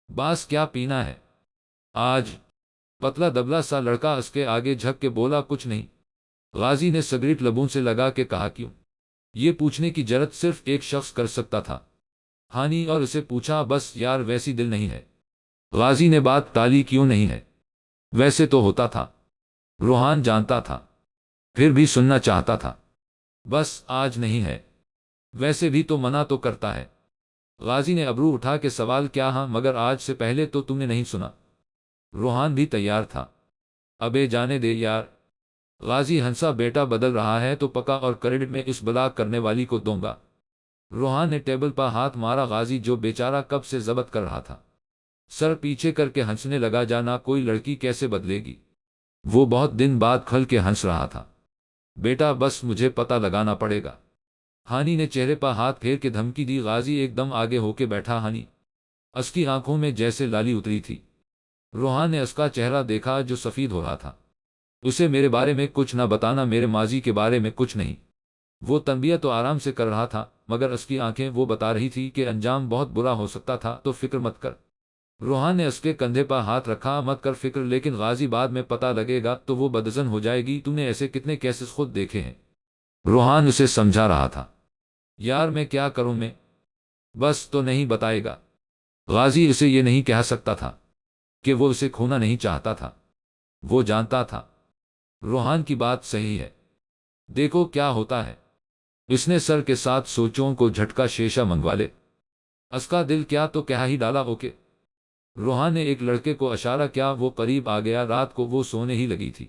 باس کیا پینا ہے آج؟ پتلا دبلا سا لڑکا اس کے آگے جھک کے بولا، کچھ نہیں۔ غازی نے سگریٹ لبوں سے لگا کے کہا، کیوں؟ یہ پوچھنے کی جرت صرف ایک شخص کر سکتا تھا، ہانی، اور اسے پوچھا، بس یار ویسی دل نہیں ہے۔ غازی نے بات ٹالی، کیوں نہیں ہے؟ ویسے تو ہوتا تھا۔ روحان جانتا تھا، پھر بھی سننا چاہتا تھا۔ بس آج نہیں ہے۔ ویسے بھی تو منع تو کرتا ہے۔ غازی نے ابرو اٹھا کے سوال کیا؟ ہاں، مگر آج سے پہلے تو تم نے نہیں سنا۔ روحان بھی تیار تھا، ابے جانے دے یار۔ غازی ہنسا، بیٹا بدل رہا ہے تو پکا، اور کریڈٹ میں اس بلاک کرنے والی کو دوں گا۔ روحان نے ٹیبل پر ہاتھ مارا، غازی جو بیچارہ کب سے ضبط کر رہا تھا، سر پیچھے کر کے ہنسنے لگا، جانا کوئی لڑکی کیسے بدلے گی؟ وہ بہت دن بعد کھل کے ہنس رہا تھا۔ بیٹا بس مجھے پتہ لگانا پڑے گا۔ ہانی نے چہرے پر ہاتھ پھیر کے دھمکی دی۔ غازی ایک دم آگے ہو کے بیٹھا، ہانی اس کی آنکھوں میں جیسے لالی اتری تھی۔ روحان نے اس کا چہرہ دیکھا جو سفید ہو رہا تھا۔ اسے میرے بارے میں کچھ نہ بتانا، میرے ماضی کے بارے میں کچھ نہیں۔ وہ تنبیہ تو آرام سے کر رہا تھا، مگر اس کی آنکھیں وہ بتا رہی تھی کہ انجام بہت برا ہو سکتا تھا، تو فکر مت کر۔ روحان نے اس کے کندھے پر ہاتھ رکھا، مت کر فکر، لیکن غازی بعد میں پتہ لگے گا تو وہ بدظن ہو جائے گی، تم نے ایسے کتنے کیسز خود دیکھے ہیں۔ روحان اسے سمجھا رہا تھا۔ یار میں کیا کروں، میں بس تو نہیں بتائے گا۔ غازی اسے یہ نہیں کہہ سکتا تھا کہ وہ اسے کھونا نہیں چاہتا تھا، وہ جانتا تھا روحان کی بات صحیح ہے۔ دیکھو کیا ہوتا ہے۔ اس نے سر کے ساتھ سوچوں کو جھٹکا شیشہ منگوا لے، اس کا دل کیا تو کہہ ہی ڈالا، اوکے۔ روحان نے ایک لڑکے کو اشارہ کیا، وہ قریب آ گیا۔ رات کو وہ سونے ہی لگی تھی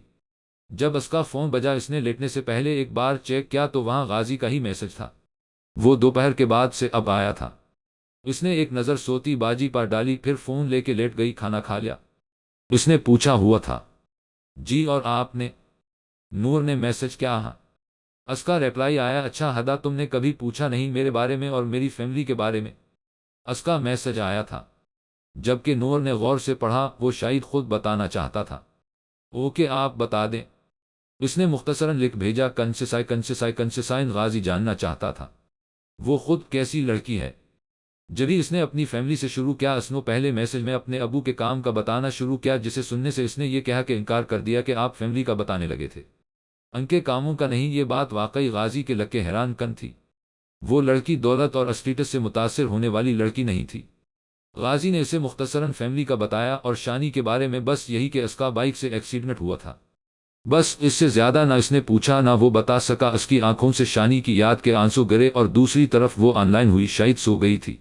جب اس کا فون بجا۔ اس نے لیٹنے سے پہلے ایک بار چیک کیا تو وہاں غازی کا ہی میسج تھا۔ وہ دوپہر کے بعد سے اب آیا تھا۔ اس نے ایک نظر سوتی باجی پر ڈالی، پھر فون لے کے لیٹ گئی۔ کھانا کھا لیا؟ اس نے پوچھا۔ ہوا تھا جی، اور آپ نے؟ نور نے میسج کیا؟ ہاں۔ اس کا ریپلائی آیا، اچھا ہدا تم نے کبھی پوچھا نہیں میرے بارے میں اور میری فیملی کے بارے میں؟ اس کا میسج آیا تھا، جبکہ نور نے غور سے پڑھا، وہ شاید خود بتانا چاہتا تھا۔ اوکے آپ بتا دیں، اس نے مختصراً لکھ بھیجا، کنسیسائن غازی جاننا چاہتا تھا وہ خود کیسی لڑکی ہے۔ جبھی اس نے اپنی فیملی سے شروع کیا، اس نے پہلے میسج میں اپنے ابو کے کام کا بتانا شروع کیا، جسے سننے سے اس نے یہ کہا کہ انکار کر دیا کہ آپ فیملی کا بتانے لگے تھے، ان کے کاموں کا نہیں۔ یہ بات واقعی غازی کے لگے حیران کن تھی۔ وہ لڑکی دولت اور اسٹیٹس سے متاثر ہونے والی لڑکی نہیں تھی۔ غازی نے اسے مختصراً فیملی کا بتایا اور شانی کے بارے میں بس یہی کہ اس کا بائک سے ایکسیڈنٹ ہوا تھا، بس اس سے زیادہ نہ اس نے پوچھا نہ وہ بتا سکا۔ اس کی آنکھوں سے شانی کی یاد کے آنسو گرے، اور دوسری طرف وہ آن لائن ہوئی شاید سو گئی تھی۔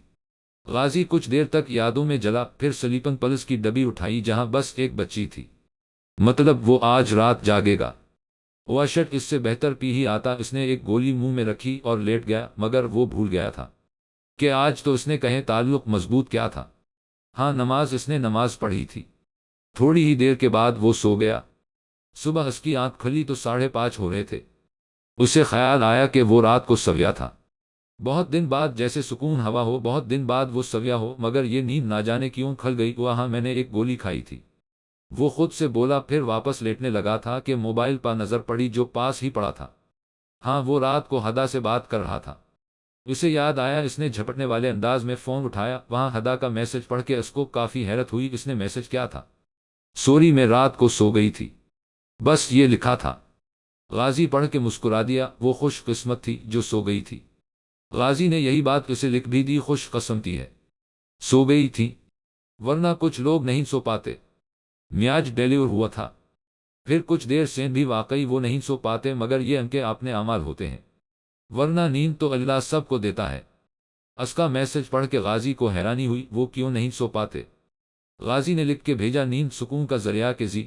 غازی کچھ دیر تک یادوں میں جلا، پھر سلیپنگ پلس کی ڈبی اٹھائی جہاں بس ایک بچی تھی۔ مطلب وہ آج رات جاگے گا۔ واشٹ اس سے بہتر پی ہی آتا۔ اس نے ایک گولی منہ میں رکھی اور لیٹ گیا، مگر وہ بھول گیا تھا کہ آج تو اس نے کہیں تعلق مضبوط کیا تھا۔ ہاں نماز، اس نے نماز پڑھی تھی۔ تھوڑی ہی دیر کے بعد وہ سو گیا۔ صبح اس کی آنکھ کھلی تو 5:30 ہو رہے تھے۔ اسے خیال آیا کہ وہ رات کو سویا تھا، بہت دن بعد، جیسے سکون ہوا ہو، بہت دن بعد وہ سویا ہو، مگر یہ نیند نہ جانے کیوں کھل گئی۔ وہاں میں نے ایک گولی کھائی تھی، وہ خود سے بولا، پھر واپس لیٹنے لگا تھا کہ موبائل پر نظر پڑی جو پاس ہی پڑا تھا۔ ہاں وہ رات کو ہدا سے بات کر رہا تھا۔ اسے یاد آیا، اس نے جھپٹنے والے انداز میں فون اٹھایا۔ وہاں ہدا کا میسج پڑھ کے اس کو کافی حیرت ہوئی۔ اس نے میسج کیا تھا؟ سوری میں رات کو سو گئی تھی، بس یہ لکھا تھا۔ غازی پڑھ کے مسکرا دیا، وہ خوش قسمت تھی جو سو گئی تھی۔ غازی نے یہی بات اسے لکھ بھی دی، خوش قسمتی ہے، سو گئی تھی، ورنہ کچھ لوگ نہیں سو پاتے۔ میاج ڈیلیور ہوا تھا، پھر کچھ دیر سے بھی واقعی وہ نہیں سو پاتے، مگر یہ ان کے اپنے اعمال ہوتے ہیں، ورنہ نیند تو اللہ سب کو دیتا ہے۔ اس کا میسج پڑھ کے غازی کو حیرانی ہوئی، وہ کیوں نہیں سو پاتے؟ غازی نے لکھ کے بھیجا، نیند سکون کا ذریعہ کے زی،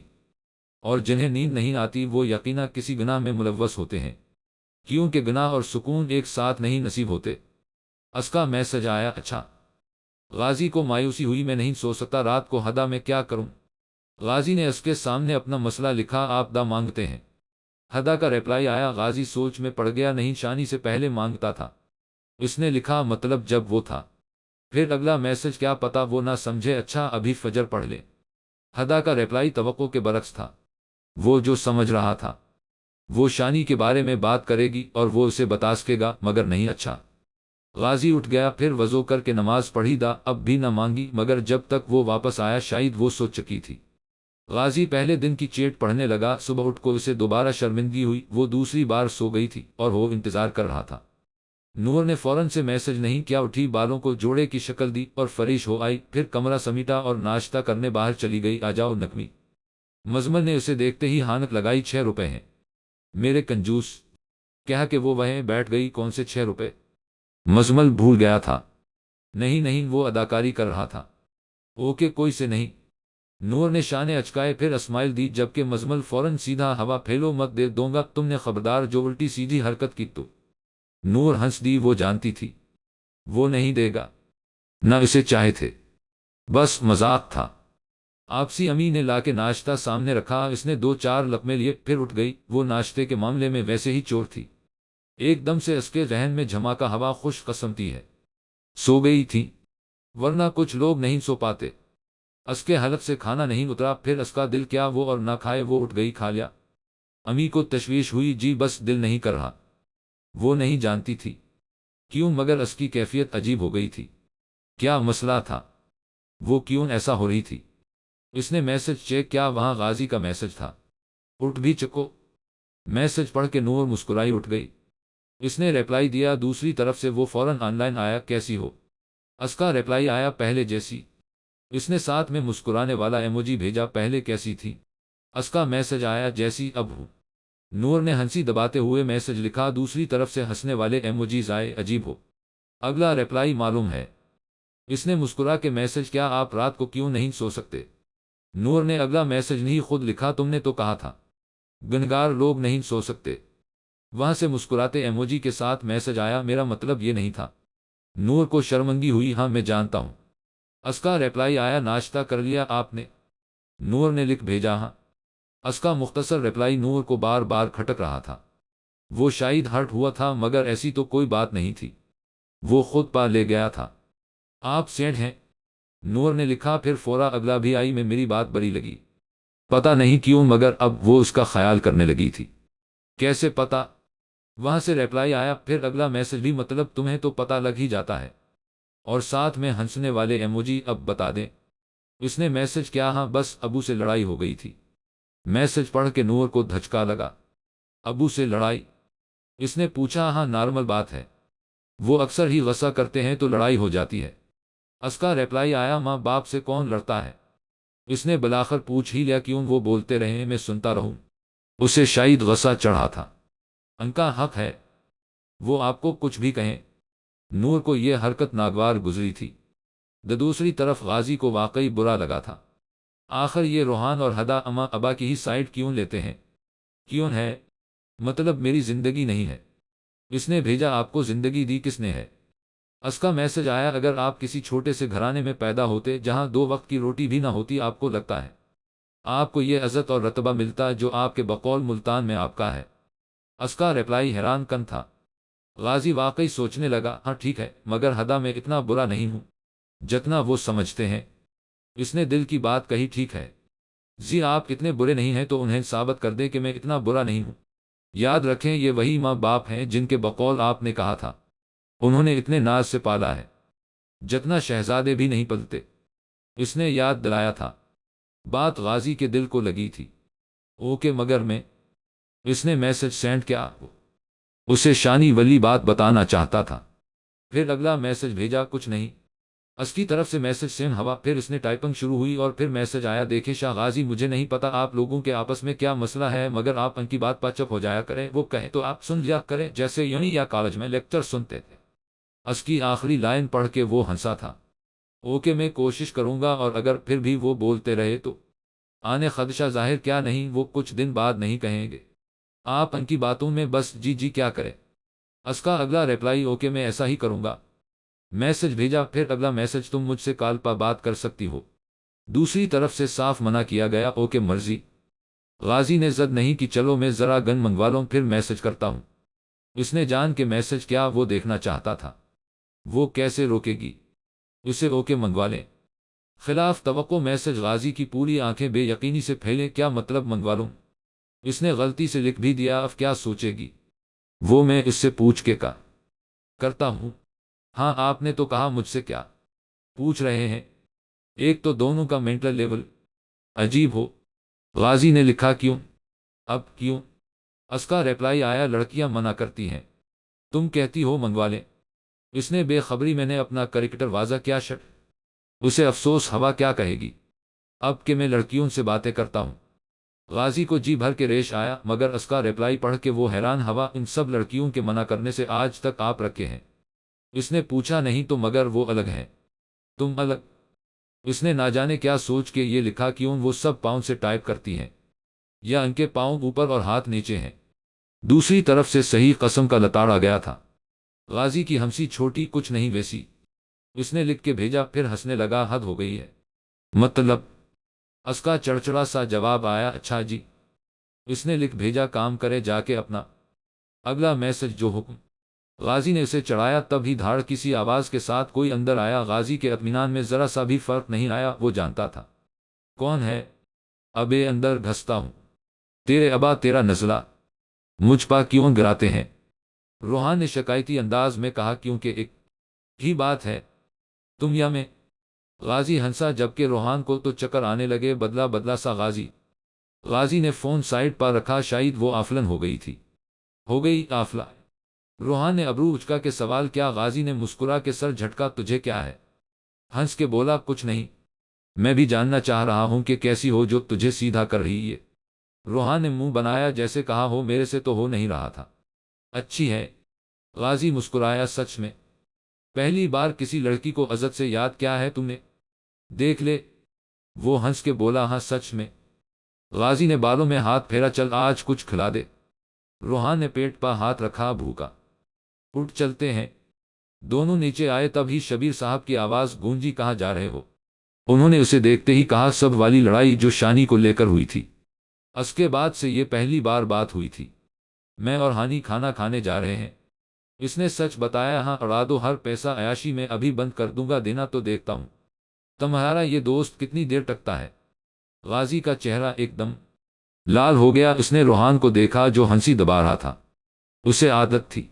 اور جنہیں نیند نہیں آتی وہ یقینا کسی گناہ میں ملوث ہوتے ہیں، کیونکہ گناہ اور سکون ایک ساتھ نہیں نصیب ہوتے۔ اس کا میسج آیا، اچھا۔ غازی کو مایوسی ہوئی، میں نہیں سو سکتا، رات کو ہدا میں کیا کروں؟ غازی نے اس کے سامنے اپنا مسئلہ لکھا، آپ دا مانگتے ہیں؟ ہدا کا ریپلائی آیا، غازی سوچ میں پڑ گیا، نہیں شانی سے پہلے مانگتا تھا۔ اس نے لکھا، مطلب جب وہ تھا؟ پھر اگلا میسج کیا پتا وہ نہ سمجھے، اچھا ابھی فجر پڑھ لے۔ ہدا کا ریپلائی توقع کے برعکس تھا، وہ جو سمجھ رہا تھا وہ شانی کے بارے میں بات کرے گی اور وہ اسے بتا سکے گا، مگر نہیں۔ اچھا۔ غازی اٹھ گیا، پھر وضو کر کے نماز پڑھی، دا اب بھی نہ مانگی، مگر جب تک وہ واپس آیا شاید وہ سو چکی تھی۔ غازی پہلے دن کی چیٹ پڑھنے لگا، صبح اٹھ کو اسے دوبارہ شرمندگی ہوئی، وہ دوسری بار سو گئی تھی اور وہ انتظار کر رہا تھا۔ نور نے فوراً سے میسج نہیں کیا، اٹھی، بالوں کو جوڑے کی شکل دی اور فریش ہو آئی، پھر کمرہ سمیٹا اور ناشتہ کرنے باہر چلی گئی۔ آ جاؤ نکمی۔ مزمل نے اسے دیکھتے ہی ہانک لگائی، 6 روپے ہیں میرے کنجوس، کہا کہ وہ وہیں بیٹھ گئی، کون سے 6 روپے؟ مزمل بھول گیا تھا۔ نہیں نہیں، وہ اداکاری کر رہا تھا۔ اوکے، کوئی سے نہیں۔ نور نے شانے اچکائے، پھر اسمائل دی، جبکہ مزمل فوراً سیدھا، ہوا پھیلو مت، دے دوں گا تم نے خبردار جو الٹی سیدھی حرکت کی تو۔ نور ہنس دی، وہ جانتی تھی وہ نہیں دے گا، نہ اسے چاہے تھے، بس مذاق تھا۔ آپسی امی نے لا کے ناشتہ سامنے رکھا، اس نے 2-4 لقمے لیے، پھر اٹھ گئی۔ وہ ناشتے کے معاملے میں ویسے ہی چور تھی، ایک دم سے اس کے ذہن میں جھماکا، ہوا خوش قسمتی ہے، سو گئی تھی، ورنہ کچھ لوگ نہیں سو پاتے۔ اس کے حلق سے کھانا نہیں اترا، پھر اس کا دل کیا وہ اور نہ کھائے، وہ اٹھ گئی، کھا لیا۔ امی کو تشویش ہوئی، جی بس دل نہیں کر رہا۔ وہ نہیں جانتی تھی کیوں، مگر اس کی کیفیت عجیب ہو گئی تھی۔ کیا مسئلہ تھا؟ وہ کیوں ایسا ہو رہی تھی؟ اس نے میسج چیک کیا، وہاں غازی کا میسج تھا، اٹھ بھی چکو۔ میسج پڑھ کے نور مسکرائی، اٹھ گئی۔ اس نے ریپلائی دیا دوسری طرف سے، وہ فوراً آن لائن آیا، کیسی ہو؟ اس کا ریپلائی آیا، پہلے جیسی۔ اس نے ساتھ میں مسکرانے والا ایموجی بھیجا، پہلے کیسی تھی؟ اس کا میسج آیا، جیسی اب ہوں۔ نور نے ہنسی دباتے ہوئے میسج لکھا، دوسری طرف سے ہنسنے والے ایموجیز آئے، عجیب ہو۔ اگلا ریپلائی معلوم ہے۔ اس نے مسکرا کے میسج کیا، آپ رات کو کیوں نہیں سو سکتے؟ نور نے اگلا میسج نہیں خود لکھا، تم نے تو کہا تھا گنہگار لوگ نہیں سو سکتے۔ وہاں سے مسکراتے ایموجی کے ساتھ میسج آیا، میرا مطلب یہ نہیں تھا۔ نور کو شرمندگی ہوئی، ہاں میں جانتا ہوں۔ اس کا ریپلائی آیا، ناشتہ کر لیا آپ نے؟ نور نے لکھ بھیجا، ہاں۔ اس کا مختصر ریپلائی نور کو بار بار کھٹک رہا تھا، وہ شاید ہرٹ ہوا تھا، مگر ایسی تو کوئی بات نہیں تھی، وہ خود پا لے گیا تھا۔ آپ سیڈ ہیں؟ نور نے لکھا، پھر فورا اگلا بھی آئی، میں میری بات بری لگی، پتہ نہیں کیوں، مگر اب وہ اس کا خیال کرنے لگی تھی۔ کیسے پتہ؟ وہاں سے ریپلائی آیا، پھر اگلا میسج بھی، مطلب تمہیں تو پتہ لگ ہی جاتا ہے، اور ساتھ میں ہنسنے والے ایموجی، اب بتا دیں؟ اس نے میسج کیا، ہاں بس ابو سے لڑائی ہو گئی تھی۔ میسج پڑھ کے نور کو دھچکا لگا، ابو سے لڑائی؟ اس نے پوچھا، ہاں نارمل بات ہے، وہ اکثر ہی غصہ کرتے ہیں تو لڑائی ہو جاتی ہے۔ اس کا ریپلائی آیا، ماں باپ سے کون لڑتا ہے؟ اس نے بلاخر پوچھ ہی لیا، کیوں، وہ بولتے رہے میں سنتا رہوں؟ اسے شاید غصہ چڑھا تھا، ان کا حق ہے، وہ آپ کو کچھ بھی کہیں۔ نور کو یہ حرکت ناگوار گزری تھی، دوسری طرف غازی کو واقعی برا لگا تھا، آخر یہ روحان اور ہدا اماں ابا کی ہی سائڈ کیوں لیتے ہیں؟ کیوں ہے؟ مطلب میری زندگی نہیں ہے؟ اس نے بھیجا، آپ کو زندگی دی کس نے ہے؟ اس کا میسج آیا، اگر آپ کسی چھوٹے سے گھرانے میں پیدا ہوتے جہاں 2 وقت کی روٹی بھی نہ ہوتی، آپ کو لگتا ہے آپ کو یہ عزت اور رتبہ ملتا جو آپ کے بقول ملتان میں آپ کا ہے؟ اس کا ریپلائی حیران کن تھا۔ غازی واقعی سوچنے لگا، ہاں ٹھیک ہے، مگر ہدا میں اتنا برا نہیں ہوں جتنا وہ سمجھتے ہیں۔ اس نے دل کی بات کہی، ٹھیک ہے جی، آپ اتنے برے نہیں ہیں تو انہیں ثابت کر دیں کہ میں اتنا برا نہیں ہوں۔ یاد رکھیں یہ وہی ماں باپ ہیں جن کے بقول آپ نے کہا تھا انہوں نے اتنے ناز سے پالا ہے جتنا شہزادے بھی نہیں پلتے۔ اس نے یاد دلایا تھا، بات غازی کے دل کو لگی تھی۔ اوکے، مگر میں اس نے میسج سینڈ کیا، اسے شانی ولی بات بتانا چاہتا تھا۔ پھر اگلا میسج بھیجا، کچھ نہیں۔ اس کی طرف سے میسج سیم ہوا۔ پھر اس نے ٹائپنگ شروع ہوئی اور پھر میسج آیا، دیکھیں شاہ غازی، مجھے نہیں پتا آپ لوگوں کے آپس میں کیا مسئلہ ہے، مگر آپ ان کی بات پر چپ ہو جایا کریں، وہ کہیں تو آپ سن لیا کریں، جیسے یونی یا کالج میں لیکچر سنتے تھے۔ اس کی آخری لائن پڑھ کے وہ ہنسا تھا۔ اوکے، میں کوشش کروں گا، اور اگر پھر بھی وہ بولتے رہے تو آنے خدشہ ظاہر کیا نہیں، وہ کچھ دن بعد نہیں کہیں گے، آپ ان کی باتوں میں بس جی جی کیا کریں۔ اس کا اگلا ریپلائی، اوکے میں ایسا ہی کروں گا۔ میسج بھیجا۔ پھر اگلا میسج، تم مجھ سے کال پر بات کر سکتی ہو۔ دوسری طرف سے صاف منع کیا گیا، اوکے مرضی۔ غازی نے زد نہیں کہ چلو میں ذرا گن منگوا لوں پھر میسج کرتا ہوں۔ اس نے جان کے میسج کیا، وہ دیکھنا چاہتا تھا وہ کیسے روکے گی اسے، اوکے منگوا لیں۔ خلاف توقع میسج، غازی کی پوری آنکھیں بے یقینی سے پھیلیں، کیا مطلب منگوا لوں؟ اس نے غلطی سے لکھ بھی دیا، اب کیا سوچے گی وہ، میں اس سے پوچھ کے کا کرتا ہوں۔ ہاں آپ نے تو کہا، مجھ سے کیا پوچھ رہے ہیں؟ ایک تو دونوں کا مینٹل لیول عجیب ہو۔ غازی نے لکھا، کیوں؟ اب کیوں؟ اس کا ریپلائی آیا، لڑکیاں منع کرتی ہیں، تم کہتی ہو منگوا لیں۔ اس نے بے خبری، میں نے اپنا کریکٹر واضح کیا شٹ؟ اسے افسوس ہوا، کیا کہے گی اب کہ میں لڑکیوں سے باتیں کرتا ہوں؟ غازی کو جی بھر کے ریش آیا، مگر اس کا ریپلائی پڑھ کے وہ حیران ہوا، ان سب لڑکیوں کے منع کرنے سے آج تک آپ رکھے ہیں؟ اس نے پوچھا، نہیں تو مگر وہ الگ ہیں، تم الگ؟ اس نے نہ جانے کیا سوچ کے یہ لکھا، کیوں وہ سب پاؤں سے ٹائپ کرتی ہیں یا ان کے پاؤں اوپر اور ہاتھ نیچے ہیں؟ دوسری طرف سے صحیح قسم کا لتاڑا گیا تھا۔ غازی کی ہمسی چھوٹی، کچھ نہیں ویسی۔ اس نے لکھ کے بھیجا، پھر ہنسنے لگا، حد ہو گئی ہے، مطلب؟ اس کا چڑچڑا سا جواب آیا، اچھا جی۔ اس نے لکھ بھیجا، کام کرے جا کے اپنا۔ اگلا میسج، جو حکم غازی نے اسے چڑھایا، تب ہی دھاڑ کسی آواز کے ساتھ کوئی اندر آیا۔ غازی کے اطمینان میں ذرا سا بھی فرق نہیں آیا، وہ جانتا تھا کون ہے۔ ابے اندر گھستا ہوں، تیرے ابا تیرا نزلہ مجھ پا کیوں گراتے ہیں؟ روحان نے شکایتی انداز میں کہا، کیونکہ ایک ہی بات ہے، تم یا میں۔ غازی ہنسا، جبکہ روحان کو تو چکر آنے لگے، بدلا بدلا سا غازی نے فون سائڈ پر رکھا، شاید وہ آفلن ہو گئی تھی۔ ہو گئی آفلا؟ روحان نے ابرو اچکا کے سوال کیا۔ غازی نے مسکرا کے سر جھٹکا، تجھے کیا ہے؟ ہنس کے بولا، کچھ نہیں، میں بھی جاننا چاہ رہا ہوں کہ کیسی ہو جو تجھے سیدھا کر رہی ہے۔ روحان نے منہ بنایا جیسے کہا ہو، میرے سے تو ہو نہیں رہا تھا۔ اچھی ہے۔ غازی مسکرایا، سچ میں؟ پہلی بار کسی لڑکی کو عزت سے یاد کیا ہے تم نے؟ دیکھ لے۔ وہ ہنس کے بولا، ہاں سچ میں۔ غازی نے بالوں میں ہاتھ پھیرا، چل آج کچھ کھلا دے۔ روحان نے پیٹ پا ہاتھ رکھا، بھوکا، اٹھ چلتے ہیں۔ دونوں نیچے آئے، تب ہی شبیر صاحب کی آواز گونجی، کہاں جا رہے ہو؟ انہوں نے اسے دیکھتے ہی کہا، سب والی لڑائی جو شانی کو لے کر ہوئی تھی، اس کے بعد سے یہ پہلی بار بات ہوئی تھی۔ میں اور ہانی کھانا کھانے جا رہے ہیں۔ اس نے سچ بتایا، ہاں اڑا دو ہر پیسہ، عیاشی میں ابھی بند کر دوں گا دینا، تو دیکھتا ہوں تمہارا یہ دوست کتنی دیر ٹکتا ہے۔ غازی کا چہرہ ایک دم لال ہو گیا۔ اس نے روحان کو دیکھا جو ہنسی دبا رہا تھا۔ اسے عادت تھی،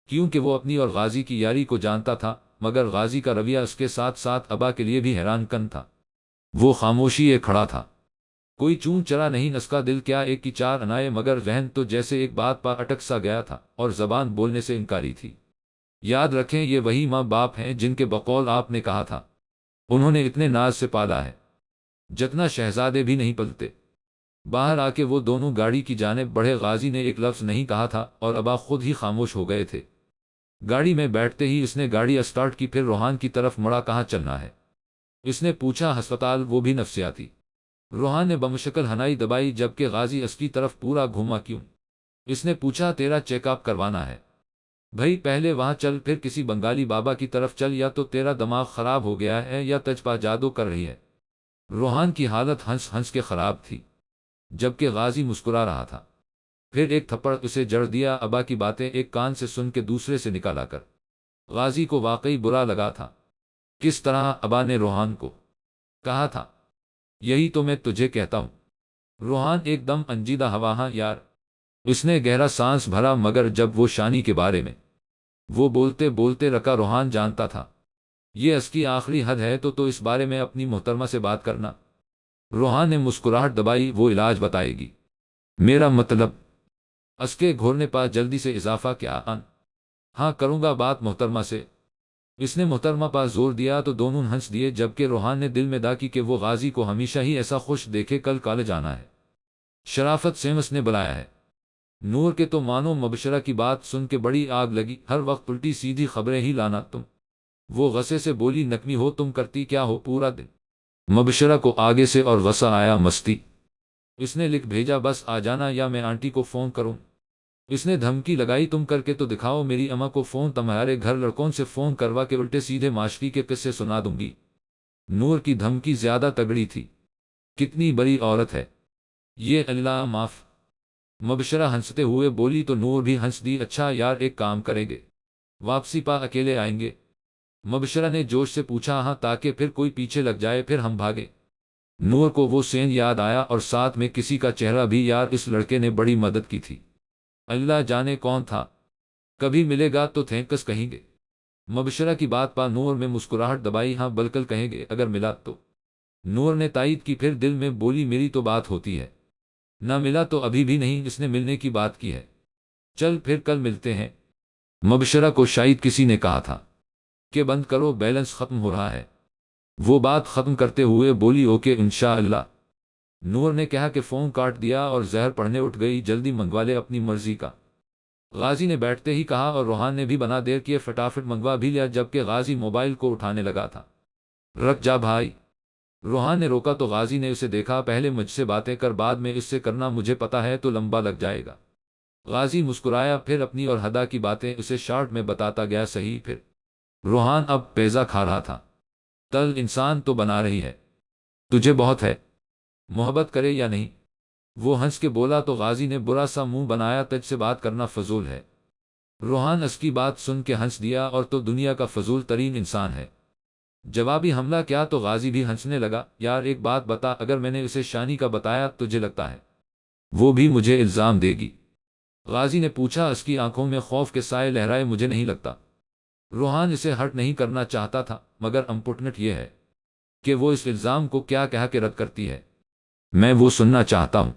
کیونکہ وہ اپنی اور غازی کی یاری کو جانتا تھا، مگر غازی کا رویہ اس کے ساتھ ساتھ ابا کے لیے بھی حیران کن تھا۔ وہ خاموشی کھڑا تھا، کوئی چون چرا نہیں۔ اس کا دل کیا ایک کی چار انائے، مگر ذہن تو جیسے ایک بات پر اٹک سا گیا تھا، اور زبان بولنے سے انکاری تھی۔ یاد رکھیں، یہ وہی ماں باپ ہیں جن کے بقول آپ نے کہا تھا انہوں نے اتنے ناز سے پالا ہے جتنا شہزادے بھی نہیں پلتے۔ باہر آ کے وہ دونوں گاڑی کی جانب بڑھے۔ غازی نے ایک لفظ نہیں کہا تھا، اور ابا خود ہی خاموش ہو گئے تھے۔ گاڑی میں بیٹھتے ہی اس نے گاڑی اسٹارٹ کی، پھر روحان کی طرف مڑا، کہاں چلنا ہے؟ اس نے پوچھا۔ ہسپتال، وہ بھی نفسیاتی۔ روحان نے بمشکل ہنائی دبائی، جبکہ غازی اس کی طرف پورا گھوما، کیوں؟ اس نے پوچھا، تیرا چیک اپ کروانا ہے؟ بھئی پہلے وہاں چل، پھر کسی بنگالی بابا کی طرف چل، یا تو تیرا دماغ خراب ہو گیا ہے یا تجھ پر جادو کر رہی ہے۔ روحان کی حالت ہنس ہنس کے خراب تھی، جبکہ غازی مسکرا رہا تھا۔ پھر ایک تھپڑ اسے جڑ دیا، ابا کی باتیں ایک کان سے سن کے دوسرے سے نکالا کر۔ غازی کو واقعی برا لگا تھا۔ کس طرح ابا نے روحان کو کہا تھا، یہی تو میں تجھے کہتا ہوں۔ روحان ایک دم انجیدہ ہوا، ہاں یار۔ اس نے گہرا سانس بھرا، مگر جب وہ شانی کے بارے میں وہ بولتے بولتے رکا، روحان جانتا تھا یہ اس کی آخری حد ہے، تو اس بارے میں اپنی محترمہ سے بات کرنا۔ روحان نے مسکراہٹ دبائی، وہ علاج بتائے گی، میرا مطلب اس کے گھورنے پا جلدی سے اضافہ کیا ہاں کروں گا بات محترمہ سے۔ اس نے محترمہ پا زور دیا تو دونوں ہنس دیے، جبکہ روحان نے دل میں دا کی کہ وہ غازی کو ہمیشہ ہی ایسا خوش دیکھے، کل کالج آنا ہے۔ شرافت سیمس نے بلایا ہے۔ نور کے تو مانو مبشرہ کی بات سن کے بڑی آگ لگی، ہر وقت الٹی سیدھی خبریں ہی لانا تم۔ وہ غصے سے بولی، نکمی ہو تم، کرتی کیا ہو پورا دن؟ مبشرہ کو آگے سے اور غصہ آیا، مستی۔ اس نے لکھ بھیجا بس آ جانا یا میں آنٹی کو فون کروں۔ اس نے دھمکی لگائی، تم کر کے تو دکھاؤ میری اماں کو فون، تمہارے گھر لڑکوں سے فون کروا کے الٹے سیدھے معاشری کے قصے سنا دوں گی۔ نور کی دھمکی زیادہ تگڑی تھی۔ کتنی بڑی عورت ہے یہ، اللہ معاف۔ مبشرہ ہنستے ہوئے بولی تو نور بھی ہنس دی، اچھا یار ایک کام کریں گے، واپسی پا اکیلے آئیں گے؟ مبشرہ نے جوش سے پوچھا، ہاں تاکہ پھر کوئی پیچھے لگ جائے پھر ہم بھاگے۔ نور کو وہ سین یاد آیا اور ساتھ میں کسی کا چہرہ بھی، یار اس لڑکے نے بڑی مدد کی تھی، اللہ جانے کون تھا، کبھی ملے گا تو تھینکس کہیں گے۔ مبشرہ کی بات پا نور میں مسکراہٹ دبائی، ہاں بلکل کہیں گے اگر ملا تو۔ نور نے تائید کی، پھر دل میں بولی میری تو بات ہوتی ہے، نہ ملا تو ابھی بھی نہیں، اس نے ملنے کی بات کی ہے، چل پھر کل ملتے ہیں۔ مبشرہ کو شاید کسی نے کہا تھا کہ بند کرو بیلنس ختم ہو رہا ہے۔ وہ بات ختم کرتے ہوئے بولی اوکے انشاءاللہ۔ نور نے کہا کہ فون کاٹ دیا اور زہر پڑھنے اٹھ گئی، جلدی منگوا لے اپنی مرضی کا۔ غازی نے بیٹھتے ہی کہا اور روحان نے بھی بنا دیر کیے فٹافٹ منگوا بھی لیا، جبکہ غازی موبائل کو اٹھانے لگا تھا۔ رک جا بھائی، روحان نے روکا تو غازی نے اسے دیکھا، پہلے مجھ سے باتیں کر، بعد میں اس سے کرنا، مجھے پتا ہے تو لمبا لگ جائے گا۔ غازی مسکرایا، پھر اپنی اور ہدا کی باتیں اسے شارٹ میں بتاتا گیا، صحیح پھر؟ روحان اب پیزا کھا رہا تھا، تل انسان تو بنا رہی ہے، تجھے بہت ہے، محبت کرے یا نہیں؟ وہ ہنس کے بولا تو غازی نے برا سا منہ بنایا، تجھ سے بات کرنا فضول ہے۔ روحان اس کی بات سن کے ہنس دیا، اور تو دنیا کا فضول ترین انسان ہے۔ جوابی حملہ کیا تو غازی بھی ہنسنے لگا، یار ایک بات بتا، اگر میں نے اسے شانی کا بتایا تجھے لگتا ہے وہ بھی مجھے الزام دے گی؟ غازی نے پوچھا، اس کی آنکھوں میں خوف کے سائے لہرائے، مجھے نہیں لگتا۔ روحان اسے ہرٹ نہیں کرنا چاہتا تھا، مگر امپورٹنٹ یہ ہے کہ وہ اس الزام کو کیا کہہ کے رد کرتی ہے، میں وہ سننا چاہتا ہوں۔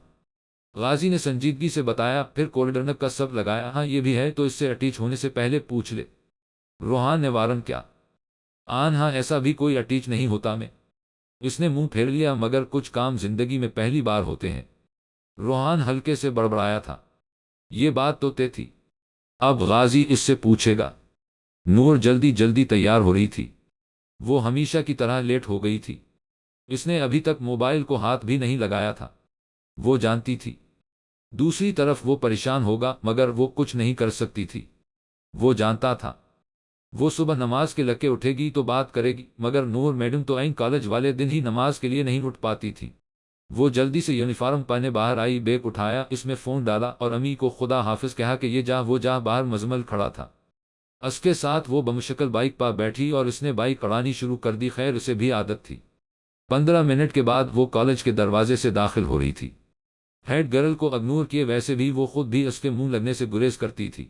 غازی نے سنجیدگی سے بتایا، پھر کوریڈرنک کا سب لگایا، ہاں یہ بھی ہے تو اس سے اٹیچ ہونے سے پہلے پوچھ لے۔ روحان نے وارن کیا، ہاں ایسا بھی کوئی اٹیچ نہیں ہوتا میں۔ اس نے منہ پھیر لیا، مگر کچھ کام زندگی میں پہلی بار ہوتے ہیں۔ روحان ہلکے سے بڑبڑایا تھا، یہ بات تو طے تھی، اب غازی اس سے پوچھے گا۔ نور جلدی جلدی تیار ہو رہی تھی، وہ ہمیشہ کی طرح لیٹ ہو گئی تھی۔ اس نے ابھی تک موبائل کو ہاتھ بھی نہیں لگایا تھا، وہ جانتی تھی دوسری طرف وہ پریشان ہوگا، مگر وہ کچھ نہیں کر سکتی تھی۔ وہ جانتا تھا وہ صبح نماز کے لگے اٹھے گی تو بات کرے گی، مگر نور میڈم تو عین کالج والے دن ہی نماز کے لیے نہیں اٹھ پاتی تھی۔ وہ جلدی سے یونیفارم پہنے باہر آئی، بیگ اٹھایا، اس میں فون ڈالا اور امی کو خدا حافظ کہا کہ یہ جا وہ جا، باہر مزمل کھڑا تھا۔ اس کے ساتھ وہ بمشکل بائک پا بیٹھی اور اس نے بائک اڑانی شروع کر دی، خیر اسے بھی عادت تھی۔ 15 منٹ کے بعد وہ کالج کے دروازے سے داخل ہو رہی تھی۔ ہیڈ گرل کو اگنور کیے، ویسے بھی وہ خود بھی اس کے منہ لگنے سے گریز کرتی تھی،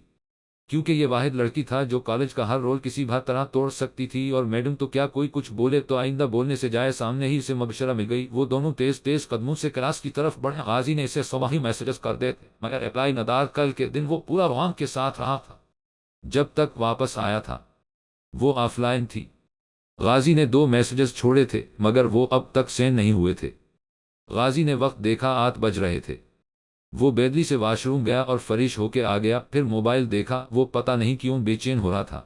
کیونکہ یہ واحد لڑکی تھا جو کالج کا ہر رول کسی بھی طرح توڑ سکتی تھی، اور میڈم تو کیا کوئی کچھ بولے تو آئندہ بولنے سے جائے، سامنے ہی اسے مبشرہ مل گئی۔ وہ دونوں تیز تیز قدموں سے کلاس کی طرف بڑھے، غازی نے اسے صبح ہی میسجز کر دیتے، مگر اپلائی ندار کل کے دن وہ پورا روحان کے ساتھ رہا تھا۔ جب تک واپس آیا تھا وہ آف لائن تھی۔ غازی نے 2 میسجز چھوڑے تھے، مگر وہ اب تک سینڈ نہیں ہوئے تھے۔ غازی نے وقت دیکھا، 8 بج رہے تھے۔ وہ بیدلی سے واش روم گیا اور فریش ہو کے آ گیا، پھر موبائل دیکھا، وہ پتہ نہیں کیوں بے چین ہو رہا تھا۔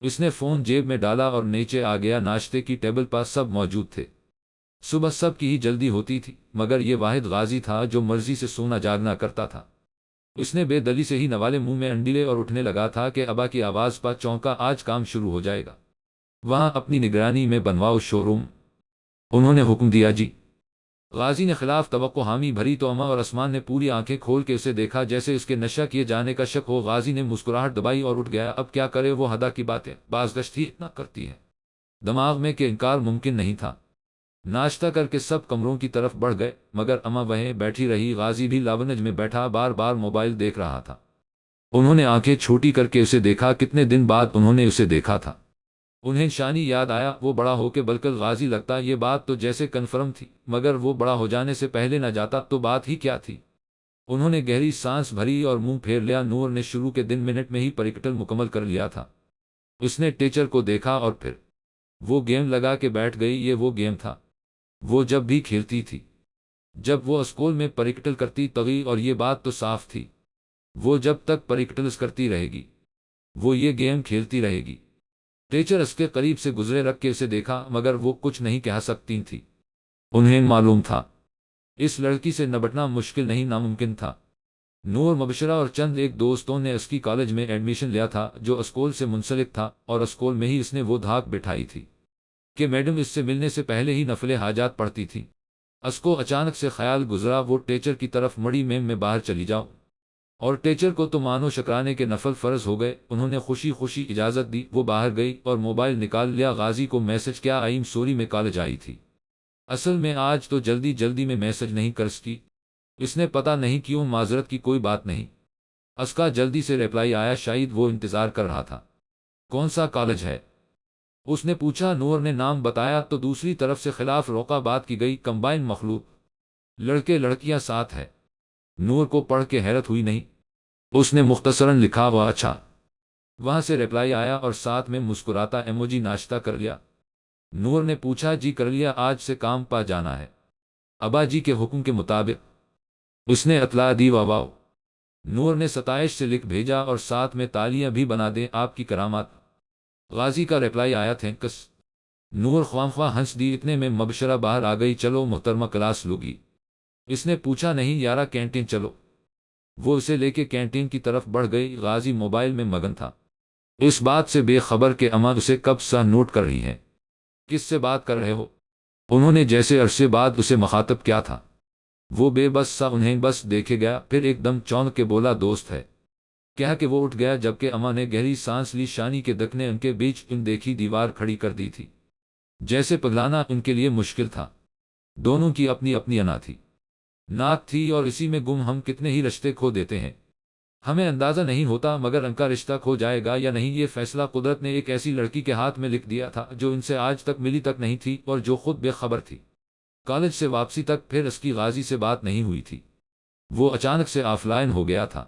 اس نے فون جیب میں ڈالا اور نیچے آ گیا، ناشتے کی ٹیبل پر سب موجود تھے۔ صبح سب کی ہی جلدی ہوتی تھی، مگر یہ واحد غازی تھا جو مرضی سے سونا جاگنا کرتا تھا۔ اس نے بے دلی سے ہی نوالے منہ میں انڈیلے اور اٹھنے لگا تھا کہ ابا کی آواز پر چونکا، آج کام شروع ہو جائے گا، وہاں اپنی نگرانی میں بنواؤ شو روم، انہوں نے حکم دیا جی۔ غازی نے خلاف توقع حامی بھری تو اماں اور عثمان نے پوری آنکھیں کھول کے اسے دیکھا، جیسے اس کے نشہ کیے جانے کا شک ہو۔ غازی نے مسکراہٹ دبائی اور اٹھ گیا، اب کیا کرے، وہ ہدا کی باتیں بازگشت ہی اتنا کرتی ہے، دماغ میں کہ انکار ممکن نہیں تھا۔ ناشتہ کر کے سب کمروں کی طرف بڑھ گئے، مگر اماں وہیں بیٹھی رہی۔ غازی بھی لاونج میں بیٹھا بار بار موبائل دیکھ رہا تھا۔ انہوں نے آنکھیں چھوٹی کر کے اسے دیکھا، کتنے دن بعد انہوں نے اسے دیکھا تھا۔ انہیں شانی یاد آیا، وہ بڑا ہو کے بلکہ غازی لگتا، یہ بات تو جیسے کنفرم تھی، مگر وہ بڑا ہو جانے سے پہلے نہ جاتا تو بات ہی کیا تھی۔ انہوں نے گہری سانس بھری اور منہ پھیر لیا۔ نور نے شروع کے دن منٹ میں ہی پریکٹل مکمل کر لیا تھا۔ اس نے ٹیچر کو دیکھا اور پھر وہ گیم لگا کے بیٹھ گئی۔ یہ وہ گیم تھا وہ جب بھی کھیلتی تھی جب وہ اسکول میں پریکٹل کرتی تھی، اور یہ بات تو صاف تھی وہ جب تک پریکٹلز کرتی رہے گی وہ یہ گیم کھیلتی رہے گی۔ ٹیچر اس کے قریب سے گزرے، رکھ کے اسے دیکھا مگر وہ کچھ نہیں کہہ سکتی تھی۔ انہیں معلوم تھا اس لڑکی سے نبٹنا مشکل نہیں، ناممکن تھا۔ نور، مبشرہ اور چند ایک دوستوں نے اس کی کالج میں ایڈمیشن لیا تھا جو اسکول سے منسلک تھا، اور اسکول میں ہی اس نے وہ دھاک بٹھائی تھی کہ میڈم اس سے ملنے سے پہلے ہی نفل حاجات پڑھتی تھی۔ اس کو اچانک سے خیال گزرا وہ ٹیچر کی طرف مڑی، میم میں باہر چلی جاؤ، اور ٹیچر کو تو مانو شکرانے کے نفل فرض ہو گئے۔ انہوں نے خوشی خوشی اجازت دی، وہ باہر گئی اور موبائل نکال لیا۔ غازی کو میسج کیا، آئی ایم سوری میں کالج آئی تھی، اصل میں آج تو جلدی جلدی میں میسج نہیں کر سکی۔ اس نے پتہ نہیں کیوں معذرت کی، کوئی بات نہیں۔ اس کا جلدی سے ریپلائی آیا، شاید وہ انتظار کر رہا تھا۔ کون سا کالج ہے؟ اس نے پوچھا۔ نور نے نام بتایا تو دوسری طرف سے خلاف روقہ بات کی گئی، کمبائن مخلوط، لڑکے لڑکیاں ساتھ ہے۔ نور کو پڑھ کے حیرت ہوئی نہیں۔ اس نے مختصراً لکھا، وہ اچھا۔ وہاں سے ریپلائی آیا اور ساتھ میں مسکراتا ایموجی، ناشتہ کر لیا؟ نور نے پوچھا، جی کر لیا، آج سے کام پا جانا ہے ابا جی کے حکم کے مطابق۔ اس نے اطلاع دی، واہ۔ نور نے ستائش سے لکھ بھیجا، اور ساتھ میں تالیاں بھی بنا دیں، آپ کی کرامات۔ غازی کا ریپلائی آیا، تھینکس۔ نور خواہ ہنس دی، اتنے میں مبشرہ باہر آ گئی، چلو محترمہ کلاس لوگی؟ اس نے پوچھا، نہیں یارا کینٹین چلو۔ وہ اسے لے کے کینٹین کی طرف بڑھ گئی۔ غازی موبائل میں مگن تھا، اس بات سے بے خبر کہ اماں اسے کب سا نوٹ کر رہی ہیں۔ کس سے بات کر رہے ہو؟ انہوں نے جیسے عرصے بعد اسے مخاطب کیا تھا۔ وہ بے بس سا انہیں بس دیکھے گیا، پھر ایک دم چونک کے بولا، دوست ہے۔ کہہ کے وہ اٹھ گیا، جبکہ اماں نے گہری سانس لی۔ شانی کے دک نے ان کے بیچ ان دیکھی دیوار کھڑی کر دی تھی، جیسے پگلانا ان کے لیے مشکل تھا۔ دونوں کی اپنی اپنی انا تھی، ناک تھی، اور اسی میں گم ہم کتنے ہی رشتے کھو دیتے ہیں، ہمیں اندازہ نہیں ہوتا مگر ان کا رشتہ کھو جائے گا یا نہیں، یہ فیصلہ قدرت نے ایک ایسی لڑکی کے ہاتھ میں لکھ دیا تھا جو ان سے آج تک ملی تک نہیں تھی، اور جو خود بے خبر تھی۔ کالج سے واپسی تک پھر اس کی غازی سے بات نہیں ہوئی تھی۔ وہ اچانک سے آف لائن ہو گیا تھا،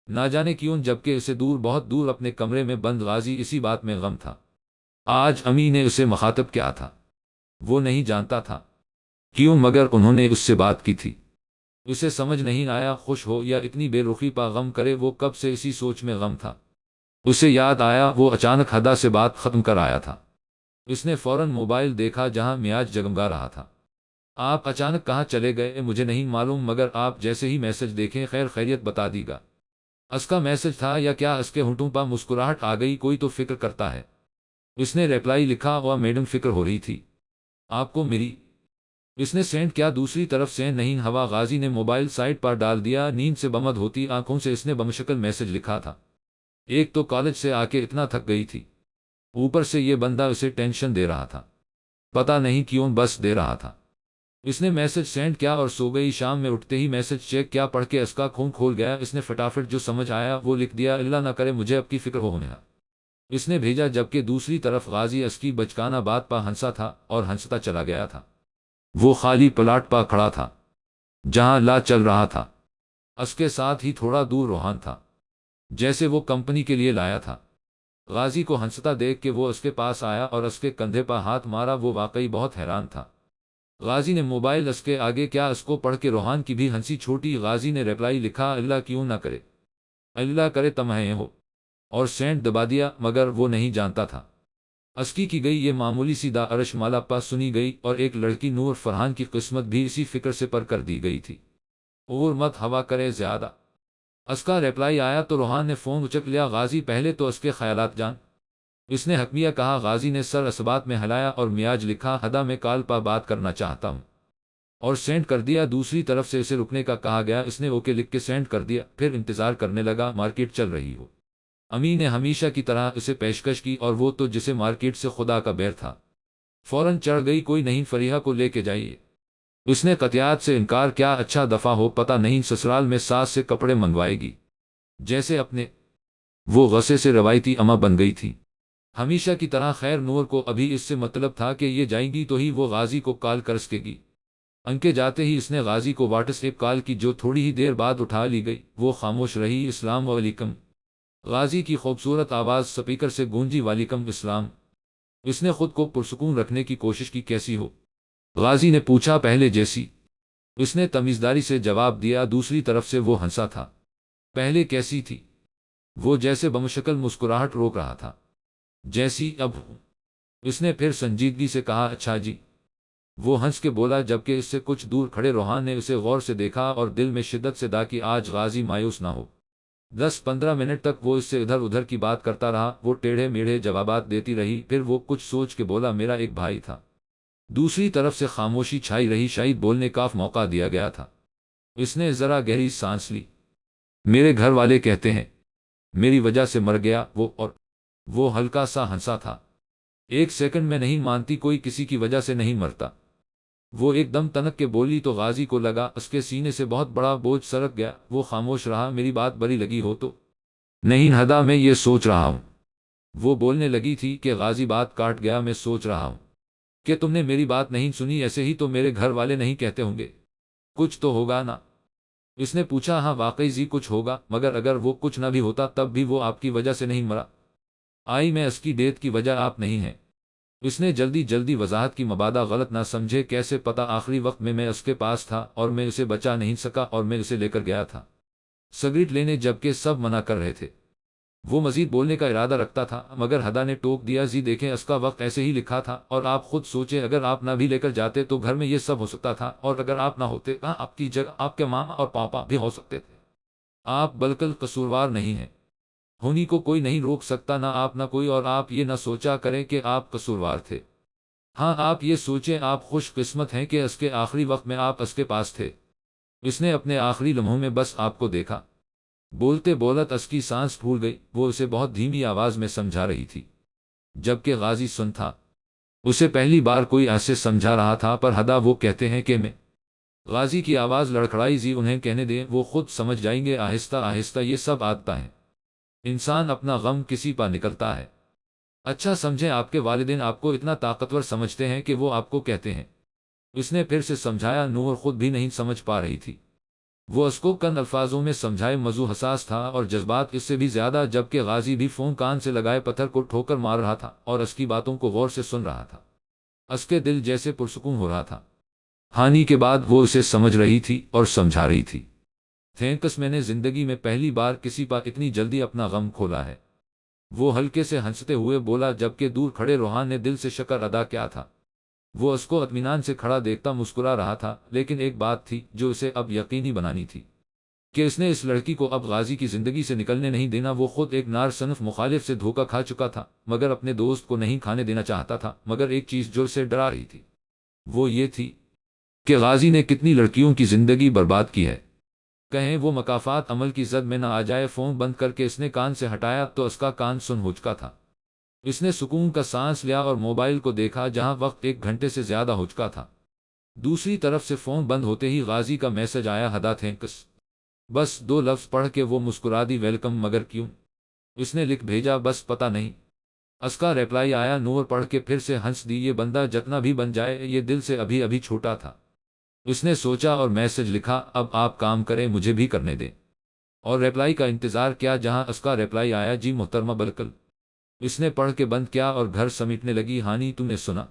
نہ جانے کیوں، جبکہ اسے دور، بہت دور اپنے کمرے میں بند۔ غازی اسی بات میں غم تھا، آج امی نے اسے مخاطب کیا تھا وہ نہیں جانتا تھا کیوں، مگر انہوں نے اس سے بات کی تھی۔ اسے سمجھ نہیں آیا خوش ہو یا اتنی بے رخی پا غم کرے، وہ کب سے اسی سوچ میں غم تھا۔ اسے یاد آیا وہ اچانک ہدا سے بات ختم کر آیا تھا۔ اس نے فوراً موبائل دیکھا جہاں میاج جگمگا رہا تھا۔ آپ اچانک کہاں چلے گئے؟ مجھے نہیں معلوم، مگر آپ جیسے ہی میسج دیکھیں خیر خیریت بتا دی گا۔ اس کا میسج تھا یا کیا؟ اس کے ہونٹوں پر مسکراہٹ آ گئی، کوئی تو فکر کرتا ہے۔ اس نے ریپلائی لکھا، وہ میڈم فکر ہو رہی تھی آپ کو میری۔ اس نے سینڈ کیا، دوسری طرف سے نہیں ہوا۔ غازی نے موبائل سائٹ پر ڈال دیا، نیند سے بمد ہوتی آنکھوں سے اس نے بمشکل میسج لکھا تھا، ایک تو کالج سے آ کے اتنا تھک گئی تھی، اوپر سے یہ بندہ اسے ٹینشن دے رہا تھا، پتہ نہیں کیوں بس دے رہا تھا۔ اس نے میسج سینڈ کیا اور سو گئی۔ شام میں اٹھتے ہی میسج چیک کیا، پڑھ کے اس کا خون کھول گیا۔ اس نے فٹافٹ جو سمجھ آیا وہ لکھ دیا، اللہ نہ کرے مجھے اب کی فکر ہونے۔ اس نے بھیجا، جبکہ دوسری طرف غازی اس کی بچکانہ بات پا ہنسا تھا اور ہنستا چلا گیا تھا۔ وہ خالی پلاٹ پا کھڑا تھا جہاں لا چل رہا تھا، اس کے ساتھ ہی تھوڑا دور روحان تھا جیسے وہ کمپنی کے لیے لایا تھا۔ غازی کو ہنستا دیکھ کے وہ اس کے پاس آیا اور اس کے کندھے پر ہاتھ مارا، وہ واقعی بہت حیران تھا۔ غازی نے موبائل اس کے آگے کیا، اس کو پڑھ کے روحان کی بھی ہنسی چھوٹی۔ غازی نے ریپلائی لکھا، اللہ کیوں نہ کرے، اللہ کرے تمہیں ہو، اور سینڈ دبا دیا، مگر وہ نہیں جانتا تھا اس کی گئی یہ معمولی سی داعش مالا پا سنی گئی، اور ایک لڑکی نور فرحان کی قسمت بھی اسی فکر سے پر کر دی گئی تھی، اور مت ہوا کرے زیادہ۔ اس کا ریپلائی آیا تو روحان نے فون اچک لیا، غازی پہلے تو اس کے خیالات جان۔ اس نے حکمیہ کہا، غازی نے سر اسبات میں ہلایا اور میاج لکھا، ہدا میں کال پا بات کرنا چاہتا ہوں، اور سینڈ کر دیا۔ دوسری طرف سے اسے رکنے کا کہا گیا، اس نے اوکے لکھ کے سینڈ کر دیا، پھر انتظار کرنے لگا، مارکیٹ چل رہی ہو۔ امی نے ہمیشہ کی طرح اسے پیشکش کی، اور وہ تو جسے مارکیٹ سے خدا کا بیر تھا، فوراً چڑھ گئی، کوئی نہیں فریحہ کو لے کے جائیے۔ اس نے قطعیات سے انکار کیا، اچھا دفعہ ہو، پتہ نہیں سسرال میں ساس سے کپڑے منگوائے گی جیسے اپنے۔ وہ غصے سے روایتی اماں بن گئی تھی ہمیشہ کی طرح۔ خیر نور کو ابھی اس سے مطلب تھا کہ یہ جائیں گی تو ہی وہ غازی کو کال کر سکے گی۔ انکے جاتے ہی اس نے غازی کو واٹس ایپ کال کی جو تھوڑی ہی دیر بعد اٹھا لی گئی۔ وہ خاموش رہی۔ السلام علیکم۔ غازی کی خوبصورت آواز سپیکر سے گونجی۔ وعلیکم السلام۔ اس نے خود کو پرسکون رکھنے کی کوشش کی۔ کیسی ہو؟ غازی نے پوچھا۔ پہلے جیسی، اس نے تمیزداری سے جواب دیا۔ دوسری طرف سے وہ ہنسا تھا۔ پہلے کیسی تھی؟ وہ جیسے بمشکل مسکراہٹ روک رہا تھا۔ جیسی اب ہوں۔ اس نے پھر سنجیدگی سے کہا۔ اچھا جی۔ وہ ہنس کے بولا جبکہ اس سے کچھ دور کھڑے روحان نے اسے غور سے دیکھا اور دل میں شدت سے دا کہ آج غازی مایوس نہ ہو۔ 10-15 منٹ تک وہ اس سے ادھر ادھر کی بات کرتا رہا۔ وہ ٹیڑھے میڑھے جوابات دیتی رہی۔ پھر وہ کچھ سوچ کے بولا، میرا ایک بھائی تھا۔ دوسری طرف سے خاموشی چھائی رہی۔ شاید بولنے کا موقع دیا گیا تھا۔ اس نے ذرا گہری سانس لی۔ میرے گھر والے کہتے ہیں میری وجہ سے مر گیا وہ، اور وہ ہلکا سا ہنسا تھا۔ ایک سیکنڈ میں نہیں مانتی کوئی کسی کی وجہ سے نہیں مرتا۔ وہ ایک دم تنک کے بولی تو غازی کو لگا اس کے سینے سے بہت بڑا بوجھ سرک گیا۔ وہ خاموش رہا۔ میری بات بری لگی ہو تو؟ نہیں ہدا، میں یہ سوچ رہا ہوں۔ وہ بولنے لگی تھی کہ غازی بات کاٹ گیا۔ میں سوچ رہا ہوں کہ تم نے میری بات نہیں سنی۔ ایسے ہی تو میرے گھر والے نہیں کہتے ہوں گے۔ کچھ تو ہوگا نا؟ اس نے پوچھا۔ ہاں واقعی جی کچھ ہوگا، مگر اگر وہ کچھ نہ بھی ہوتا تب بھی وہ آپ کی وجہ سے نہیں مرا۔ آئی میں اس کی ڈیتھ کی وجہ آپ نہیں ہیں۔ اس نے جلدی جلدی وضاحت کی۔ مبادا غلط نہ سمجھے، کیسے پتا آخری وقت میں اس کے پاس تھا اور میں اسے بچا نہیں سکا اور میں اسے لے کر گیا تھا سگریٹ لینے جبکہ سب منع کر رہے تھے۔ وہ مزید بولنے کا ارادہ رکھتا تھا مگر ہدا نے ٹوک دیا۔ جی دیکھیں اس کا وقت ایسے ہی لکھا تھا اور آپ خود سوچیں اگر آپ نہ بھی لے کر جاتے تو گھر میں یہ سب ہو سکتا تھا، اور اگر آپ نہ ہوتے کہاں آپ کی جگہ آپ کے ماما اور پاپا بھی ہو سکتے تھے۔ آپ بالکل قصوروار نہیں ہیں۔ ہونی کو کوئی نہیں روک سکتا، نہ آپ نہ کوئی، اور آپ یہ نہ سوچا کریں کہ آپ قصوروار تھے۔ ہاں آپ یہ سوچیں آپ خوش قسمت ہیں کہ اس کے آخری وقت میں آپ اس کے پاس تھے۔ اس نے اپنے آخری لمحوں میں بس آپ کو دیکھا۔ بولتے بولت اس کی سانس پھول گئی۔ وہ اسے بہت دھیمی آواز میں سمجھا رہی تھی جبکہ غازی سن تھا۔ اسے پہلی بار کوئی ایسے سمجھا رہا تھا۔ پر ہدا وہ کہتے ہیں کہ میں، غازی کی آواز لڑکھڑائی۔ جی انہیں کہنے دیں، وہ خود سمجھ جائیں گے آہستہ آہستہ۔ یہ سب عادتیں ہیں، انسان اپنا غم کسی پر نکلتا ہے۔ اچھا سمجھیں آپ کے والدین آپ کو اتنا طاقتور سمجھتے ہیں کہ وہ آپ کو کہتے ہیں۔ اس نے پھر سے سمجھایا۔ نور خود بھی نہیں سمجھ پا رہی تھی۔ وہ اس کو کن الفاظوں میں سمجھائے۔ موضوع حساس تھا اور جذبات اس سے بھی زیادہ، جبکہ غازی بھی فون کان سے لگائے پتھر کو ٹھوکر مار رہا تھا اور اس کی باتوں کو غور سے سن رہا تھا۔ اس کے دل جیسے پرسکون ہو رہا تھا۔ ہانی کے بعد وہ اسے سمجھ رہی تھی اور سمجھا رہی تھی۔ تھینکس، میں نے زندگی میں پہلی بار کسی پر اتنی جلدی اپنا غم کھولا ہے۔ وہ ہلکے سے ہنستے ہوئے بولا جبکہ دور کھڑے روحان نے دل سے شکر ادا کیا تھا۔ وہ اس کو اطمینان سے کھڑا دیکھتا مسکرا رہا تھا، لیکن ایک بات تھی جو اسے اب یقینی بنانی تھی کہ اس نے اس لڑکی کو اب غازی کی زندگی سے نکلنے نہیں دینا۔ وہ خود ایک نار صنف مخالف سے دھوکہ کھا چکا تھا مگر اپنے دوست کو نہیں کھانے دینا چاہتا تھا۔ مگر ایک چیز جو اسے ڈرا رہی تھی وہ یہ تھی کہ غازی نے کتنی لڑکیوں کی زندگی برباد کی ہے۔ کہیں وہ مکافات عمل کی زد میں نہ آ جائے۔ فون بند کر کے اس نے کان سے ہٹایا تو اس کا کان سن ہو چکا تھا۔ اس نے سکون کا سانس لیا اور موبائل کو دیکھا جہاں وقت 1 گھنٹے سے زیادہ ہو چکا تھا۔ دوسری طرف سے فون بند ہوتے ہی غازی کا میسج آیا، ہدا تھینکس۔ بس 2 لفظ پڑھ کے وہ مسکرا دی، ویلکم، مگر کیوں؟ اس نے لکھ بھیجا، بس پتہ نہیں۔ اس کا ریپلائی آیا، نور، پڑھ کے پھر سے ہنس دی۔ یہ بندہ جتنا بھی بن جائے یہ دل سے ابھی ابھی چھوٹا تھا۔ اس نے سوچا اور میسج لکھا، اب آپ کام کریں، مجھے بھی کرنے دیں۔ اور ریپلائی کا انتظار کیا جہاں اس کا ریپلائی آیا، جی محترمہ بالکل۔ اس نے پڑھ کے بند کیا اور گھر سمیٹنے لگی۔ ہانی، تم نے سنا؟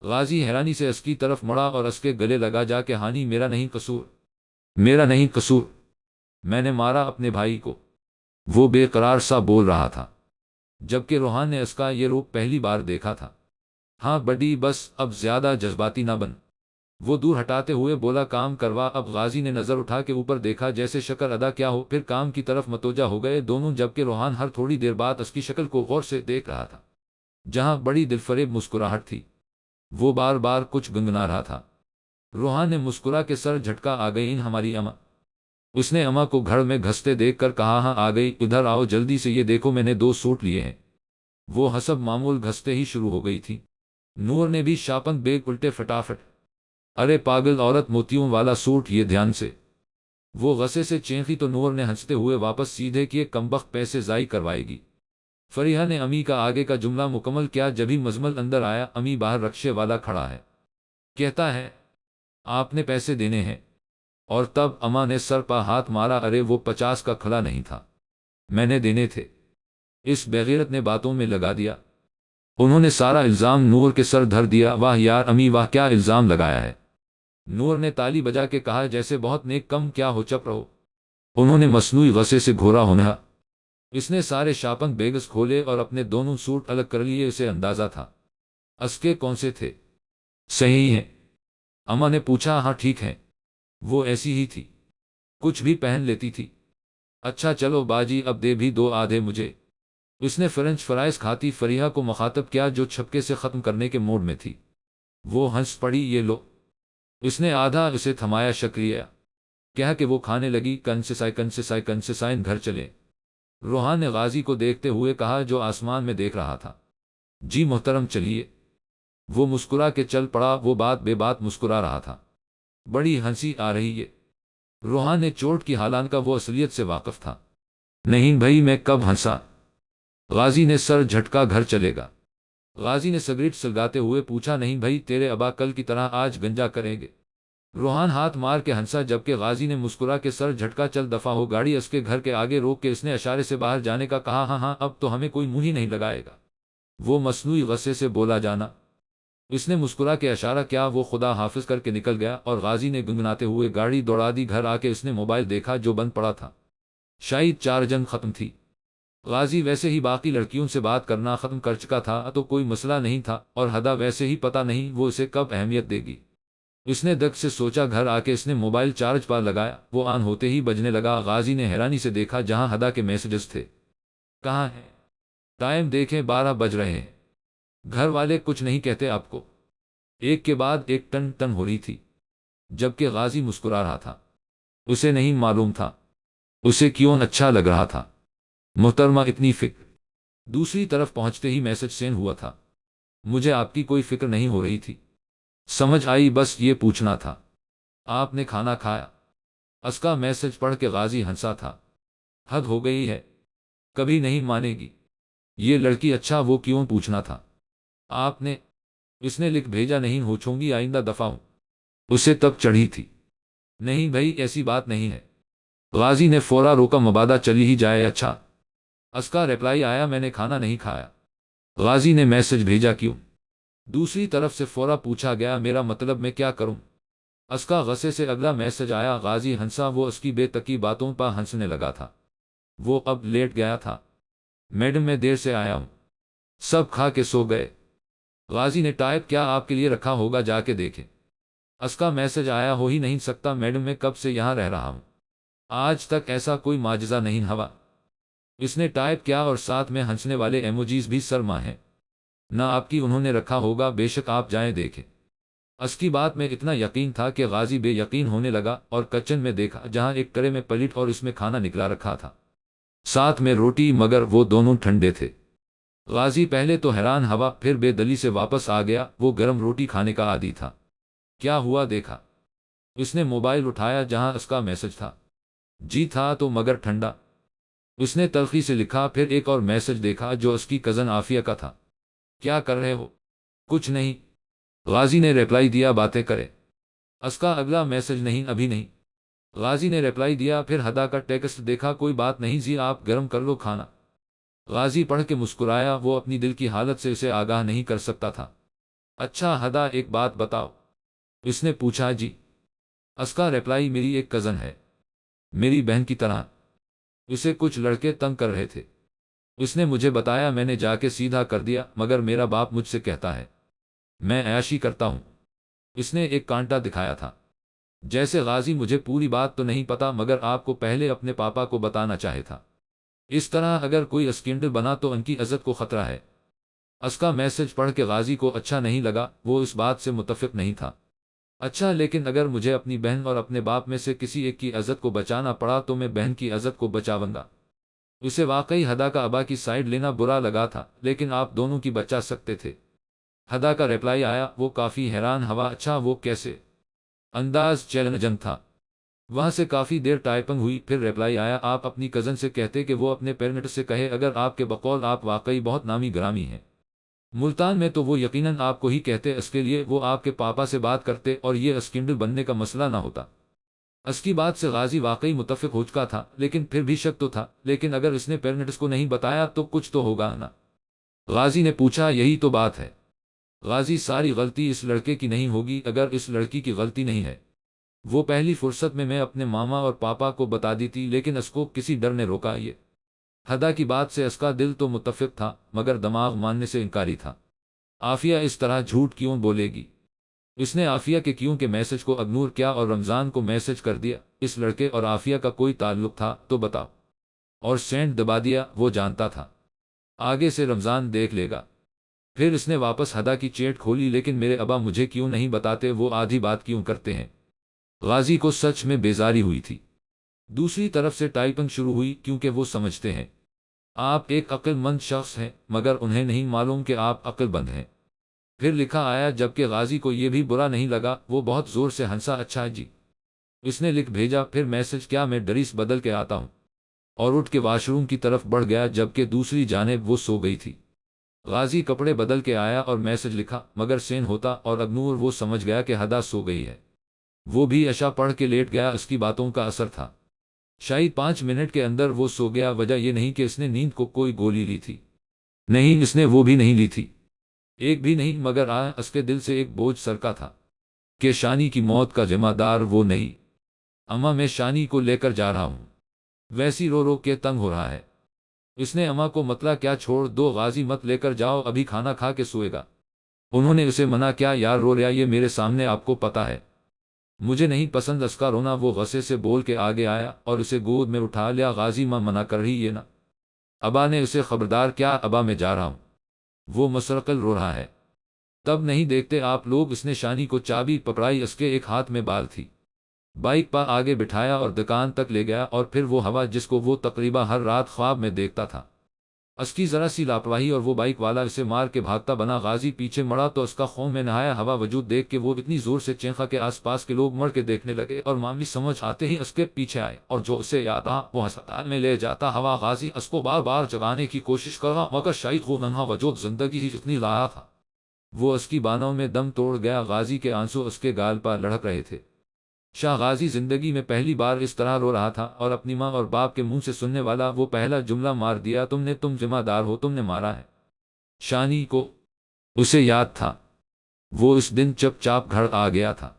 غازی حیرانی سے اس کی طرف مڑا اور اس کے گلے لگا جا کے، ہانی میرا نہیں قصور، میرا نہیں قصور، میں نے مارا اپنے بھائی کو۔ وہ بے قرار سا بول رہا تھا جبکہ روحان نے اس کا یہ روپ پہلی بار دیکھا تھا۔ ہاں بڈی، بس اب زیادہ جذباتی نہ بن، وہ دور ہٹاتے ہوئے بولا، کام کروا اب۔ غازی نے نظر اٹھا کے اوپر دیکھا جیسے شکر ادا کیا ہو، پھر کام کی طرف متوجہ ہو گئے دونوں، جبکہ روحان ہر تھوڑی دیر بعد اس کی شکل کو غور سے دیکھ رہا تھا جہاں بڑی دلفریب مسکراہٹ تھی۔ وہ بار بار کچھ گنگنا رہا تھا۔ روحان نے مسکرا کے سر جھٹکا، آ گئی ہماری اماں؟ اس نے اماں کو گھر میں گھستے دیکھ کر کہا، ہاں آ گئی، ادھر آؤ جلدی سے، یہ دیکھو میں نے 2 سوٹ لیے ہیں۔ وہ حسب معمول گھستے ہی شروع ہو گئی تھی۔ نور نے بھی شاپنگ بیگ الٹے فٹافٹ۔ ارے پاگل عورت، موتیوں والا سوٹ، یہ دھیان سے۔ وہ غصے سے چینخی تو نور نے ہنستے ہوئے واپس سیدھے کیے، کمبخت پیسے ضائع کروائے گی۔ فریحہ نے امی کا آگے کا جملہ مکمل کیا جبھی مزمل اندر آیا، امی باہر رکشے والا کھڑا ہے، کہتا ہے آپ نے پیسے دینے ہیں؟ اور تب اما نے سر پہ ہاتھ مارا، ارے وہ 50 کا کھلا نہیں تھا، میں نے دینے تھے۔ اس بغیرت نے باتوں میں لگا دیا۔ انہوں نے سارا الزام نور کے سر دھر دیا۔ واہ یار امی واہ، کیا الزام لگایا ہے! نور نے تالی بجا کے کہا، جیسے بہت نیک، کم کیا ہو، چپ رہو۔ انہوں نے مصنوعی غصے سے گھورا ہونا۔ اس نے سارے شاپنگ بیگز کھولے اور اپنے دونوں سوٹ الگ کر لیے۔ اسے اندازہ تھا اس کے کون سے تھے۔ صحیح ہے؟ اما نے پوچھا۔ ہاں ٹھیک ہے، وہ ایسی ہی تھی، کچھ بھی پہن لیتی تھی۔ اچھا چلو باجی، اب دے بھی دو آدھے مجھے۔ اس نے فرنچ فرائز کھاتی فریحہ کو مخاطب کیا، جو چھپکے سے ختم کرنے کے موڈ میں تھی۔ وہ ہنس پڑی۔ یہ لو۔ اس نے آدھا اسے تھمایا۔ شکریہ کہہ کہ وہ کھانے لگی۔ کنسیسائن گھر چلے؟ روحان نے غازی کو دیکھتے ہوئے کہا، جو آسمان میں دیکھ رہا تھا۔ جی محترم چلیے۔ وہ مسکرا کے چل پڑا۔ وہ بات بے بات مسکرا رہا تھا۔ بڑی ہنسی آ رہی ہے۔ روحان نے چوٹ کی، حالانکہ وہ اصلیت سے واقف تھا۔ نہیں بھائی، میں کب ہنسا؟ غازی نے سر جھٹکا۔ گھر چلے گا؟ غازی نے سگریٹ سلگاتے ہوئے پوچھا۔ نہیں بھائی، تیرے ابا کل کی طرح آج گنجا کریں گے؟ روحان ہاتھ مار کے ہنسا، جبکہ غازی نے مسکرا کے سر جھٹکا۔ چل دفع ہو۔ گاڑی اس کے گھر کے آگے روک کے اس نے اشارے سے باہر جانے کا کہا۔ ہاں ہاں، اب تو ہمیں کوئی منہ ہی نہیں لگائے گا۔ وہ مصنوعی غصے سے بولا، جانا۔ اس نے مسکرا کے اشارہ کیا۔ وہ خدا حافظ کر کے نکل گیا اور غازی نے گنگناتے ہوئے گاڑی دوڑا دی۔ گھر آ کے اس نے موبائل دیکھا جو بند پڑا تھا۔ شاید چارجنگ ختم تھی۔ غازی ویسے ہی باقی لڑکیوں سے بات کرنا ختم کر چکا تھا تو کوئی مسئلہ نہیں تھا، اور ہدا ویسے ہی پتہ نہیں وہ اسے کب اہمیت دے گی۔ اس نے دگ سے سوچا۔ گھر آ کے اس نے موبائل چارج پر لگایا۔ وہ آن ہوتے ہی بجنے لگا۔ غازی نے حیرانی سے دیکھا جہاں ہدا کے میسجز تھے۔ کہاں ہیں؟ ٹائم دیکھیں، 12 بج رہے ہیں۔ گھر والے کچھ نہیں کہتے آپ کو؟ ایک کے بعد ایک ٹن ٹن ہو رہی تھی، جبکہ غازی مسکرا رہا تھا۔ اسے نہیں معلوم تھا اسے کیوں اچھا لگ رہا تھا۔ محترمہ اتنی فکر؟ دوسری طرف پہنچتے ہی میسج سینڈ ہوا تھا۔ مجھے آپ کی کوئی فکر نہیں ہو رہی تھی۔ سمجھ آئی، بس یہ پوچھنا تھا۔ آپ نے کھانا کھایا؟ اس کا میسج پڑھ کے غازی ہنسا تھا۔ حد ہو گئی ہے، کبھی نہیں مانے گی یہ لڑکی۔ اچھا وہ کیوں پوچھنا تھا؟ آپ نے؟ اس نے لکھ بھیجا، نہیں ہوچوں گی آئندہ دفعہ ہوں۔ اسے تب چڑھی تھی۔ نہیں بھائی، ایسی بات نہیں ہے۔ غازی نے فورا روکا، مبادہ چلی ہی جائے۔ اچھا۔ اس کا ریپلائی آیا، میں نے کھانا نہیں کھایا۔ غازی نے میسج بھیجا، کیوں؟ دوسری طرف سے فورا پوچھا گیا، میرا مطلب میں کیا کروں؟ اس کا غصے سے اگلا میسج آیا۔ غازی ہنسا، وہ اس کی بے تکی باتوں پر ہنسنے لگا تھا۔ وہ اب لیٹ گیا تھا۔ میڈم میں دیر سے آیا ہوں، سب کھا کے سو گئے۔ غازی نے ٹائپ کیا، آپ کے لیے رکھا ہوگا، جا کے دیکھیں۔ اس کا میسج آیا، ہو ہی نہیں سکتا میڈم، میں کب سے یہاں رہ رہا ہوں، آج تک ایسا کوئی معجزہ نہیں ہوا۔ اس نے ٹائپ کیا اور ساتھ میں ہنسنے والے ایموجیز بھی۔ سرما ہے نہ آپ کی، انہوں نے رکھا ہوگا، بے شک آپ جائیں دیکھیں۔ اس کی بات میں اتنا یقین تھا کہ غازی بے یقین ہونے لگا اور کچن میں دیکھا جہاں ایک ٹرے میں پلیٹ اور اس میں کھانا نکلا رکھا تھا، ساتھ میں روٹی، مگر وہ دونوں ٹھنڈے تھے۔ غازی پہلے تو حیران ہوا، پھر بے دلی سے واپس آ گیا۔ وہ گرم روٹی کھانے کا عادی تھا۔ کیا ہوا دیکھا؟ اس نے موبائل اٹھایا جہاں اس کا میسج تھا۔ جی تھا تو، مگر ٹھنڈا۔ اس نے تلخی سے لکھا۔ پھر ایک اور میسج دیکھا جو اس کی کزن عافیہ کا تھا۔ کیا کر رہے ہو؟ کچھ نہیں، غازی نے ریپلائی دیا، باتیں کرے۔ اس کا اگلا میسج، نہیں ابھی نہیں۔ غازی نے ریپلائی دیا۔ پھر ہدا کا ٹیکسٹ دیکھا، کوئی بات نہیں جی، آپ گرم کر لو کھانا۔ غازی پڑھ کے مسکرایا، وہ اپنی دل کی حالت سے اسے آگاہ نہیں کر سکتا تھا۔ اچھا ہدا، ایک بات بتاؤ؟ اس نے پوچھا۔ جی۔ اس کا ریپلائی، میری ایک کزن ہے، میری بہن کی طرح، اسے کچھ لڑکے تنگ کر رہے تھے، اس نے مجھے بتایا، میں نے جا کے سیدھا کر دیا، مگر میرا باپ مجھ سے کہتا ہے میں عیاشی کرتا ہوں۔ اس نے ایک کانٹا دکھایا تھا، جیسے غازی مجھے پوری بات تو نہیں پتا، مگر آپ کو پہلے اپنے پاپا کو بتانا چاہے تھا۔ اس طرح اگر کوئی اسکینڈل بنا تو ان کی عزت کو خطرہ ہے۔ اس کا میسج پڑھ کے غازی کو اچھا نہیں لگا، وہ اس بات سے متفق نہیں تھا۔ اچھا، لیکن اگر مجھے اپنی بہن اور اپنے باپ میں سے کسی ایک کی عزت کو بچانا پڑا تو میں بہن کی عزت کو بچاؤں گا۔ اسے واقعی ہدا کا ابا کی سائیڈ لینا برا لگا تھا، لیکن آپ دونوں کی بچا سکتے تھے۔ ہدا کا ریپلائی آیا، وہ کافی حیران ہوا۔ اچھا، وہ کیسے؟ انداز چیلنجنگ تھا۔ وہاں سے کافی دیر ٹائپنگ ہوئی، پھر ریپلائی آیا، آپ اپنی کزن سے کہتے کہ وہ اپنے پیرنٹ سے کہے، اگر آپ کے بقول آپ واقعی بہت نامی گرامی ہیں ملتان میں تو وہ یقیناً آپ کو ہی کہتے، اس کے لیے وہ آپ کے پاپا سے بات کرتے اور یہ اسکینڈل بننے کا مسئلہ نہ ہوتا۔ اس کی بات سے غازی واقعی متفق ہو چکا تھا، لیکن پھر بھی شک تو تھا۔ لیکن اگر اس نے پیرنٹس کو نہیں بتایا تو کچھ تو ہوگا نا؟ غازی نے پوچھا۔ یہی تو بات ہے غازی، ساری غلطی اس لڑکے کی نہیں ہوگی اگر اس لڑکی کی غلطی نہیں ہے۔ وہ پہلی فرصت میں اپنے ماما اور پاپا کو بتا دی تھی، لیکن اس کو کسی ڈر نے روکا۔ یہ ہدا کی بات سے اس کا دل تو متفق تھا مگر دماغ ماننے سے انکاری تھا۔ عافیہ اس طرح جھوٹ کیوں بولے گی؟ اس نے عافیہ کے کیوں کے میسج کو اگنور کیا اور رمضان کو میسج کر دیا۔ اس لڑکے اور عافیہ کا کوئی تعلق تھا تو بتاؤ، اور سینڈ دبا دیا۔ وہ جانتا تھا آگے سے رمضان دیکھ لے گا۔ پھر اس نے واپس ہدا کی چیٹ کھولی، لیکن میرے ابا مجھے کیوں نہیں بتاتے؟ وہ آدھی بات کیوں کرتے ہیں؟ غازی کو سچ میں بیزاری ہوئی تھی۔ دوسری طرف سے ٹائپنگ شروع ہوئی، کیونکہ وہ سمجھتے ہیں آپ ایک عقل مند شخص ہیں، مگر انہیں نہیں معلوم کہ آپ عقل مند ہیں۔ پھر لکھا آیا، جبکہ غازی کو یہ بھی برا نہیں لگا۔ وہ بہت زور سے ہنسا۔ اچھا جی، اس نے لکھ بھیجا۔ پھر میسج کیا، میں ڈریس بدل کے آتا ہوں، اور اٹھ کے واش روم کی طرف بڑھ گیا، جبکہ دوسری جانب وہ سو گئی تھی۔ غازی کپڑے بدل کے آیا اور میسج لکھا، مگر سین ہوتا اور اگنور۔ وہ سمجھ گیا کہ ہدا سو گئی ہے۔ وہ بھی عشاء پڑھ کے لیٹ گیا۔ اس کی باتوں کا اثر تھا، شاید 5 منٹ کے اندر وہ سو گیا۔ وجہ یہ نہیں کہ اس نے نیند کو کوئی گولی لی تھی، نہیں، اس نے وہ بھی نہیں لی تھی، ایک بھی نہیں، مگر اس کے دل سے ایک بوجھ سرکا تھا کہ شانی کی موت کا ذمہ دار وہ نہیں۔ اماں، میں شانی کو لے کر جا رہا ہوں، ویسی رو رو کے تنگ ہو رہا ہے۔ اس نے اماں کو مطلع کیا، چھوڑ دو غازی، مت لے کر جاؤ، ابھی کھانا کھا کے سوئے گا۔ انہوں نے اسے منع کیا، یار رو رہا یہ میرے سامنے، آپ کو پتا ہے مجھے نہیں پسند اس کا رونا۔ وہ غصے سے بول کے آگے آیا اور اسے گود میں اٹھا لیا۔ غازی، ماں منع کر رہی ہے نا؟ ابا نے اسے خبردار کیا۔ ابا، میں جا رہا ہوں، وہ مسرقل رو رہا ہے۔ تب نہیں دیکھتے آپ لوگ؟ اس نے شانی کو چابی پکڑائی، اس کے ایک ہاتھ میں بال تھی۔ بائک پا آگے بٹھایا اور دکان تک لے گیا، اور پھر وہ ہوا جس کو وہ تقریباً ہر رات خواب میں دیکھتا تھا، اس کی ذرا سی لاپرواہی اور وہ بائک والا اسے مار کے بھاگتا بنا۔ غازی پیچھے مڑا تو اس کا خون میں نہایا ہوا وجود دیکھ کے وہ اتنی زور سے چینخا کہ آس پاس کے لوگ مڑ کے دیکھنے لگے، اور معاملی سمجھ آتے ہی اس کے پیچھے آئے، اور جو اسے یاد آ وہ ہسپتال میں لے جاتا ہوا۔ غازی اس کو بار بار جگانے کی کوشش کر رہا، مگر شاید وہ ننھا وجود زندگی ہی اتنی لایا تھا، وہ اس کی بانوں میں دم توڑ گیا۔ غازی کے آنسو اس کے گال پر لڑک رہے تھے۔ شاہ غازی زندگی میں پہلی بار اس طرح رو رہا تھا، اور اپنی ماں اور باپ کے منہ سے سننے والا وہ پہلا جملہ مار دیا، تم ذمہ دار ہو، تم نے مارا ہے شانی کو۔ اسے یاد تھا وہ اس دن چپ چاپ گھر آ گیا تھا،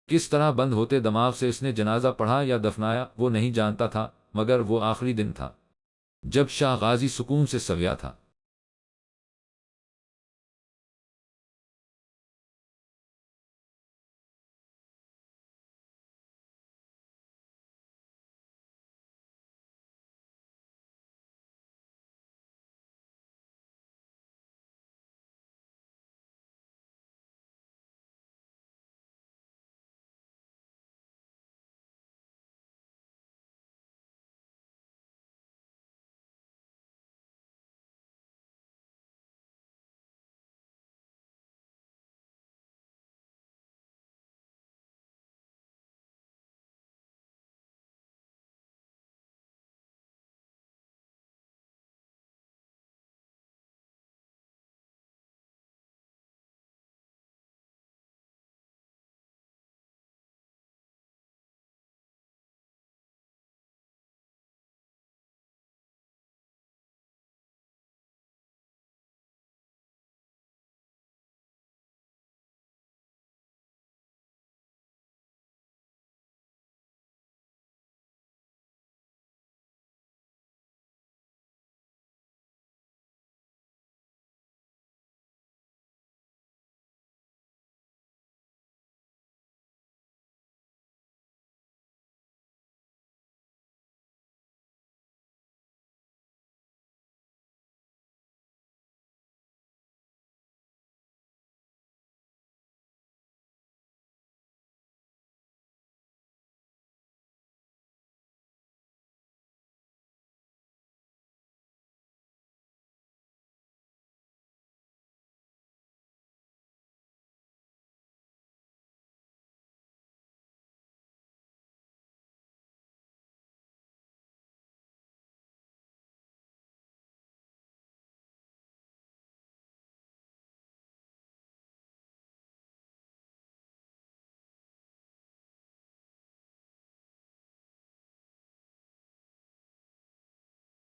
کس طرح بند ہوتے دماغ سے اس نے جنازہ پڑھا یا دفنایا وہ نہیں جانتا تھا، مگر وہ آخری دن تھا جب شاہ غازی سکون سے سویا تھا۔